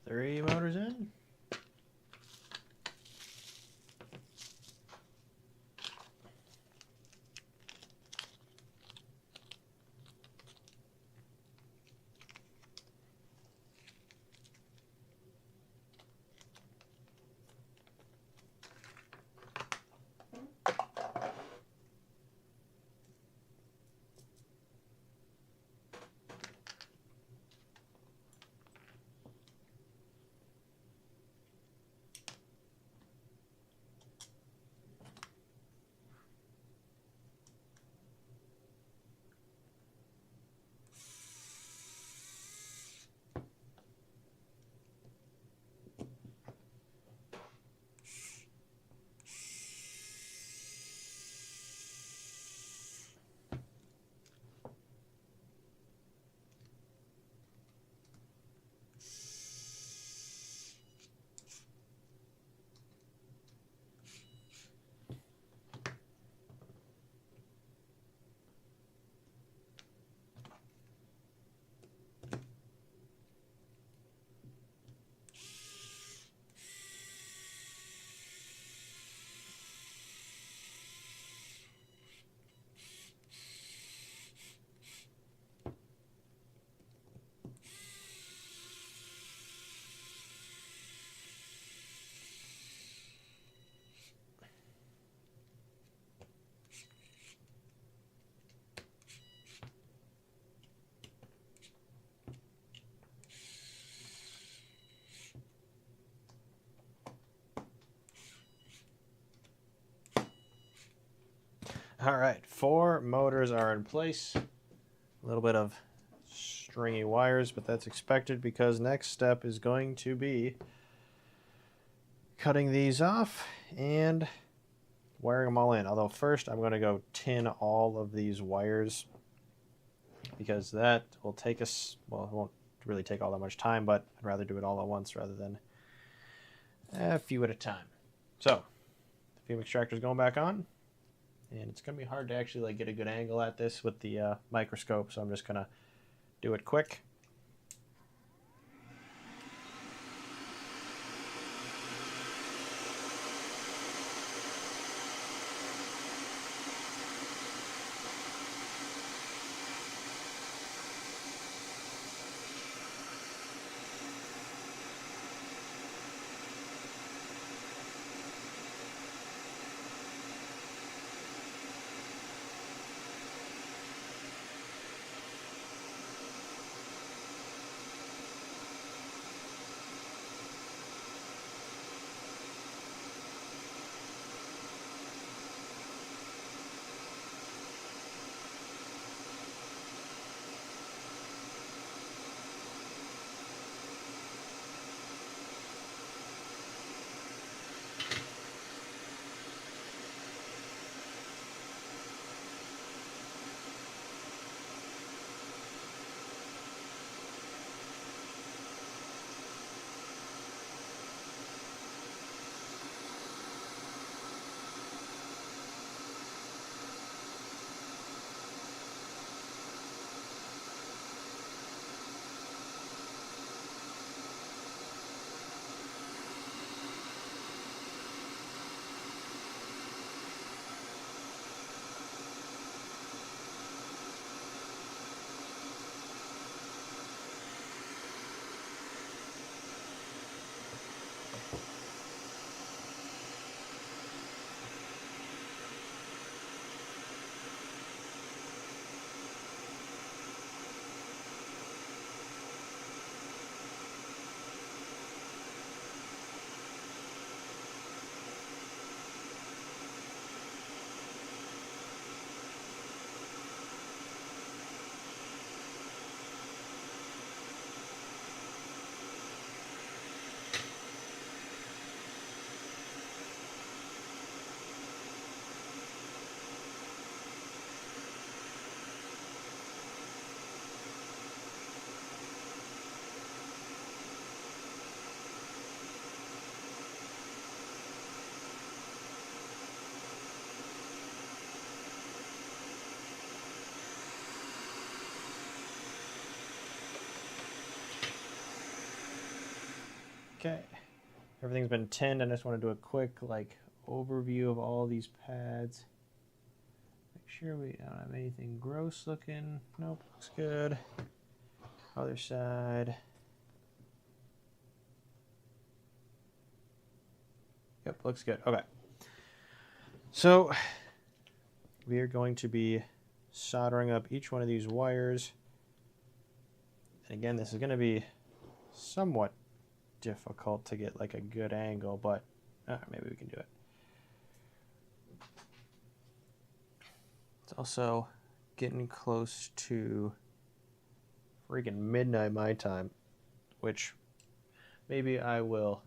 Three motors in. All right, 4 motors are in place. A little bit of stringy wires, but that's expected because next step is going to be cutting these off and wiring them all in. Although first I'm going to go tin all of these wires because that will take us, well, it won't really take all that much time, but I'd rather do it all at once rather than a few at a time. So the fume extractor is going back on. And it's going to be hard to actually like get a good angle at this with the microscope, so I'm just going to do it quick. Okay, everything's been tinned. I just want to do a quick like overview of all these pads. Make sure we don't have anything gross looking. Nope, looks good. Other side. Yep, looks good. Okay. So we are going to be soldering up each one of these wires. And again, this is going to be somewhat difficult to get like a good angle, but maybe we can do it. It's also getting close to freaking midnight my time, which maybe I will,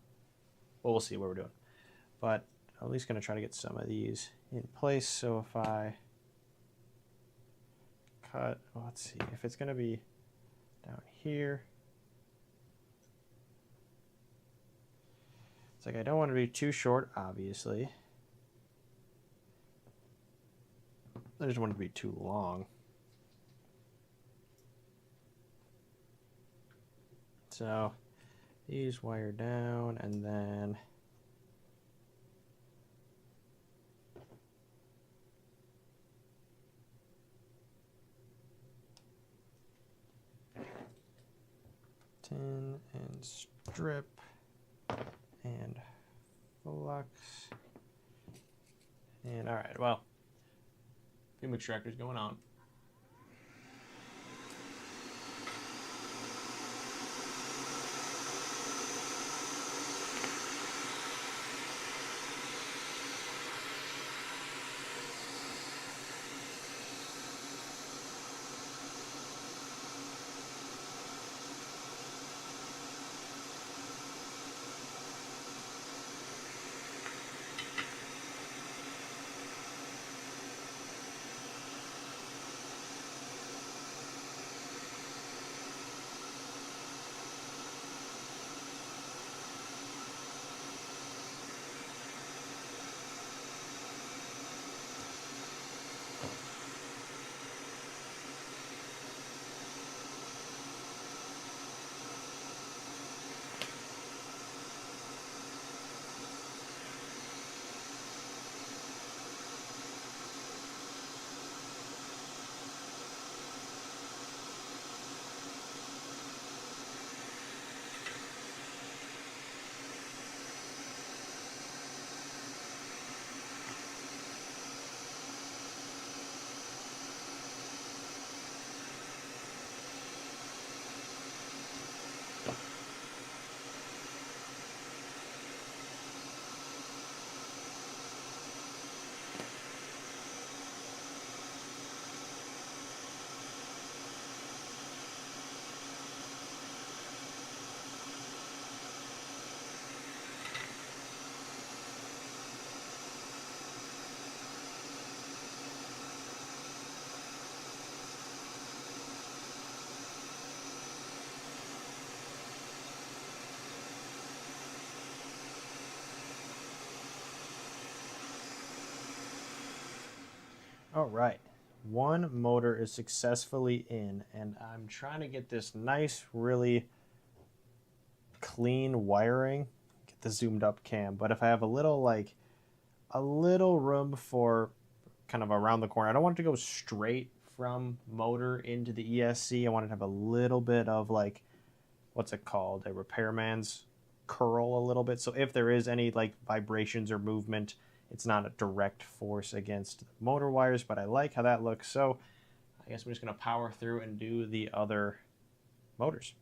well, we'll see what we're doing. But I'm at least going to try to get some of these in place. So if I cut, well, let's see, if it's going to be down here, it's like I don't want to be too short, obviously. I just want it to be too long. So these wire down, and then tin and strip and flux. And all right, well, beam extractor's going on. All right, one motor is successfully in, and I'm trying to get this nice, really clean wiring. Get the zoomed up cam, but if I have a little room for kind of around the corner, I don't want it to go straight from motor into the ESC. I want it to have a little bit of like, what's it called? A repairman's curl a little bit. So if there is any like vibrations or movement, it's not a direct force against the motor wires, but I like how that looks. So I guess we're just going to power through and do the other motors.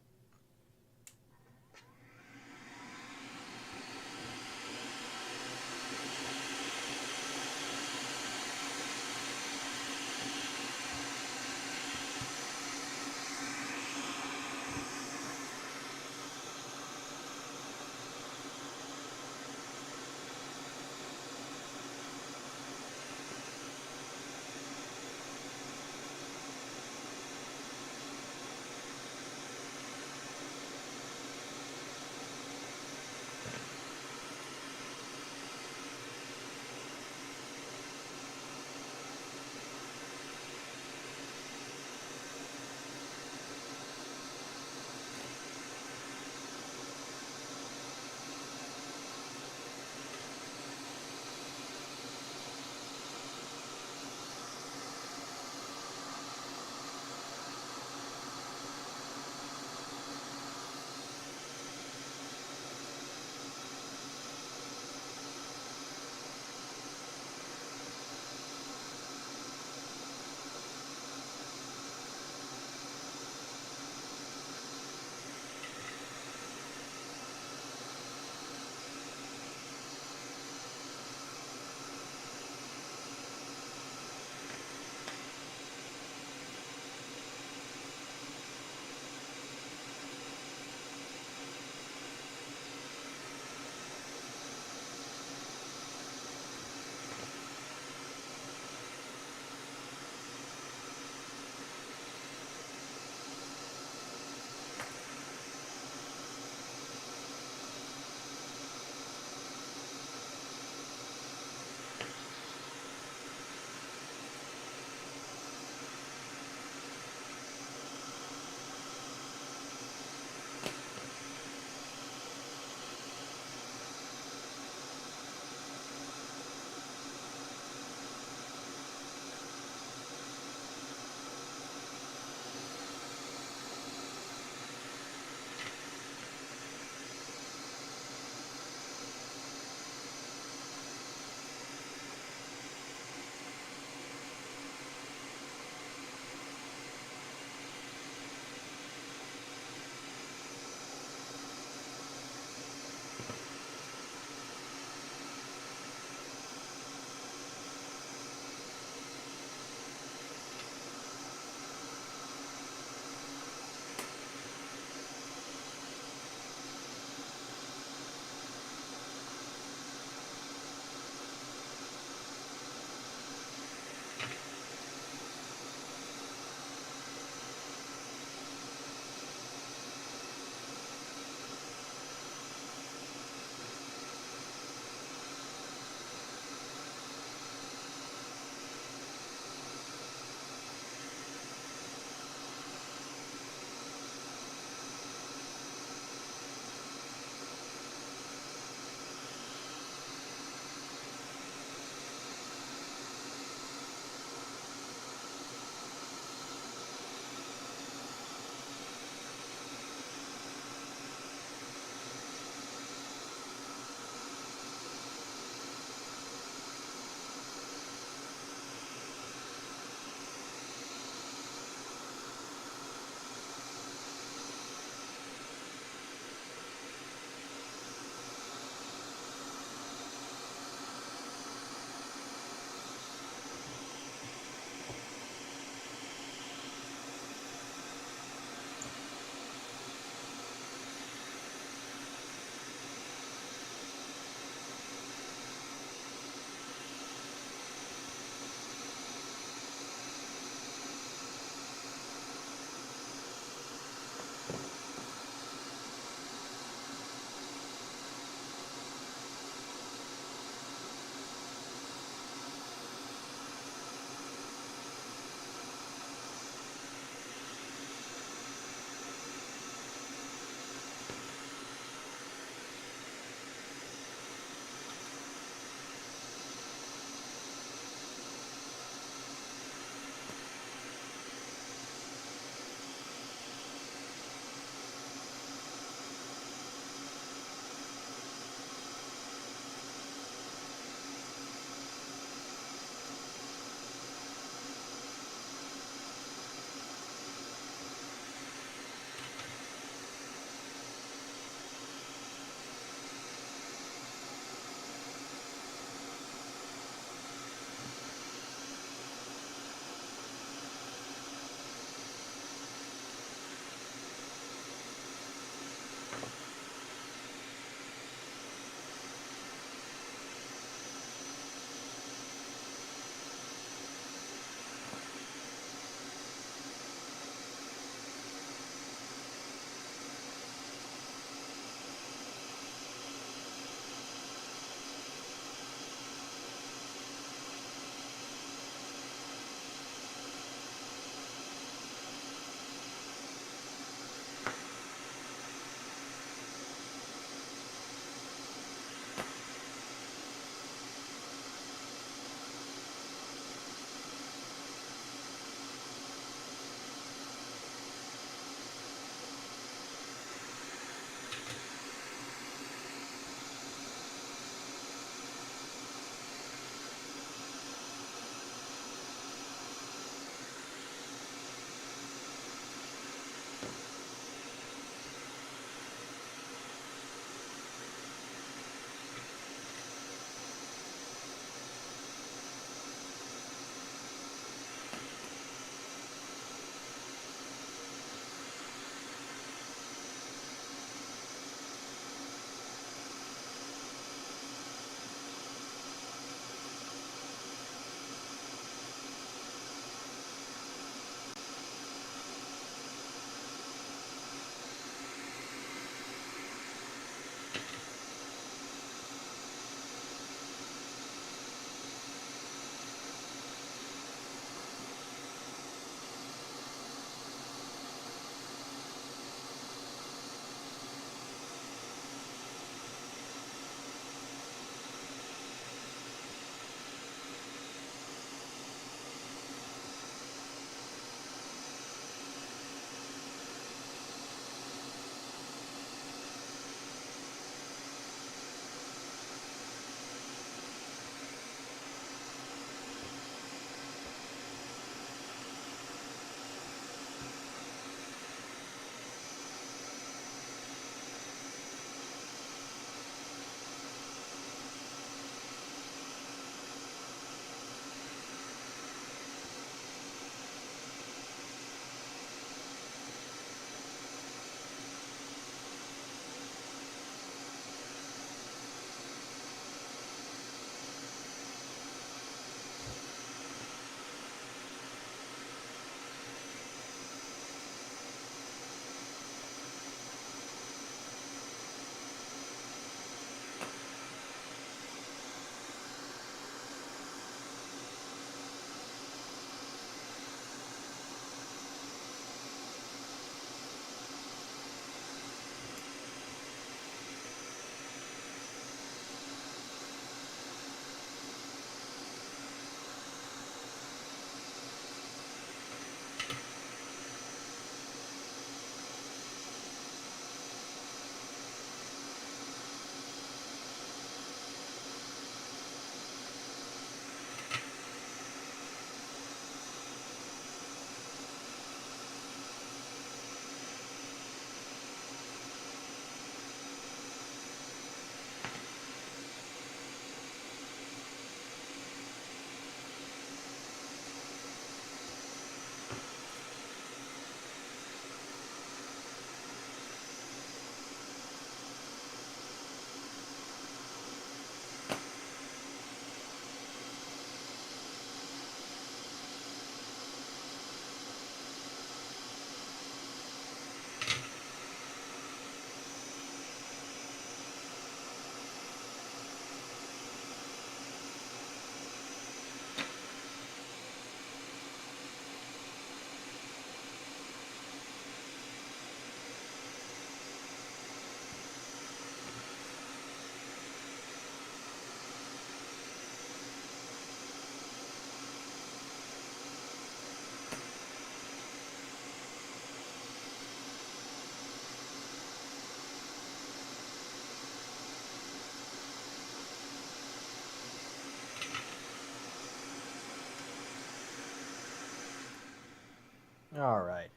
All right.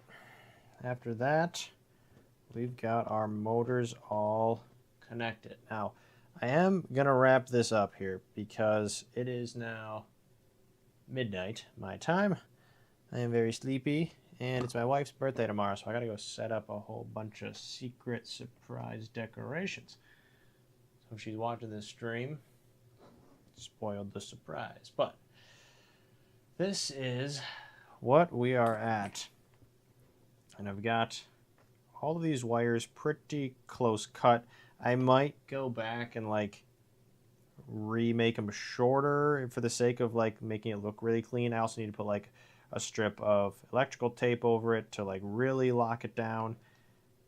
After that, we've got our motors all connected. Now, I am going to wrap this up here because it is now midnight my time. I am very sleepy, and it's my wife's birthday tomorrow, so I got to go set up a whole bunch of secret surprise decorations. So if she's watching this stream, spoiled the surprise. But this is what we are at. And I've got all of these wires pretty close cut. I might go back and like remake them shorter for the sake of like making it look really clean. I also need to put like a strip of electrical tape over it to like really lock it down.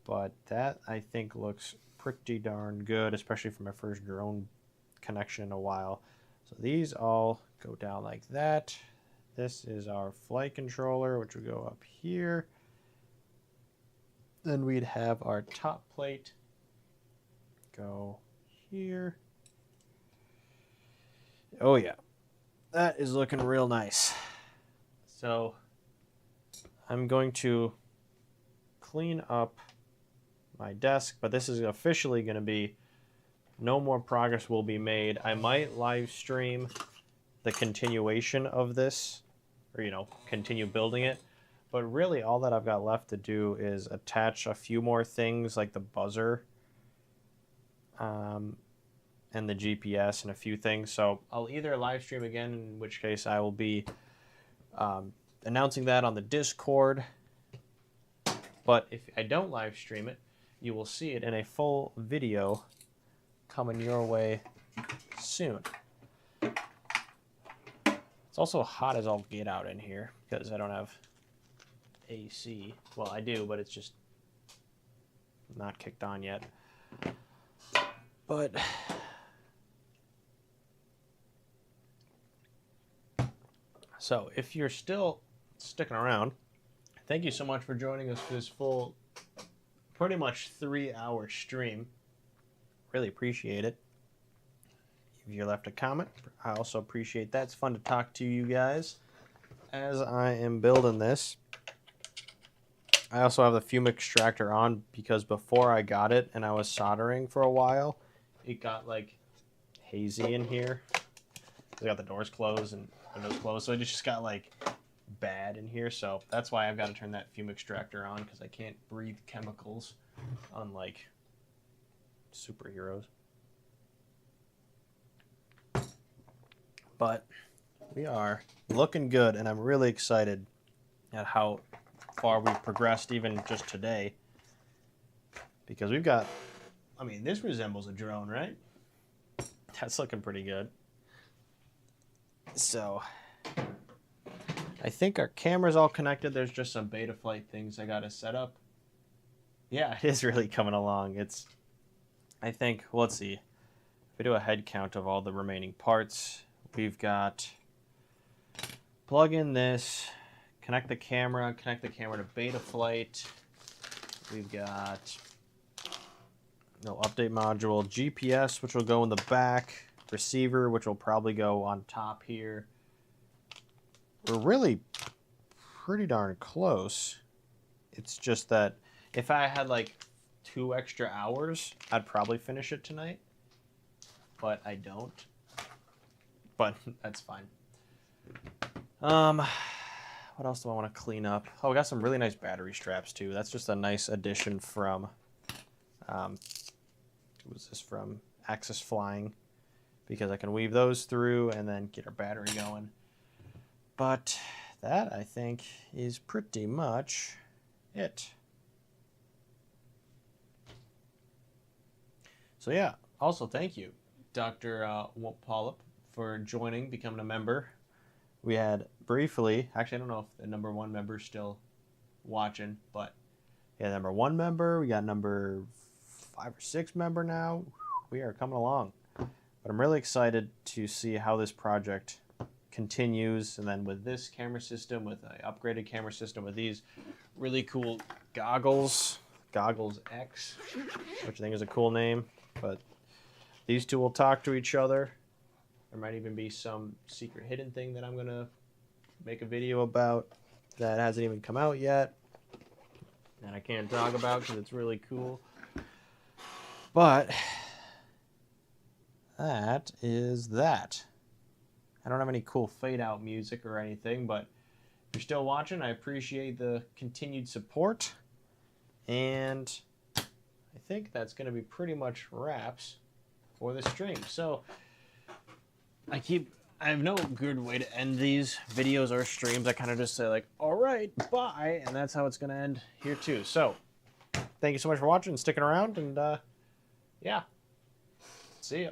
But that I think looks pretty darn good, especially for my first drone connection in a while. So these all go down like that. This is our flight controller, which will go up here. Then we'd have our top plate go here. Oh yeah, that is looking real nice. So I'm going to clean up my desk, but this is officially going to be no more progress will be made. I might live stream the continuation of this, or continue building it. But really all that I've got left to do is attach a few more things like the buzzer and the GPS and a few things. So I'll either live stream again, in which case I will be announcing that on the Discord. But if I don't live stream it, you will see it in a full video coming your way soon. It's also hot as all get out in here because I don't have AC. Well, I do, but it's just not kicked on yet. But so if you're still sticking around, thank you so much for joining us for this full, pretty much 3-hour stream. Really appreciate it. If you left a comment, I also appreciate that. It's fun to talk to you guys as I am building this. I also have the fume extractor on because before I got it and I was soldering for a while, it got like hazy in here. I got the doors closed and windows closed, so it just got like bad in here. So that's why I've got to turn that fume extractor on, because I can't breathe chemicals unlike superheroes. But we are looking good, and I'm really excited at how far we've progressed even just today, because we've got, I mean, this resembles a drone, right? That's looking pretty good. So I think our camera's all connected. There's just some beta flight things I gotta set up. Yeah, it is really coming along. It's, I think, well, let's see, if we do a head count of all the remaining parts, we've got plug in this, connect the camera to beta flight. We've got no update module, GPS, which will go in the back, receiver, which will probably go on top here. We're really pretty darn close. It's just that if I had like 2 extra hours, I'd probably finish it tonight, but I don't. But that's fine. What else do I want to clean up? Oh, we got some really nice battery straps too. That's just a nice addition from, who was this from? Axis Flying, because I can weave those through and then get our battery going. But that, I think, is pretty much it. So yeah, also thank you, Dr. Polyp, for joining, becoming a member. We had briefly, actually I don't know if the number 1 member is still watching, but yeah, number 1 member, we got number 5 or 6 member now. We are coming along. But I'm really excited to see how this project continues, and then with this camera system, with an upgraded camera system, with these really cool goggles, Goggles X, which I think is a cool name, but these two will talk to each other. There might even be some secret hidden thing that I'm gonna make a video about. that hasn't even come out yet, that I can't talk about because it's really cool. But that is that. I don't have any cool fade out music or anything, but if you're still watching, I appreciate the continued support. And I think that's going to be pretty much wraps for the stream. So I have no good way to end these videos or streams. I kind of just say like, all right, bye. And that's how it's going to end here too. So thank you so much for watching and sticking around. And yeah, see ya.